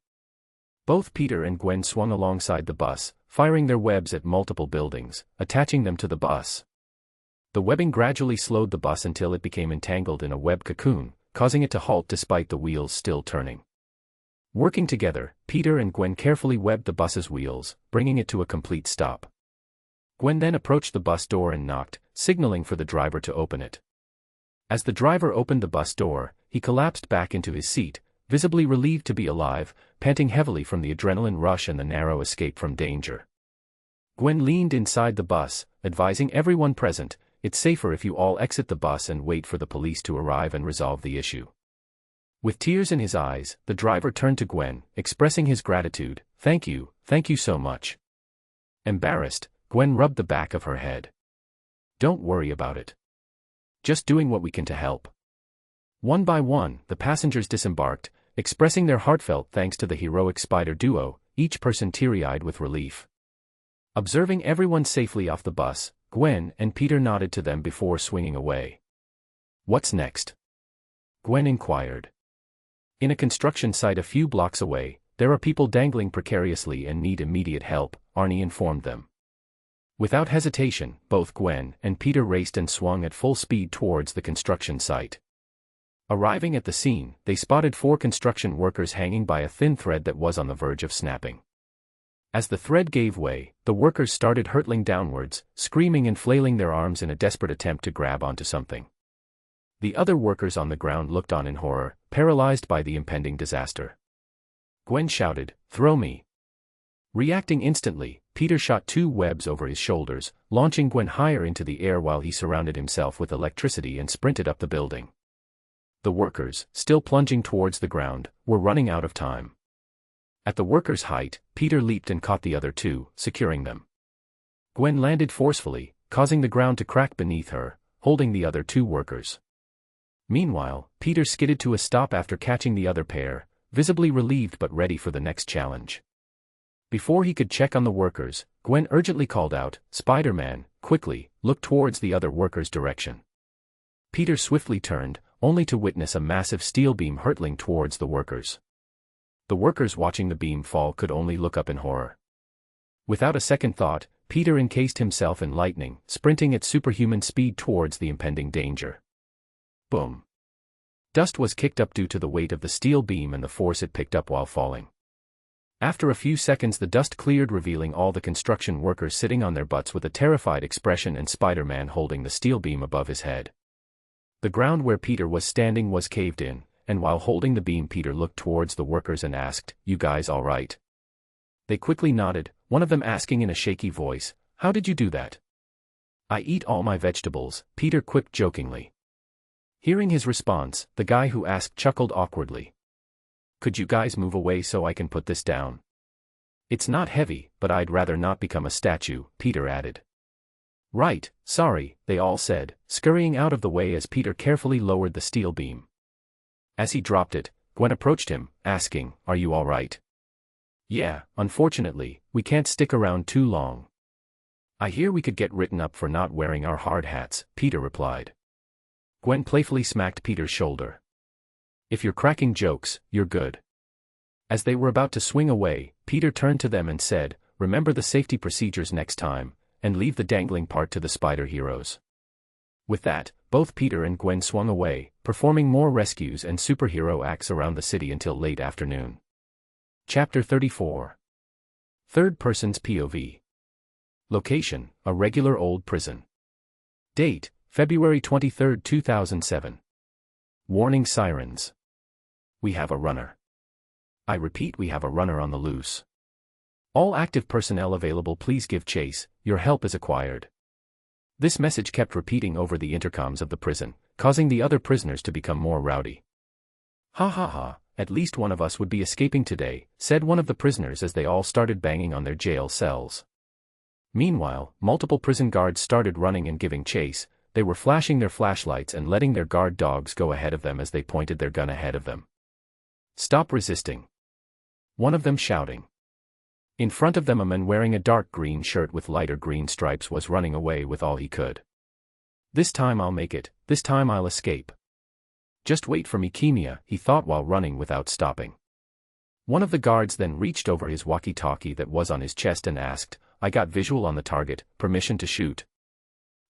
Both Peter and Gwen swung alongside the bus, firing their webs at multiple buildings, attaching them to the bus. The webbing gradually slowed the bus until it became entangled in a web cocoon, causing it to halt despite the wheels still turning. Working together, Peter and Gwen carefully webbed the bus's wheels, bringing it to a complete stop. Gwen then approached the bus door and knocked, signaling for the driver to open it. As the driver opened the bus door, he collapsed back into his seat, visibly relieved to be alive, panting heavily from the adrenaline rush and the narrow escape from danger. Gwen leaned inside the bus, advising everyone present, "It's safer if you all exit the bus and wait for the police to arrive and resolve the issue." With tears in his eyes, the driver turned to Gwen, expressing his gratitude. Thank you so much." Embarrassed, Gwen rubbed the back of her head. Don't worry about it. Just doing what we can to help. One by one, the passengers disembarked, expressing their heartfelt thanks to the heroic spider duo, each person teary-eyed with relief. Observing everyone safely off the bus, Gwen and Peter nodded to them before swinging away. What's next? Gwen inquired. In a construction site a few blocks away, there are people dangling precariously and need immediate help, Arnie informed them. Without hesitation, both Gwen and Peter raced and swung at full speed towards the construction site. Arriving at the scene, they spotted 4 construction workers hanging by a thin thread that was on the verge of snapping. As the thread gave way, the workers started hurtling downwards, screaming and flailing their arms in a desperate attempt to grab onto something. The other workers on the ground looked on in horror, paralyzed by the impending disaster. Gwen shouted, "Throw me!" Reacting instantly, Peter shot 2 webs over his shoulders, launching Gwen higher into the air while he surrounded himself with electricity and sprinted up the building. The workers, still plunging towards the ground, were running out of time. At the workers' height, Peter leaped and caught the other 2, securing them. Gwen landed forcefully, causing the ground to crack beneath her, holding the other 2 workers. Meanwhile, Peter skidded to a stop after catching the other pair, visibly relieved but ready for the next challenge. Before he could check on the workers, Gwen urgently called out, "Spider-Man, quickly, look towards the other workers' direction." Peter swiftly turned, only to witness a massive steel beam hurtling towards the workers. The workers watching the beam fall could only look up in horror. Without a second thought, Peter encased himself in lightning, sprinting at superhuman speed towards the impending danger. Boom. Dust was kicked up due to the weight of the steel beam and the force it picked up while falling. After a few seconds the dust cleared, revealing all the construction workers sitting on their butts with a terrified expression and Spider-Man holding the steel beam above his head. The ground where Peter was standing was caved in, and while holding the beam Peter looked towards the workers and asked, "You guys all right?" They quickly nodded, one of them asking in a shaky voice, "How did you do that?" "I eat all my vegetables," Peter quipped jokingly. Hearing his response, the guy who asked chuckled awkwardly. "Could you guys move away so I can put this down? It's not heavy, but I'd rather not become a statue," Peter added. "Right, sorry," they all said, scurrying out of the way as Peter carefully lowered the steel beam. As he dropped it, Gwen approached him, asking, "Are you all right?" "Yeah, unfortunately, we can't stick around too long." "I hear we could get written up for not wearing our hard hats," Peter replied. Gwen playfully smacked Peter's shoulder. "If you're cracking jokes, you're good." As they were about to swing away, Peter turned to them and said, "Remember the safety procedures next time, and leave the dangling part to the spider heroes." With that, both Peter and Gwen swung away, performing more rescues and superhero acts around the city until late afternoon. Chapter 34. Third Person's POV. Location, a regular old prison. Date, February 23, 2007. Warning sirens. We have a runner. I repeat, we have a runner on the loose. All active personnel available, please give chase, your help is acquired. This message kept repeating over the intercoms of the prison, causing the other prisoners to become more rowdy. "Ha ha ha, at least one of us would be escaping today," said one of the prisoners as they all started banging on their jail cells. Meanwhile, multiple prison guards started running and giving chase. They were flashing their flashlights and letting their guard dogs go ahead of them as they pointed their gun ahead of them. "Stop resisting," one of them shouting. In front of them a man wearing a dark green shirt with lighter green stripes was running away with all he could. "This time I'll make it, this time I'll escape. Just wait for me, Kimia," he thought while running without stopping. One of the guards then reached over his walkie-talkie that was on his chest and asked, "I got visual on the target, permission to shoot?"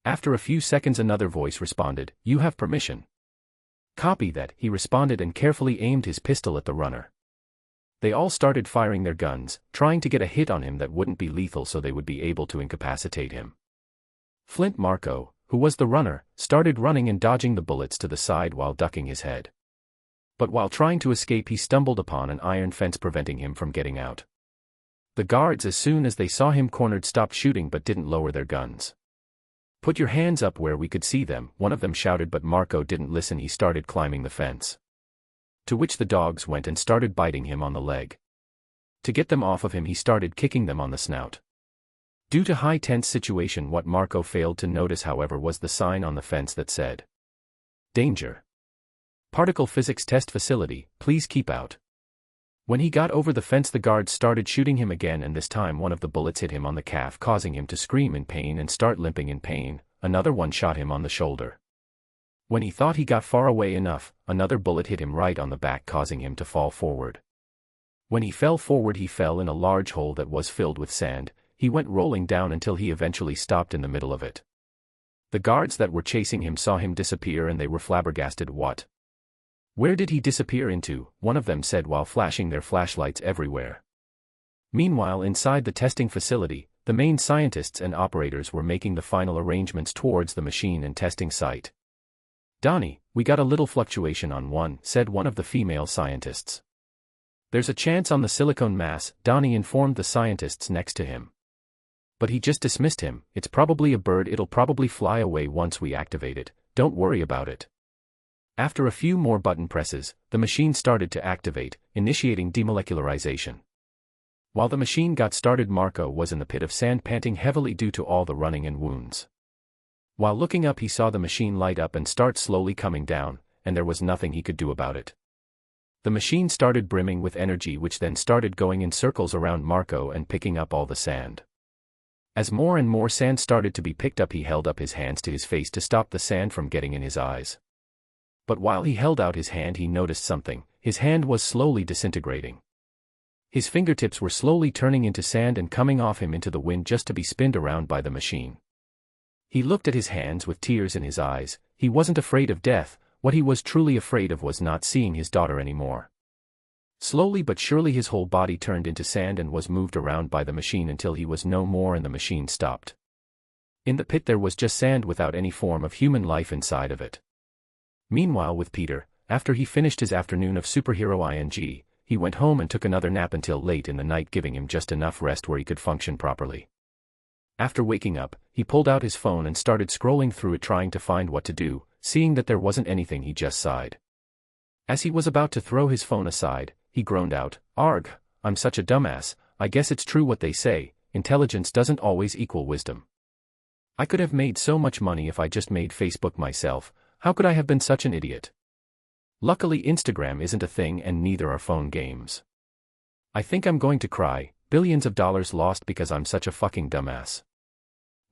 After a few seconds another voice responded, "You have permission." "Copy that," he responded and carefully aimed his pistol at the runner. They all started firing their guns, trying to get a hit on him that wouldn't be lethal so they would be able to incapacitate him. Flint Marco, who was the runner, started running and dodging the bullets to the side while ducking his head. But while trying to escape he stumbled upon an iron fence preventing him from getting out. The guards, as soon as they saw him cornered, stopped shooting but didn't lower their guns. "Put your hands up where we could see them," one of them shouted, but Marco didn't listen. He started climbing the fence. To which the dogs went and started biting him on the leg. To get them off of him he started kicking them on the snout. Due to high tense situation, what Marco failed to notice however was the sign on the fence that said, "Danger. Particle physics test facility, please keep out." When he got over the fence, the guards started shooting him again, and this time one of the bullets hit him on the calf, causing him to scream in pain and start limping in pain. Another one shot him on the shoulder. When he thought he got far away enough, another bullet hit him right on the back, causing him to fall forward. When he fell forward, he fell in a large hole that was filled with sand. He went rolling down until he eventually stopped in the middle of it. The guards that were chasing him saw him disappear and they were flabbergasted. "What? Where did he disappear into?" one of them said while flashing their flashlights everywhere. Meanwhile, inside the testing facility, the main scientists and operators were making the final arrangements towards the machine and testing site. "Donnie, we got a little fluctuation on one," said one of the female scientists. "There's a chance on the silicone mass," Donnie informed the scientists next to him. But he just dismissed him. "It's probably a bird, it'll probably fly away once we activate it, don't worry about it." After a few more button presses, the machine started to activate, initiating demolecularization. While the machine got started, Marco was in the pit of sand panting heavily due to all the running and wounds. While looking up, he saw the machine light up and start slowly coming down, and there was nothing he could do about it. The machine started brimming with energy, which then started going in circles around Marco and picking up all the sand. As more and more sand started to be picked up, he held up his hands to his face to stop the sand from getting in his eyes. But while he held out his hand, he noticed something. His hand was slowly disintegrating. His fingertips were slowly turning into sand and coming off him into the wind just to be spinned around by the machine. He looked at his hands with tears in his eyes. He wasn't afraid of death. What he was truly afraid of was not seeing his daughter anymore. Slowly but surely his whole body turned into sand and was moved around by the machine until he was no more and the machine stopped. In the pit there was just sand without any form of human life inside of it. Meanwhile, with Peter, after he finished his afternoon of superhero ing, he went home and took another nap until late in the night, giving him just enough rest where he could function properly. After waking up, he pulled out his phone and started scrolling through it, trying to find what to do. Seeing that there wasn't anything, he just sighed. As he was about to throw his phone aside, he groaned out, "Arg, I'm such a dumbass. I guess it's true what they say, intelligence doesn't always equal wisdom. I could have made so much money if I just made Facebook myself. How could I have been such an idiot? Luckily Instagram isn't a thing and neither are phone games. I think I'm going to cry, billions of dollars lost because I'm such a fucking dumbass."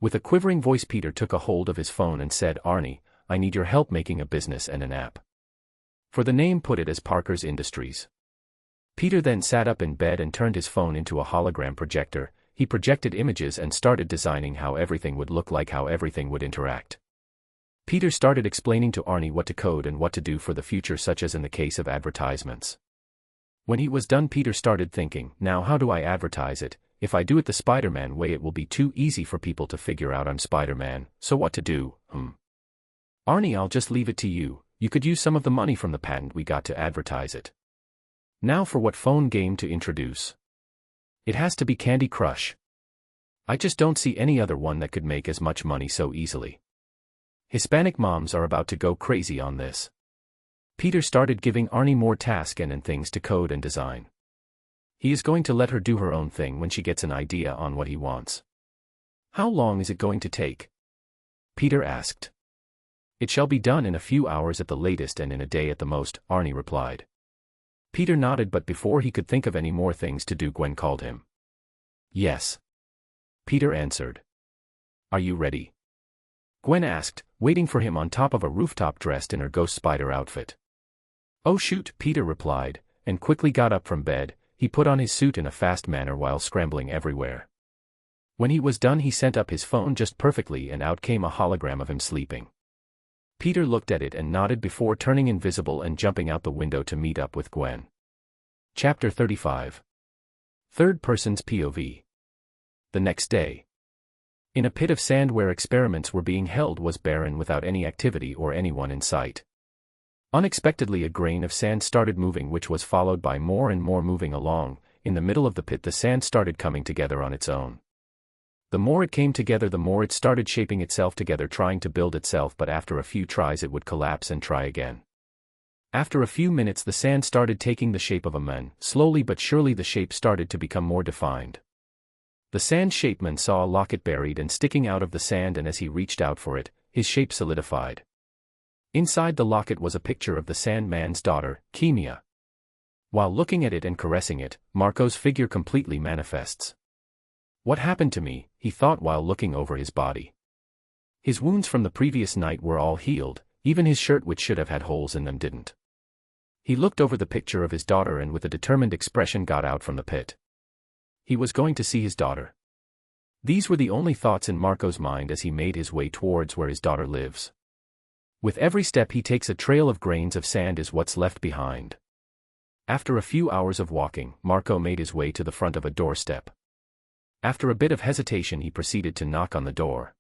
With a quivering voice, Peter took a hold of his phone and said, "Arnie, I need your help making a business and an app. For the name, put it as Parker's Industries." Peter then sat up in bed and turned his phone into a hologram projector. He projected images and started designing how everything would look like, how everything would interact. Peter started explaining to Arnie what to code and what to do for the future, such as in the case of advertisements. When he was done, Peter started thinking, "Now how do I advertise it? If I do it the Spider-Man way, it will be too easy for people to figure out I'm Spider-Man, so what to do? Arnie, I'll just leave it to you. You could use some of the money from the patent we got to advertise it. Now for what phone game to introduce. It has to be Candy Crush. I just don't see any other one that could make as much money so easily. Hispanic moms are about to go crazy on this." Peter started giving Arnie more tasks and things to code and design. He is going to let her do her own thing when she gets an idea on what he wants. "How long is it going to take?" Peter asked. "It shall be done in a few hours at the latest and in a day at the most," Arnie replied. Peter nodded, but before he could think of any more things to do, Gwen called him. "Yes." Peter answered. "Are you ready?" Gwen asked, waiting for him on top of a rooftop dressed in her ghost spider outfit. "Oh shoot," Peter replied, and quickly got up from bed. He put on his suit in a fast manner while scrambling everywhere. When he was done, he sent up his phone just perfectly and out came a hologram of him sleeping. Peter looked at it and nodded before turning invisible and jumping out the window to meet up with Gwen. Chapter 35. Third Person's POV. The next day. In a pit of sand where experiments were being held was barren without any activity or anyone in sight. Unexpectedly, a grain of sand started moving, which was followed by more and more moving along. In the middle of the pit, the sand started coming together on its own. The more it came together, the more it started shaping itself together, trying to build itself, but after a few tries it would collapse and try again. After a few minutes, the sand started taking the shape of a man. Slowly but surely the shape started to become more defined. The sand shapeman saw a locket buried and sticking out of the sand, and as he reached out for it, his shape solidified. Inside the locket was a picture of the Sandman's daughter, Kimia. While looking at it and caressing it, Marco's figure completely manifests. What happened to me, he thought while looking over his body. His wounds from the previous night were all healed, even his shirt which should have had holes in them didn't. He looked over the picture of his daughter and with a determined expression got out from the pit. He was going to see his daughter. These were the only thoughts in Marco's mind as he made his way towards where his daughter lives. With every step he takes, a trail of grains of sand is what's left behind. After a few hours of walking, Marco made his way to the front of a doorstep. After a bit of hesitation he proceeded to knock on the door.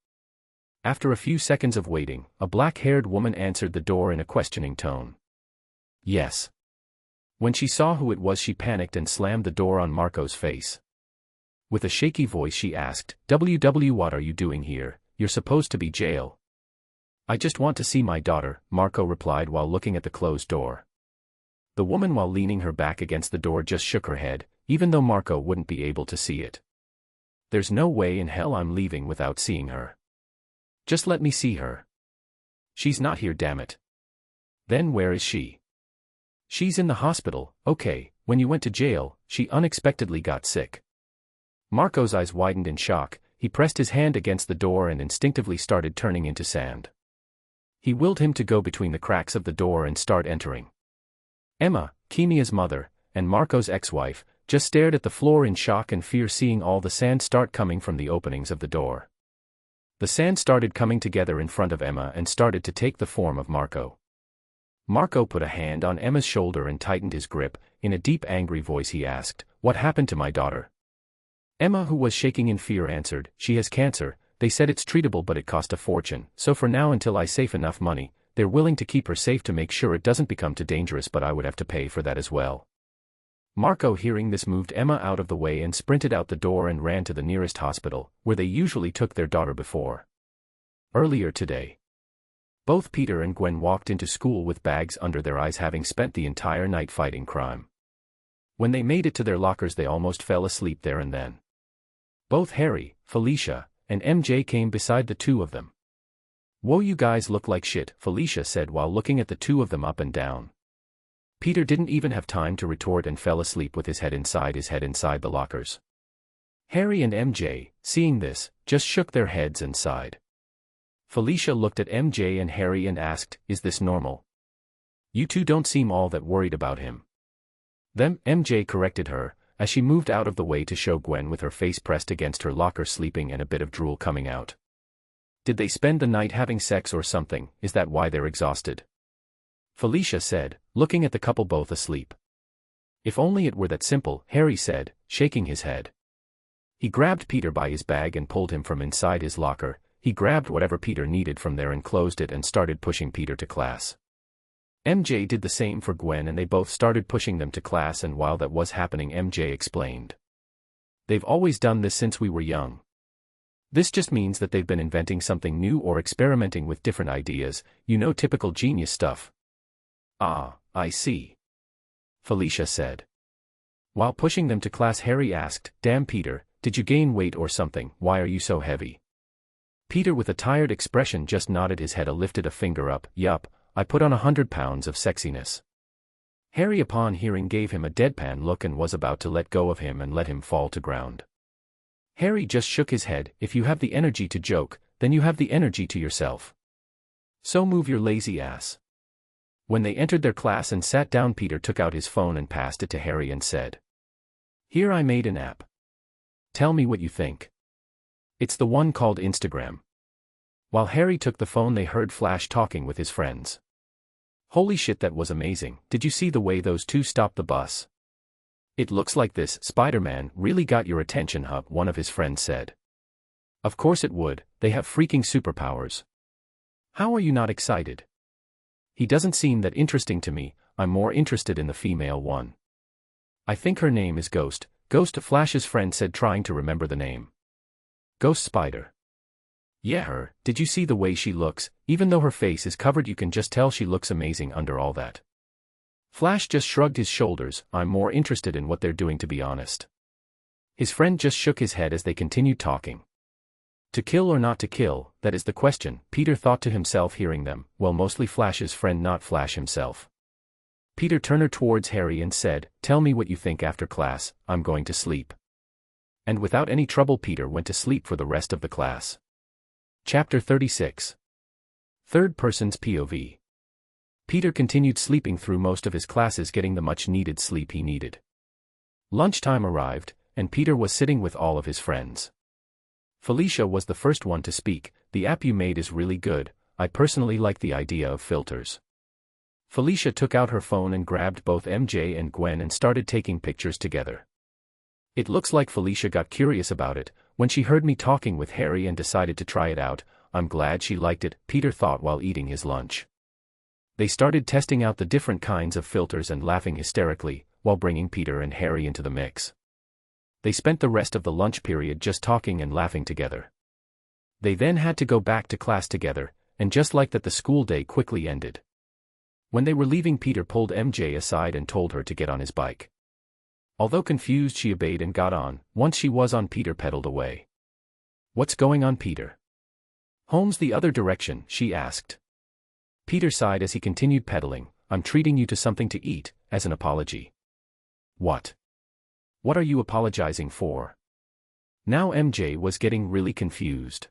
After a few seconds of waiting, a black-haired woman answered the door in a questioning tone. Yes. When she saw who it was she panicked and slammed the door on Marco's face. With a shaky voice she asked, "WW, what are you doing here? You're supposed to be jail." "I just want to see my daughter," Marco replied while looking at the closed door. The woman, while leaning her back against the door, just shook her head, even though Marco wouldn't be able to see it. "There's no way in hell I'm leaving without seeing her. Just let me see her." "She's not here, damn it." "Then where is she?" "She's in the hospital." "Okay, when you went to jail, she unexpectedly got sick." Marco's eyes widened in shock. He pressed his hand against the door and instinctively started turning into sand. He willed him to go between the cracks of the door and start entering. Emma, Kimia's mother, and Marco's ex-wife, just stared at the floor in shock and fear, seeing all the sand start coming from the openings of the door. The sand started coming together in front of Emma and started to take the form of Marco. Marco put a hand on Emma's shoulder and tightened his grip. In a deep, angry voice he asked, "What happened to my daughter?" Emma, who was shaking in fear, answered, "She has cancer. They said it's treatable but it cost a fortune, so for now until I save enough money, they're willing to keep her safe to make sure it doesn't become too dangerous, but I would have to pay for that as well." Marco, hearing this, moved Emma out of the way and sprinted out the door and ran to the nearest hospital, where they usually took their daughter before. Earlier today, both Peter and Gwen walked into school with bags under their eyes, having spent the entire night fighting crime. When they made it to their lockers they almost fell asleep there and then. Both Harry, Felicia, and MJ came beside the two of them. "Whoa, you guys look like shit," Felicia said while looking at the two of them up and down. Peter didn't even have time to retort and fell asleep with his head inside the lockers. Harry and MJ, seeing this, just shook their heads and sighed. Felicia looked at MJ and Harry and asked, "Is this normal? You two don't seem all that worried about him." Then, MJ corrected her, as she moved out of the way to show Gwen with her face pressed against her locker sleeping and a bit of drool coming out. "Did they spend the night having sex or something? Is that why they're exhausted?" Felicia said, looking at the couple both asleep. "If only it were that simple," Harry said, shaking his head. He grabbed Peter by his bag and pulled him from inside his locker. He grabbed whatever Peter needed from there and closed it and started pushing Peter to class. MJ did the same for Gwen and they both started pushing them to class, and while that was happening MJ explained, "They've always done this since we were young. This just means that they've been inventing something new or experimenting with different ideas, typical genius stuff." "Ah, I see," Felicia said. While pushing them to class Harry asked, "Damn Peter, did you gain weight or something? Why are you so heavy?" Peter with a tired expression just nodded his head and lifted a finger up. "Yup, I put on 100 pounds of sexiness." Harry, upon hearing, gave him a deadpan look and was about to let go of him and let him fall to ground. Harry just shook his head. "If you have the energy to joke, then you have the energy to yourself. So move your lazy ass." When they entered their class and sat down, Peter took out his phone and passed it to Harry and said, "Here, I made an app. Tell me what you think. It's the one called Instagram." While Harry took the phone they heard Flash talking with his friends. "Holy shit, that was amazing. Did you see the way those two stopped the bus? It looks like this Spider-Man really got your attention, huh?" one of his friends said. "Of course it would, they have freaking superpowers. How are you not excited?" "He doesn't seem that interesting to me. I'm more interested in the female one. I think her name is Ghost." "Ghost?" Flash's friend said, trying to remember the name. "Ghost Spider. Yeah, her. Did you see the way she looks? Even though her face is covered you can just tell she looks amazing under all that." Flash just shrugged his shoulders. "I'm more interested in what they're doing, to be honest." His friend just shook his head as they continued talking. To kill or not to kill, that is the question, Peter thought to himself hearing them, well mostly Flash's friend not Flash himself. Peter turned towards Harry and said, tell me what you think after class, I'm going to sleep. And without any trouble Peter went to sleep for the rest of the class. Chapter 36. Third Person's POV. Peter continued sleeping through most of his classes, getting the much-needed sleep he needed. Lunchtime arrived, and Peter was sitting with all of his friends. Felicia was the first one to speak. The app you made is really good, I personally like the idea of filters. Felicia took out her phone and grabbed both MJ and Gwen and started taking pictures together. It looks like Felicia got curious about it when she heard me talking with Harry and decided to try it out. I'm glad she liked it, Peter thought while eating his lunch. They started testing out the different kinds of filters and laughing hysterically, while bringing Peter and Harry into the mix. They spent the rest of the lunch period just talking and laughing together. They then had to go back to class together, and just like that the school day quickly ended. When they were leaving, Peter pulled MJ aside and told her to get on his bike. Although confused, she obeyed and got on. Once she was on, Peter pedaled away. What's going on, Peter? Home's the other direction, she asked. Peter sighed as he continued pedaling. I'm treating you to something to eat, as an apology. What? What are you apologizing for? Now MJ was getting really confused.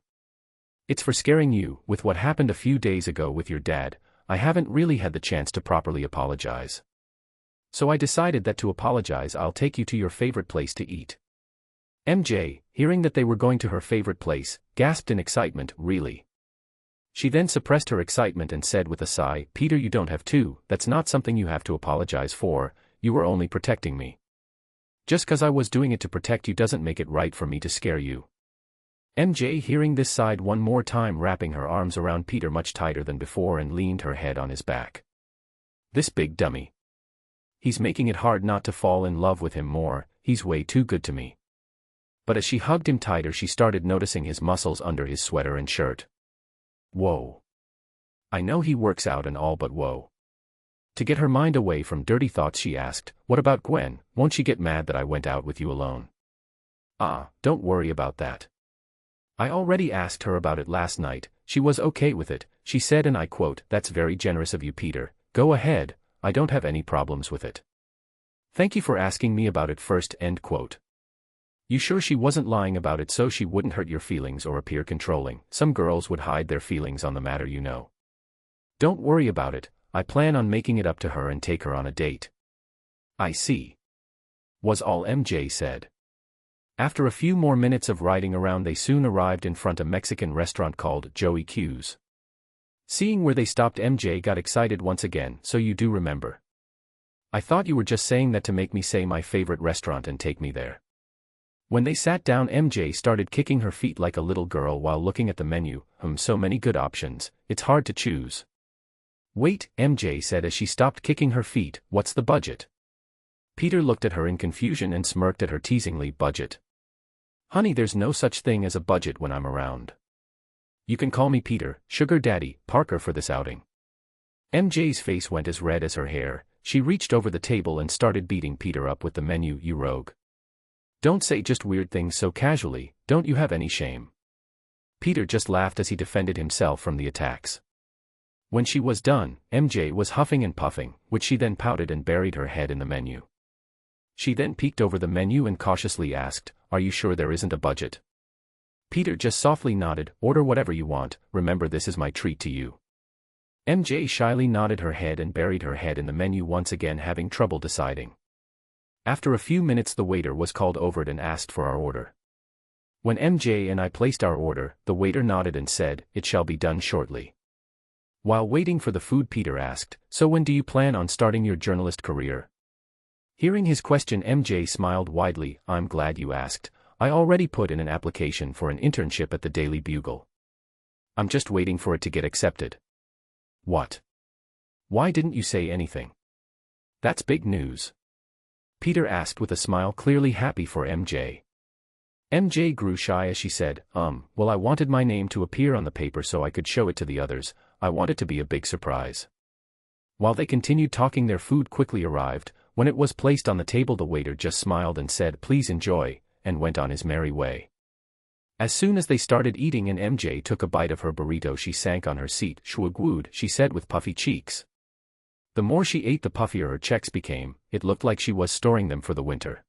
It's for scaring you. With what happened a few days ago with your dad, I haven't really had the chance to properly apologize. So I decided that to apologize I'll take you to your favorite place to eat. MJ, hearing that they were going to her favorite place, gasped in excitement, really? She then suppressed her excitement and said with a sigh, Peter, you don't have to, that's not something you have to apologize for, you were only protecting me. Just 'cause I was doing it to protect you doesn't make it right for me to scare you. MJ, hearing this, sighed one more time, wrapping her arms around Peter much tighter than before and leaned her head on his back. This big dummy. He's making it hard not to fall in love with him more, he's way too good to me. But as she hugged him tighter, she started noticing his muscles under his sweater and shirt. Whoa. I know he works out and all, but whoa. To get her mind away from dirty thoughts, she asked, what about Gwen? Won't she get mad that I went out with you alone? Don't worry about that. I already asked her about it last night, she was okay with it, she said, and I quote, that's very generous of you, Peter, go ahead, I don't have any problems with it. Thank you for asking me about it first, end quote. You sure she wasn't lying about it so she wouldn't hurt your feelings or appear controlling? Some girls would hide their feelings on the matter, you know. Don't worry about it, I plan on making it up to her and take her on a date. I see. Was all MJ said. After a few more minutes of riding around, they soon arrived in front of a Mexican restaurant called Joey Q's. Seeing where they stopped, MJ got excited once again. So you do remember. I thought you were just saying that to make me say my favorite restaurant and take me there. When they sat down, MJ started kicking her feet like a little girl while looking at the menu. So many good options, it's hard to choose. Wait, MJ said as she stopped kicking her feet, what's the budget? Peter looked at her in confusion and smirked at her teasingly. Budget? Honey, there's no such thing as a budget when I'm around. You can call me Peter, Sugar Daddy, Parker for this outing. MJ's face went as red as her hair. She reached over the table and started beating Peter up with the menu. You rogue. Don't say just weird things so casually, don't you have any shame? Peter just laughed as he defended himself from the attacks. When she was done, MJ was huffing and puffing, which she then pouted and buried her head in the menu. She then peeked over the menu and cautiously asked, are you sure there isn't a budget? Peter just softly nodded, order whatever you want, remember this is my treat to you. MJ shyly nodded her head and buried her head in the menu once again, having trouble deciding. After a few minutes the waiter was called over and asked for our order. When MJ and I placed our order, the waiter nodded and said, it shall be done shortly. While waiting for the food, Peter asked, so when do you plan on starting your journalist career? Hearing his question, MJ smiled widely, I'm glad you asked, I already put in an application for an internship at the Daily Bugle. I'm just waiting for it to get accepted. What? Why didn't you say anything? That's big news. Peter asked with a smile, clearly happy for MJ. MJ grew shy as she said, well, I wanted my name to appear on the paper so I could show it to the others, I want it to be a big surprise. While they continued talking, their food quickly arrived. When it was placed on the table, the waiter just smiled and said, please enjoy, and went on his merry way. As soon as they started eating and MJ took a bite of her burrito, she sank on her seat. "Schwagwood," she said with puffy cheeks. The more she ate, the puffier her checks became. It looked like she was storing them for the winter.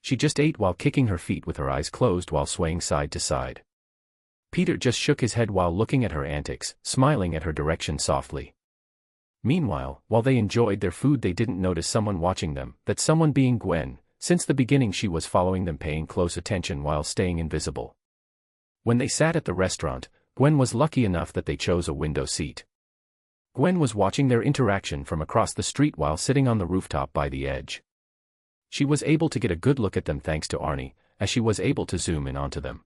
She just ate while kicking her feet with her eyes closed while swaying side to side. Peter just shook his head while looking at her antics, smiling at her direction softly. Meanwhile, while they enjoyed their food, they didn't notice someone watching them, that someone being Gwen. Since the beginning she was following them, paying close attention while staying invisible. When they sat at the restaurant, Gwen was lucky enough that they chose a window seat. Gwen was watching their interaction from across the street while sitting on the rooftop by the edge. She was able to get a good look at them thanks to Arnie, as she was able to zoom in onto them.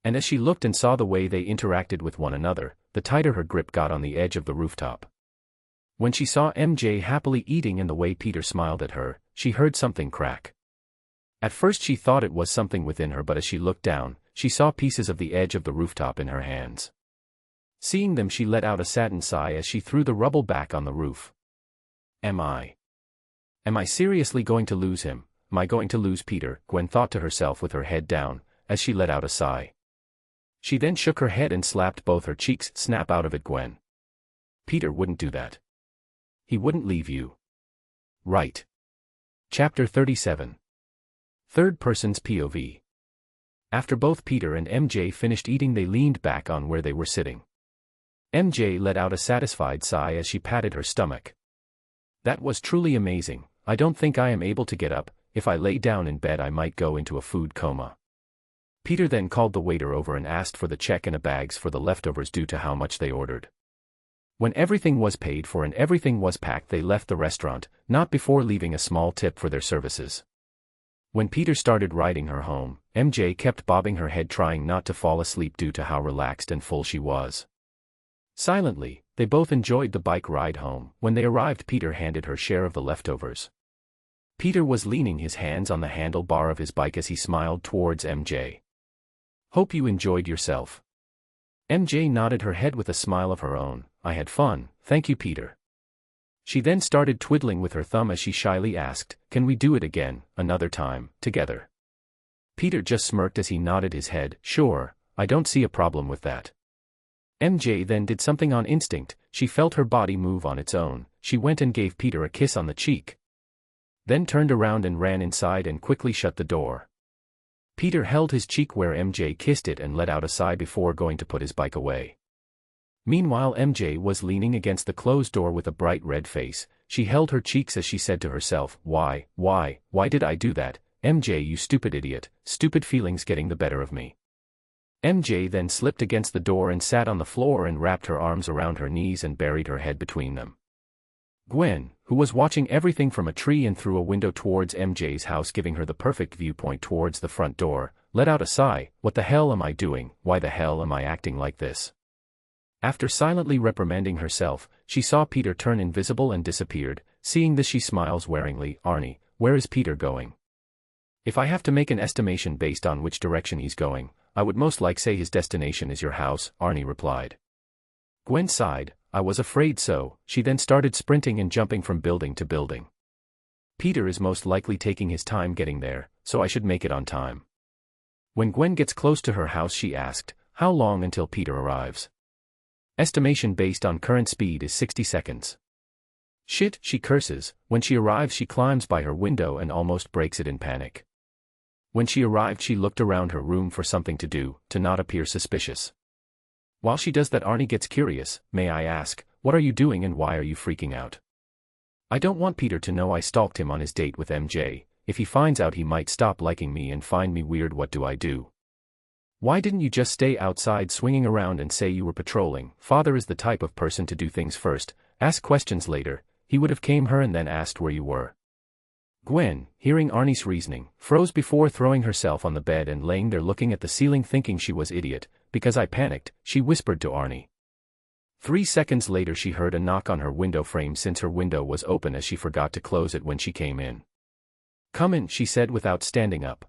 And as she looked and saw the way they interacted with one another, the tighter her grip got on the edge of the rooftop. When she saw MJ happily eating and the way Peter smiled at her, she heard something crack. At first she thought it was something within her, but as she looked down, she saw pieces of the edge of the rooftop in her hands. Seeing them, she let out a saddened sigh as she threw the rubble back on the roof. Am I seriously going to lose him? Am I going to lose Peter? Gwen thought to herself with her head down, as she let out a sigh. She then shook her head and slapped both her cheeks. "Snap out of it, Gwen. Peter wouldn't do that. He wouldn't leave you. Right." Chapter 37. Third person's POV. After both Peter and MJ finished eating, they leaned back on where they were sitting. MJ let out a satisfied sigh as she patted her stomach. "That was truly amazing. I don't think I am able to get up. If I lay down in bed I might go into a food coma." Peter then called the waiter over and asked for the check and a bags for the leftovers due to how much they ordered. When everything was paid for and everything was packed, they left the restaurant, not before leaving a small tip for their services. When Peter started riding her home, MJ kept bobbing her head trying not to fall asleep due to how relaxed and full she was. Silently, they both enjoyed the bike ride home. When they arrived, Peter handed her share of the leftovers. Peter was leaning his hands on the handlebar of his bike as he smiled towards MJ. "Hope you enjoyed yourself." MJ nodded her head with a smile of her own. "I had fun, thank you, Peter." She then started twiddling with her thumb as she shyly asked, "Can we do it again, another time, together?" Peter just smirked as he nodded his head. "Sure, I don't see a problem with that." MJ then did something on instinct. She felt her body move on its own. She went and gave Peter a kiss on the cheek. Then turned around and ran inside and quickly shut the door. Peter held his cheek where MJ kissed it and let out a sigh before going to put his bike away. Meanwhile, MJ was leaning against the closed door with a bright red face. She held her cheeks as she said to herself, why did I do that? MJ, you stupid idiot, stupid feelings getting the better of me." MJ then slipped against the door and sat on the floor and wrapped her arms around her knees and buried her head between them. Gwen, who was watching everything from a tree and through a window towards MJ's house giving her the perfect viewpoint towards the front door, let out a sigh. "What the hell am I doing? Why the hell am I acting like this?" After silently reprimanding herself, she saw Peter turn invisible and disappeared. Seeing this, she smiles wearingly. "Arnie, where is Peter going?" "If I have to make an estimation based on which direction he's going, I would most like say his destination is your house," Arnie replied. Gwen sighed. "I was afraid so." She then started sprinting and jumping from building to building. "Peter is most likely taking his time getting there, so I should make it on time." When Gwen gets close to her house, she asked, "How long until Peter arrives?" "Estimation based on current speed is 60 seconds. "Shit," she curses. When she arrives, she climbs by her window and almost breaks it in panic. When she arrived, she looked around her room for something to do, to not appear suspicious. While she does that, Arnie gets curious. "May I ask, what are you doing and why are you freaking out?" "I don't want Peter to know I stalked him on his date with MJ. If he finds out, he might stop liking me and find me weird. What do I do?" "Why didn't you just stay outside swinging around and say you were patrolling?" Father is the type of person to do things first, ask questions later. He would have came her and then asked where you were. Gwen, hearing Arnie's reasoning, froze before throwing herself on the bed and laying there looking at the ceiling thinking she was idiot. "Because I panicked," she whispered to Arnie. 3 seconds later she heard a knock on her window frame since her window was open as she forgot to close it when she came in. "Come in," she said without standing up.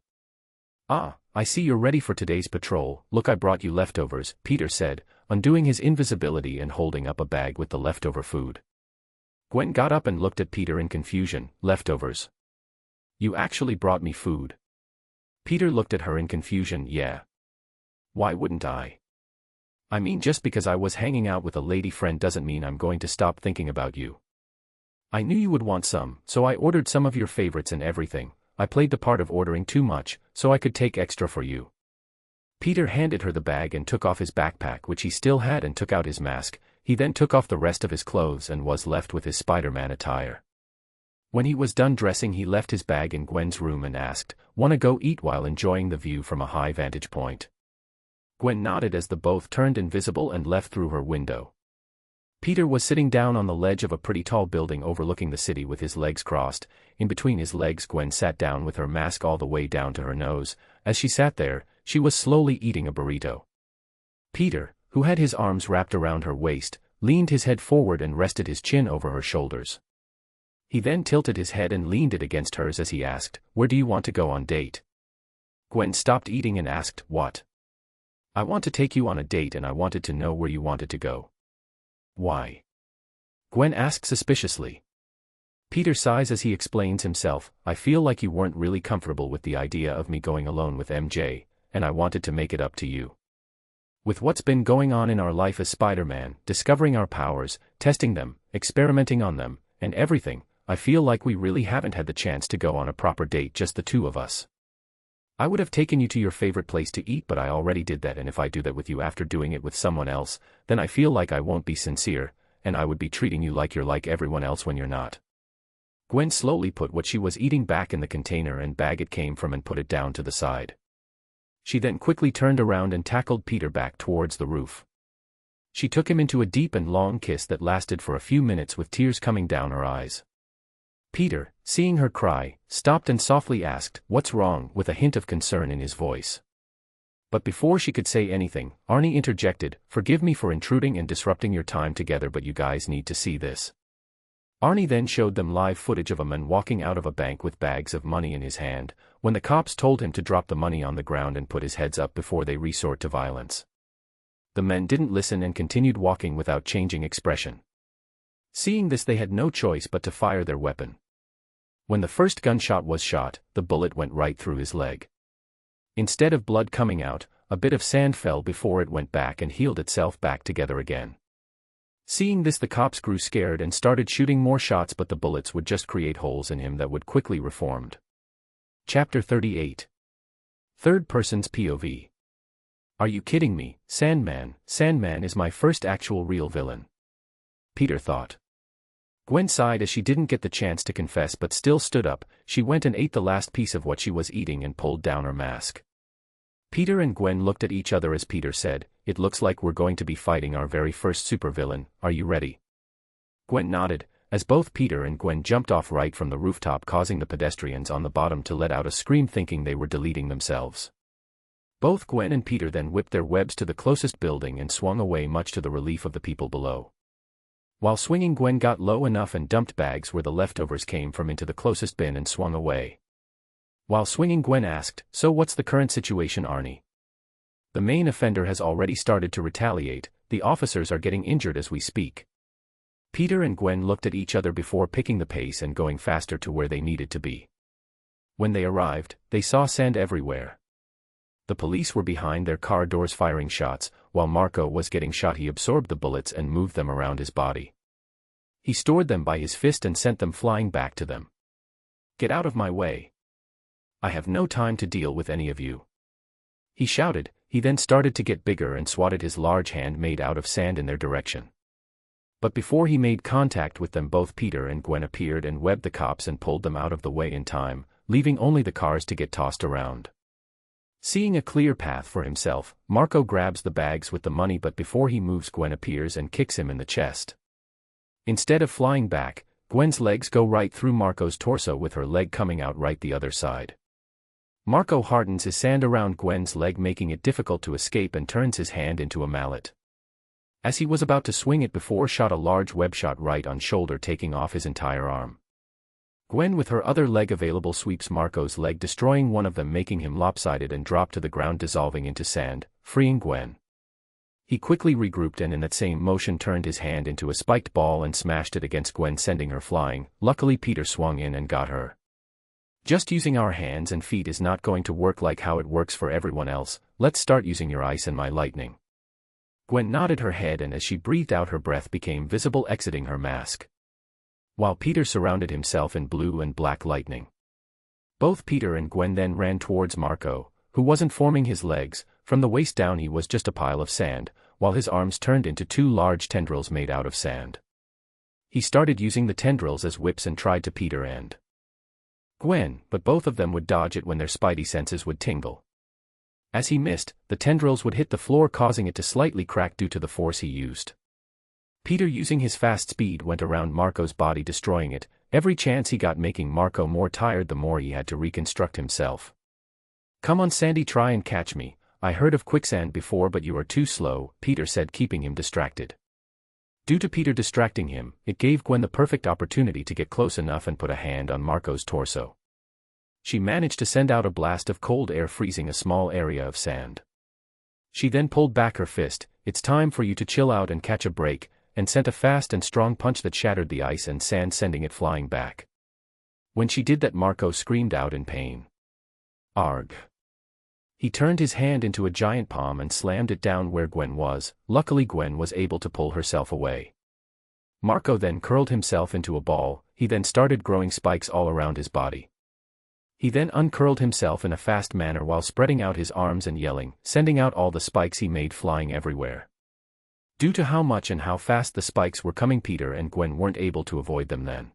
"Ah, I see you're ready for today's patrol. Look, I brought you leftovers," Peter said, undoing his invisibility and holding up a bag with the leftover food. Gwen got up and looked at Peter in confusion. "Leftovers? You actually brought me food?" Peter looked at her in confusion. Yeah. Why wouldn't I? I mean, just because I was hanging out with a lady friend doesn't mean I'm going to stop thinking about you. I knew you would want some, so I ordered some of your favorites and everything. I played the part of ordering too much, so I could take extra for you. Peter handed her the bag and took off his backpack, which he still had, and took out his mask. He then took off the rest of his clothes and was left with his Spider-Man attire. When he was done dressing, he left his bag in Gwen's room and asked, "Wanna go eat?" while enjoying the view from a high vantage point. Gwen nodded as the both turned invisible and left through her window. Peter was sitting down on the ledge of a pretty tall building overlooking the city with his legs crossed. In between his legs, Gwen sat down with her mask all the way down to her nose. As she sat there, she was slowly eating a burrito. Peter, who had his arms wrapped around her waist, leaned his head forward and rested his chin over her shoulders. He then tilted his head and leaned it against hers as he asked, "Where do you want to go on date?" Gwen stopped eating and asked, "What?" "I want to take you on a date and I wanted to know where you wanted to go." "Why?" Gwen asked suspiciously. Peter sighs as he explains himself, "I feel like you weren't really comfortable with the idea of me going alone with MJ, and I wanted to make it up to you. With what's been going on in our life as Spider-Man, discovering our powers, testing them, experimenting on them, and everything, I feel like we really haven't had the chance to go on a proper date, just the two of us. I would have taken you to your favorite place to eat, but I already did that, and if I do that with you after doing it with someone else, then I feel like I won't be sincere, and I would be treating you like you're like everyone else when you're not." Gwen slowly put what she was eating back in the container and bag it came from and put it down to the side. She then quickly turned around and tackled Peter back towards the roof. She took him into a deep and long kiss that lasted for a few minutes with tears coming down her eyes. Peter, seeing her cry, stopped and softly asked, "What's wrong?" with a hint of concern in his voice. But before she could say anything, Arnie interjected, "Forgive me for intruding and disrupting your time together, but you guys need to see this." Arnie then showed them live footage of a man walking out of a bank with bags of money in his hand, when the cops told him to drop the money on the ground and put his heads up before they resort to violence. The men didn't listen and continued walking without changing expression. Seeing this, they had no choice but to fire their weapon. When the first gunshot was shot, the bullet went right through his leg. Instead of blood coming out, a bit of sand fell before it went back and healed itself back together again. Seeing this, the cops grew scared and started shooting more shots, but the bullets would just create holes in him that would quickly reformed. Chapter 38. Third person's POV. Are you kidding me? Sandman is my first actual real villain, Peter thought. Gwen sighed as she didn't get the chance to confess but still stood up. She went and ate the last piece of what she was eating and pulled down her mask. Peter and Gwen looked at each other as Peter said, "It looks like we're going to be fighting our very first supervillain. Are you ready?" Gwen nodded, as both Peter and Gwen jumped off right from the rooftop, causing the pedestrians on the bottom to let out a scream thinking they were deleting themselves. Both Gwen and Peter then whipped their webs to the closest building and swung away, much to the relief of the people below. While swinging, Gwen got low enough and dumped bags where the leftovers came from into the closest bin and swung away. While swinging, Gwen asked, "So what's the current situation, Arnie?" "The main offender has already started to retaliate. The officers are getting injured as we speak." Peter and Gwen looked at each other before picking the pace and going faster to where they needed to be. When they arrived, they saw sand everywhere. The police were behind their car doors firing shots. While Marco was getting shot, he absorbed the bullets and moved them around his body. He stored them by his fist and sent them flying back to them. "Get out of my way. I have no time to deal with any of you," he shouted. He then started to get bigger and swatted his large hand made out of sand in their direction. But before he made contact with them, both Peter and Gwen appeared and webbed the cops and pulled them out of the way in time, leaving only the cars to get tossed around. Seeing a clear path for himself, Marco grabs the bags with the money, but before he moves, Gwen appears and kicks him in the chest. Instead of flying back, Gwen's legs go right through Marco's torso, with her leg coming out right the other side. Marco hardens his sand around Gwen's leg, making it difficult to escape, and turns his hand into a mallet. As he was about to swing it before, shot a large web shot right on shoulder, taking off his entire arm. Gwen, with her other leg available, sweeps Marco's leg, destroying one of them, making him lopsided and drop to the ground, dissolving into sand, freeing Gwen. He quickly regrouped and in that same motion turned his hand into a spiked ball and smashed it against Gwen, sending her flying. Luckily Peter swung in and got her. Just using our hands and feet is not going to work like how it works for everyone else. Let's start using your ice and my lightning. Gwen nodded her head, and as she breathed out, her breath became visible exiting her mask, while Peter surrounded himself in blue and black lightning. Both Peter and Gwen then ran towards Marco, who wasn't forming his legs. From the waist down he was just a pile of sand, while his arms turned into two large tendrils made out of sand. He started using the tendrils as whips and tried to Peter and Gwen, but both of them would dodge it when their spidey senses would tingle. As he missed, the tendrils would hit the floor, causing it to slightly crack due to the force he used. Peter, using his fast speed, went around Marco's body, destroying it, every chance he got, making Marco more tired the more he had to reconstruct himself. "Come on Sandy, try and catch me. I heard of quicksand before, but you are too slow," Peter said, keeping him distracted. Due to Peter distracting him, it gave Gwen the perfect opportunity to get close enough and put a hand on Marco's torso. She managed to send out a blast of cold air, freezing a small area of sand. She then pulled back her fist. "It's time for you to chill out and catch a break," and sent a fast and strong punch that shattered the ice and sand, sending it flying back. When she did that, Marco screamed out in pain. "Arg." He turned his hand into a giant palm and slammed it down where Gwen was. Luckily Gwen was able to pull herself away. Marco then curled himself into a ball. He then started growing spikes all around his body. He then uncurled himself in a fast manner while spreading out his arms and yelling, sending out all the spikes he made flying everywhere. Due to how much and how fast the spikes were coming, Peter and Gwen weren't able to avoid them then.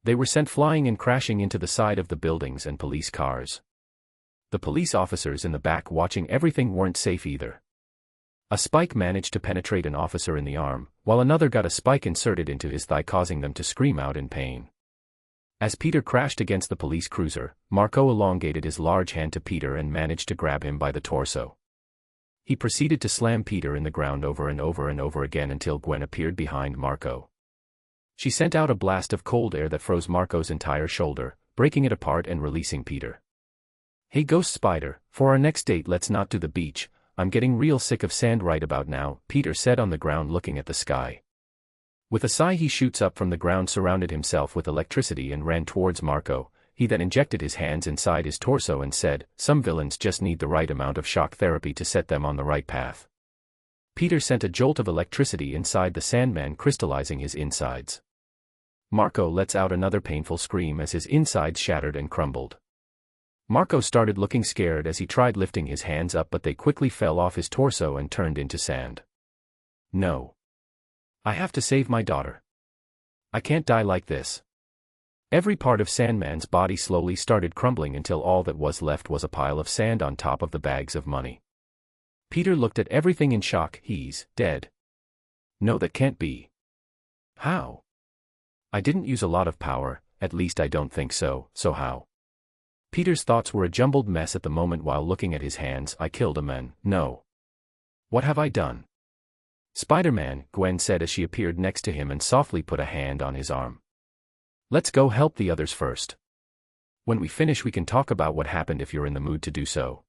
They were sent flying and crashing into the side of the buildings and police cars. The police officers in the back watching everything weren't safe either. A spike managed to penetrate an officer in the arm, while another got a spike inserted into his thigh, causing them to scream out in pain. As Peter crashed against the police cruiser, Marco elongated his large hand to Peter and managed to grab him by the torso. He proceeded to slam Peter in the ground over and over and over again until Gwen appeared behind Marco. She sent out a blast of cold air that froze Marco's entire shoulder, breaking it apart and releasing Peter. "Hey Ghost Spider, for our next date let's not do the beach. I'm getting real sick of sand right about now," Peter said on the ground, looking at the sky. With a sigh he shoots up from the ground, surrounded himself with electricity and ran towards Marco. He then injected his hands inside his torso and said, "Some villains just need the right amount of shock therapy to set them on the right path." Peter sent a jolt of electricity inside the Sandman, crystallizing his insides. Marco lets out another painful scream as his insides shattered and crumbled. Marco started looking scared as he tried lifting his hands up, but they quickly fell off his torso and turned into sand. "No. I have to save my daughter. I can't die like this." Every part of Sandman's body slowly started crumbling until all that was left was a pile of sand on top of the bags of money. Peter looked at everything in shock. "He's dead." "No, that can't be." "How?" "I didn't use a lot of power, at least I don't think so, so how?" Peter's thoughts were a jumbled mess at the moment while looking at his hands. "I killed a man. No. What have I done?" "Spider-Man," Gwen said as she appeared next to him and softly put a hand on his arm. "Let's go help the others first. When we finish we can talk about what happened if you're in the mood to do so."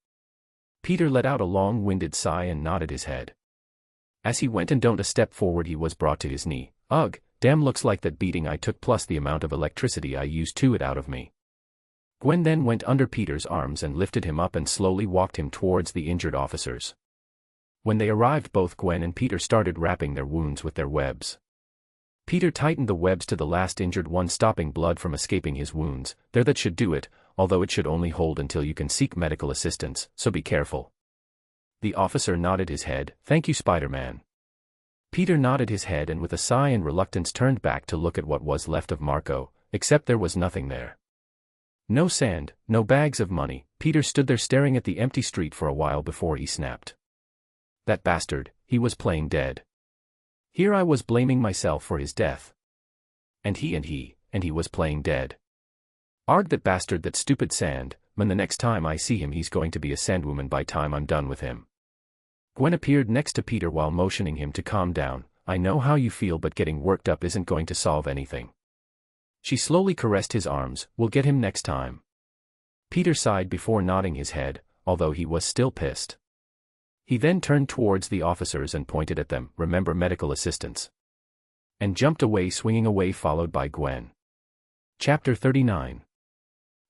Peter let out a long-winded sigh and nodded his head. As he went and don't a step forward, he was brought to his knee. "Ugh, damn, looks like that beating I took plus the amount of electricity I used to it out of me." Gwen then went under Peter's arms and lifted him up and slowly walked him towards the injured officers. When they arrived, both Gwen and Peter started wrapping their wounds with their webs. Peter tightened the webs to the last injured one, stopping blood from escaping his wounds. "There, that should do it, although it should only hold until you can seek medical assistance, so be careful." The officer nodded his head. "Thank you, Spider-Man." Peter nodded his head and with a sigh and reluctance turned back to look at what was left of Marco, except there was nothing there. No sand, no bags of money. Peter stood there staring at the empty street for a while before he snapped. "That bastard, he was playing dead. Here I was blaming myself for his death. And he was playing dead. Arg, that bastard, that stupid Sandman, the next time I see him he's going to be a sandwoman by time I'm done with him." Gwen appeared next to Peter while motioning him to calm down. "I know how you feel, but getting worked up isn't going to solve anything." She slowly caressed his arms. "We'll get him next time." Peter sighed before nodding his head, although he was still pissed. He then turned towards the officers and pointed at them, "Remember medical assistance," and jumped away, swinging away, followed by Gwen. Chapter 39.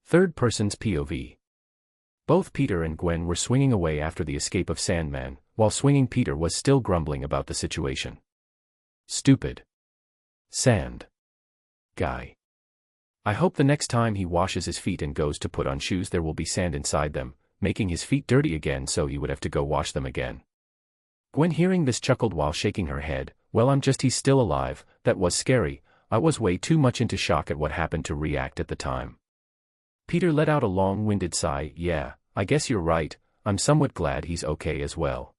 Third person's POV. Both Peter and Gwen were swinging away after the escape of Sandman, while swinging Peter was still grumbling about the situation. Stupid. Sand. Guy. I hope the next time he washes his feet and goes to put on shoes there will be sand inside them, making his feet dirty again so he would have to go wash them again. Gwen hearing this chuckled while shaking her head. Well, he's still alive. That was scary. I was way too much into shock at what happened to react at the time. Peter let out a long-winded sigh. Yeah, I guess you're right. I'm somewhat glad he's okay as well.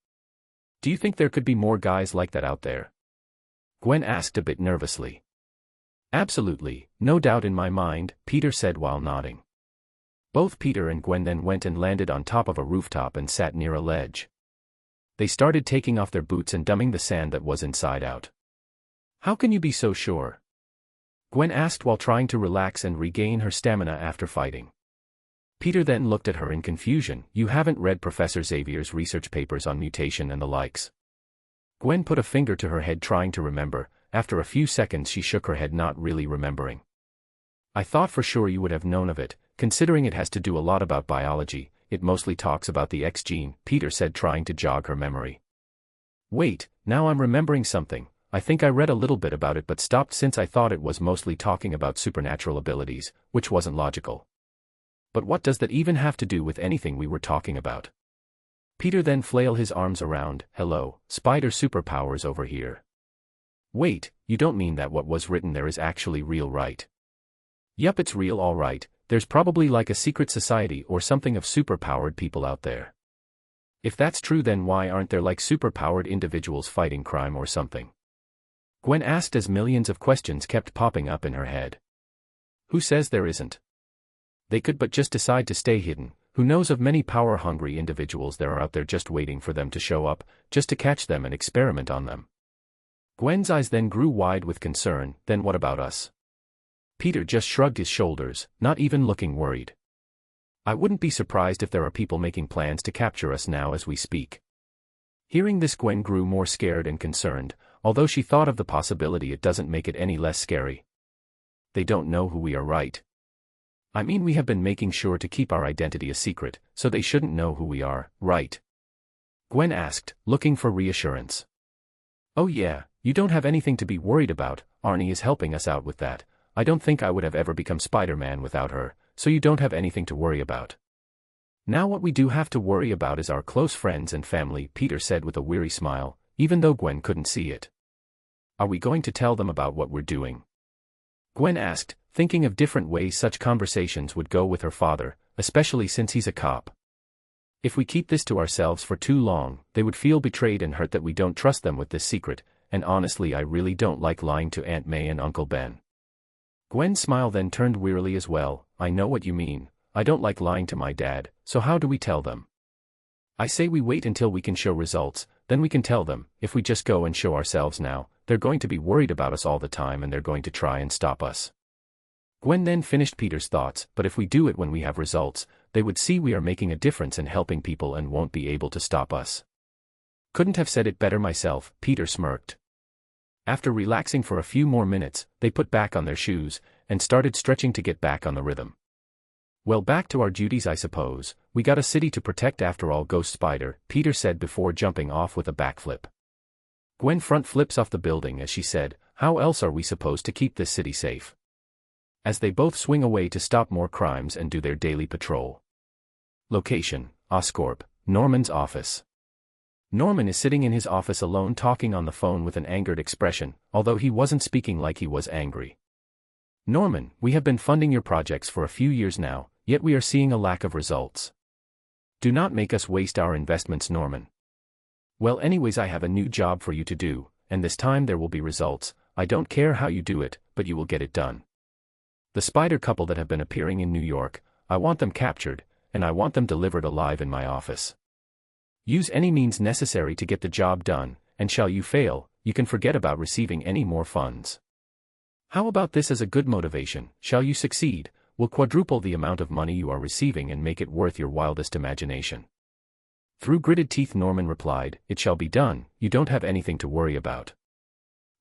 Do you think there could be more guys like that out there? Gwen asked a bit nervously. Absolutely, no doubt in my mind, Peter said while nodding. Both Peter and Gwen then went and landed on top of a rooftop and sat near a ledge. They started taking off their boots and dumping the sand that was inside out. How can you be so sure? Gwen asked while trying to relax and regain her stamina after fighting. Peter then looked at her in confusion. You haven't read Professor Xavier's research papers on mutation and the likes. Gwen put a finger to her head trying to remember. After a few seconds she shook her head, not really remembering. I thought for sure you would have known of it, considering it has to do a lot about biology. It mostly talks about the X gene, Peter said, trying to jog her memory. Wait, now I'm remembering something. I think I read a little bit about it but stopped since I thought it was mostly talking about supernatural abilities, which wasn't logical. But what does that even have to do with anything we were talking about? Peter then flailed his arms around. Hello, spider superpowers over here. Wait, you don't mean that what was written there is actually real, right? Yup, it's real, all right. There's probably like a secret society or something of superpowered people out there. If that's true, then why aren't there like superpowered individuals fighting crime or something? Gwen asked as millions of questions kept popping up in her head. Who says there isn't? They could but just decide to stay hidden. Who knows of many power-hungry individuals there are out there just waiting for them to show up, just to catch them and experiment on them. Gwen's eyes then grew wide with concern. Then what about us? Peter just shrugged his shoulders, not even looking worried. I wouldn't be surprised if there are people making plans to capture us now as we speak. Hearing this, Gwen grew more scared and concerned. Although she thought of the possibility, it doesn't make it any less scary. They don't know who we are, right? I mean, we have been making sure to keep our identity a secret, so they shouldn't know who we are, right? Gwen asked, looking for reassurance. Oh yeah, you don't have anything to be worried about. Arnie is helping us out with that. I don't think I would have ever become Spider-Man without her, so you don't have anything to worry about. Now what we do have to worry about is our close friends and family, Peter said with a weary smile, even though Gwen couldn't see it. Are we going to tell them about what we're doing? Gwen asked, thinking of different ways such conversations would go with her father, especially since he's a cop. If we keep this to ourselves for too long, they would feel betrayed and hurt that we don't trust them with this secret, and honestly I really don't like lying to Aunt May and Uncle Ben. Gwen's smile then turned wearily as well. I know what you mean. I don't like lying to my dad, so how do we tell them? I say we wait until we can show results, then we can tell them. If we just go and show ourselves now, they're going to be worried about us all the time and they're going to try and stop us. Gwen then finished Peter's thoughts, but if we do it when we have results, they would see we are making a difference and helping people and won't be able to stop us. Couldn't have said it better myself, Peter smirked. After relaxing for a few more minutes, they put back on their shoes and started stretching to get back on the rhythm. Well, back to our duties, I suppose. We got a city to protect after all, Ghost Spider, Peter said before jumping off with a backflip. Gwen front flips off the building as she said, how else are we supposed to keep this city safe? As they both swing away to stop more crimes and do their daily patrol. Location, Oscorp, Norman's office. Norman is sitting in his office alone talking on the phone with an angered expression, although he wasn't speaking like he was angry. Norman, we have been funding your projects for a few years now, yet we are seeing a lack of results. Do not make us waste our investments, Norman. Well, anyways, I have a new job for you to do, and this time there will be results. I don't care how you do it, but you will get it done. The spider couple that have been appearing in New York, I want them captured, and I want them delivered alive in my office. Use any means necessary to get the job done, and shall you fail, you can forget about receiving any more funds. How about this as a good motivation? Shall you succeed, we'll quadruple the amount of money you are receiving and make it worth your wildest imagination. Through gritted teeth, Norman replied, it shall be done, you don't have anything to worry about.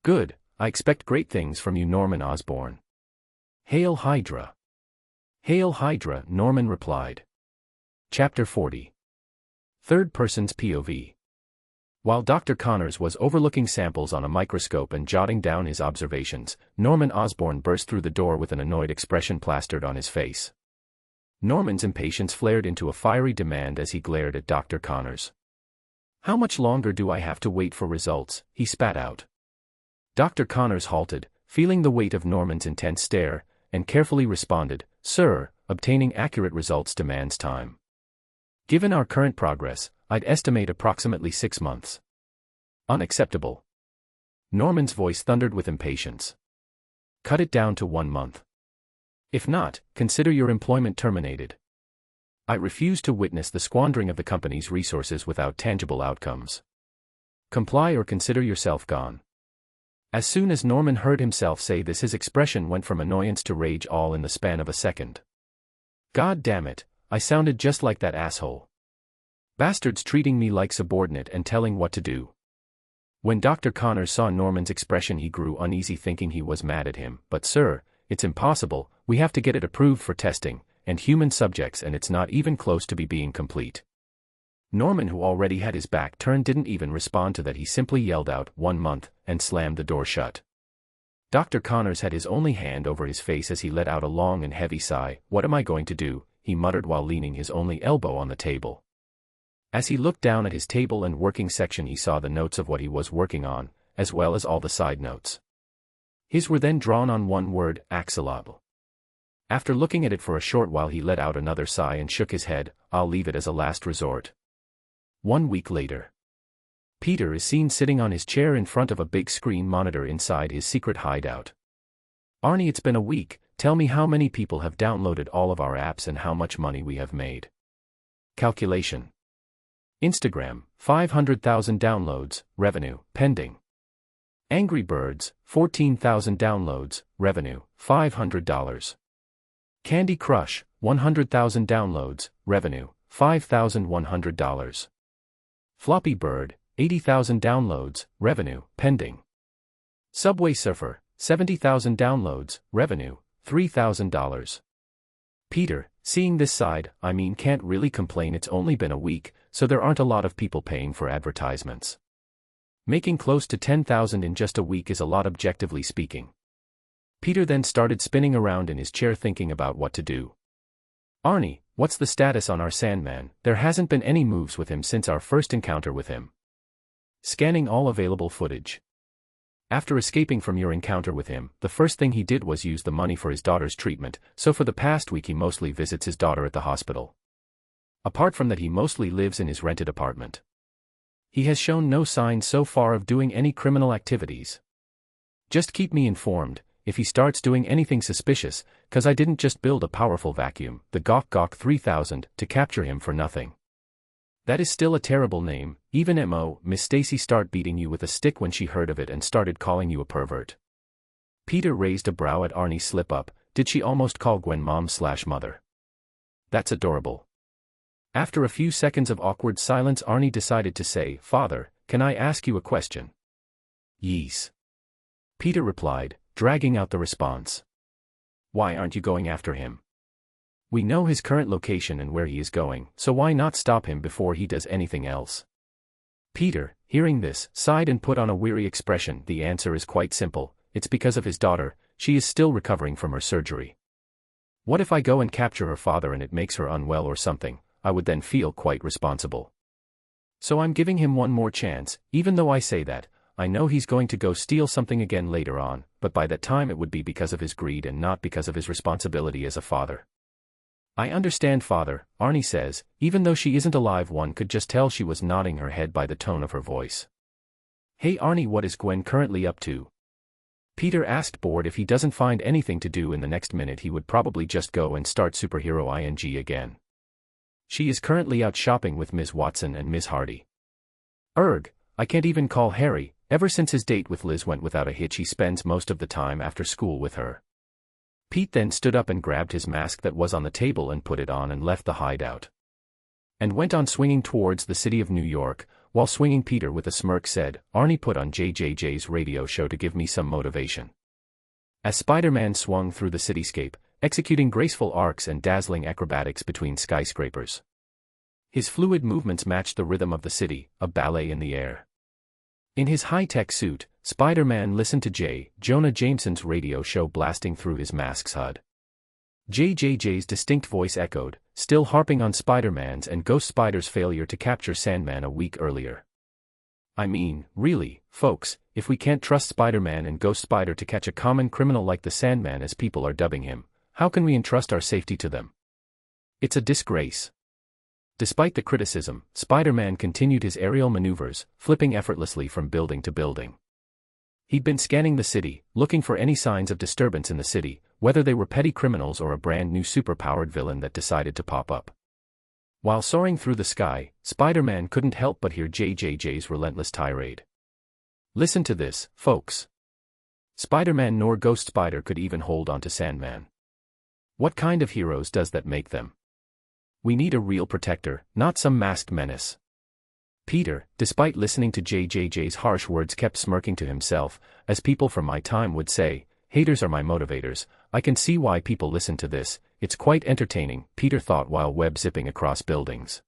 Good, I expect great things from you, Norman Osborn. Hail Hydra. Hail Hydra, Norman replied. Chapter 40. Third Person's POV. While Dr. Connors was overlooking samples on a microscope and jotting down his observations, Norman Osborn burst through the door with an annoyed expression plastered on his face. Norman's impatience flared into a fiery demand as he glared at Dr. Connors. "How much longer do I have to wait for results?" he spat out. Dr. Connors halted, feeling the weight of Norman's intense stare, and carefully responded, "Sir, obtaining accurate results demands time. Given our current progress, I'd estimate approximately 6 months. Unacceptable." Norman's voice thundered with impatience. "Cut it down to 1 month. If not, consider your employment terminated. I refuse to witness the squandering of the company's resources without tangible outcomes. Comply or consider yourself gone." As soon as Norman heard himself say this, his expression went from annoyance to rage all in the span of a second. "God damn it, I sounded just like that asshole. Bastards treating me like subordinate and telling what to do." When Dr. Connors saw Norman's expression, he grew uneasy, thinking he was mad at him. "But sir, it's impossible, we have to get it approved for testing, and human subjects, and it's not even close to being complete." Norman, who already had his back turned, didn't even respond to that. He simply yelled out, "1 month," and slammed the door shut. Dr. Connors had his only hand over his face as he let out a long and heavy sigh. "What am I going to do?" he muttered while leaning his only elbow on the table. As he looked down at his table and working section, he saw the notes of what he was working on, as well as all the side notes. His were then drawn on one word: axolotl. After looking at it for a short while, he let out another sigh and shook his head. "I'll leave it as a last resort." 1 week later. Peter is seen sitting on his chair in front of a big screen monitor inside his secret hideout. "Arnie, it's been a week. Tell me how many people have downloaded all of our apps and how much money we have made." Calculation. Instagram, 500,000 downloads, revenue, pending. Angry Birds, 14,000 downloads, revenue, $500. Candy Crush, 100,000 downloads, revenue, $5,100. Floppy Bird, 80,000 downloads, revenue, pending. Subway Surfer, 70,000 downloads, revenue, $3,000. Peter, seeing this side, can't really complain. It's only been a week, so there aren't a lot of people paying for advertisements. Making close to 10,000 in just a week is a lot, objectively speaking. Peter then started spinning around in his chair, thinking about what to do. "Arnie, what's the status on our Sandman?" "There hasn't been any moves with him since our first encounter with him." Scanning all available footage. "After escaping from your encounter with him, the first thing he did was use the money for his daughter's treatment, so for the past week he mostly visits his daughter at the hospital. Apart from that, he mostly lives in his rented apartment. He has shown no signs so far of doing any criminal activities. Just keep me informed if he starts doing anything suspicious, cause I didn't just build a powerful vacuum, the Gawk Gawk 3000, to capture him for nothing. That is still a terrible name. Even Miss Stacy start beating you with a stick when she heard of it and started calling you a pervert." Peter raised a brow at Arnie's slip-up. Did she almost call Gwen mom/mother? That's adorable. After a few seconds of awkward silence, Arnie decided to say, "Father, can I ask you a question?" "Yes," Peter replied, dragging out the response. "Why aren't you going after him? We know his current location and where he is going, so why not stop him before he does anything else?" Peter, hearing this, sighed and put on a weary expression. "The answer is quite simple. It's because of his daughter. She is still recovering from her surgery. What if I go and capture her father and it makes her unwell or something? I would then feel quite responsible. So I'm giving him one more chance. Even though I say that, I know he's going to go steal something again later on, but by that time it would be because of his greed and not because of his responsibility as a father." "I understand, Father," Arnie says. Even though she isn't alive, one could just tell she was nodding her head by the tone of her voice. "Hey Arnie, what is Gwen currently up to?" Peter asked, bored. If he doesn't find anything to do in the next minute, he would probably just go and start superhero ing again. "She is currently out shopping with Ms. Watson and Ms. Hardy." "Erg, I can't even call Harry. Ever since his date with Liz went without a hitch, he spends most of the time after school with her." Pete then stood up and grabbed his mask that was on the table and put it on and left the hideout. And went on swinging towards the city of New York. While swinging, Peter with a smirk said, "Arnie put on JJJ's radio show to give me some motivation." As Spider-Man swung through the cityscape, executing graceful arcs and dazzling acrobatics between skyscrapers. His fluid movements matched the rhythm of the city, a ballet in the air. In his high-tech suit, Spider-Man listened to J. Jonah Jameson's radio show blasting through his mask's HUD. JJJ's distinct voice echoed, still harping on Spider-Man's and Ghost Spider's failure to capture Sandman a week earlier. I mean, really, folks, if we can't trust Spider-Man and Ghost Spider to catch a common criminal like the Sandman as people are dubbing him, how can we entrust our safety to them? It's a disgrace. Despite the criticism, Spider-Man continued his aerial maneuvers, flipping effortlessly from building to building. He'd been scanning the city, looking for any signs of disturbance in the city, whether they were petty criminals or a brand new superpowered villain that decided to pop up. While soaring through the sky, Spider-Man couldn't help but hear JJJ's relentless tirade. Listen to this, folks. Spider-Man nor Ghost Spider could even hold on to Sandman. What kind of heroes does that make them? We need a real protector, not some masked menace. Peter, despite listening to JJJ's harsh words, kept smirking to himself, as people from my time would say, haters are my motivators. I can see why people listen to this, it's quite entertaining, Peter thought while web-zipping across buildings.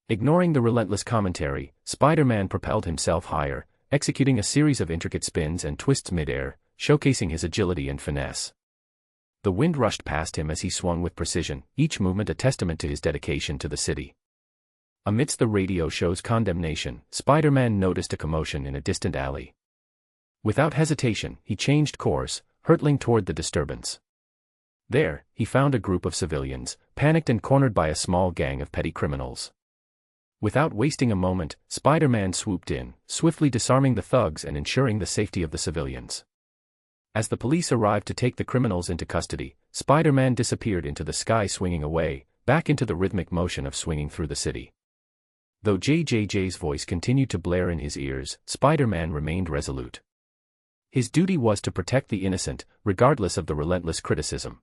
Ignoring the relentless commentary, Spider-Man propelled himself higher, executing a series of intricate spins and twists mid-air, showcasing his agility and finesse. The wind rushed past him as he swung with precision, each movement a testament to his dedication to the city. Amidst the radio show's condemnation, Spider-Man noticed a commotion in a distant alley. Without hesitation, he changed course, hurtling toward the disturbance. There, he found a group of civilians, panicked and cornered by a small gang of petty criminals. Without wasting a moment, Spider-Man swooped in, swiftly disarming the thugs and ensuring the safety of the civilians. As the police arrived to take the criminals into custody, Spider-Man disappeared into the sky, swinging away, back into the rhythmic motion of swinging through the city. Though JJJ's voice continued to blare in his ears, Spider-Man remained resolute. His duty was to protect the innocent, regardless of the relentless criticism.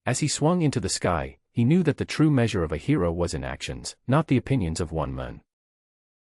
As he swung into the sky, he knew that the true measure of a hero was in actions, not the opinions of one man.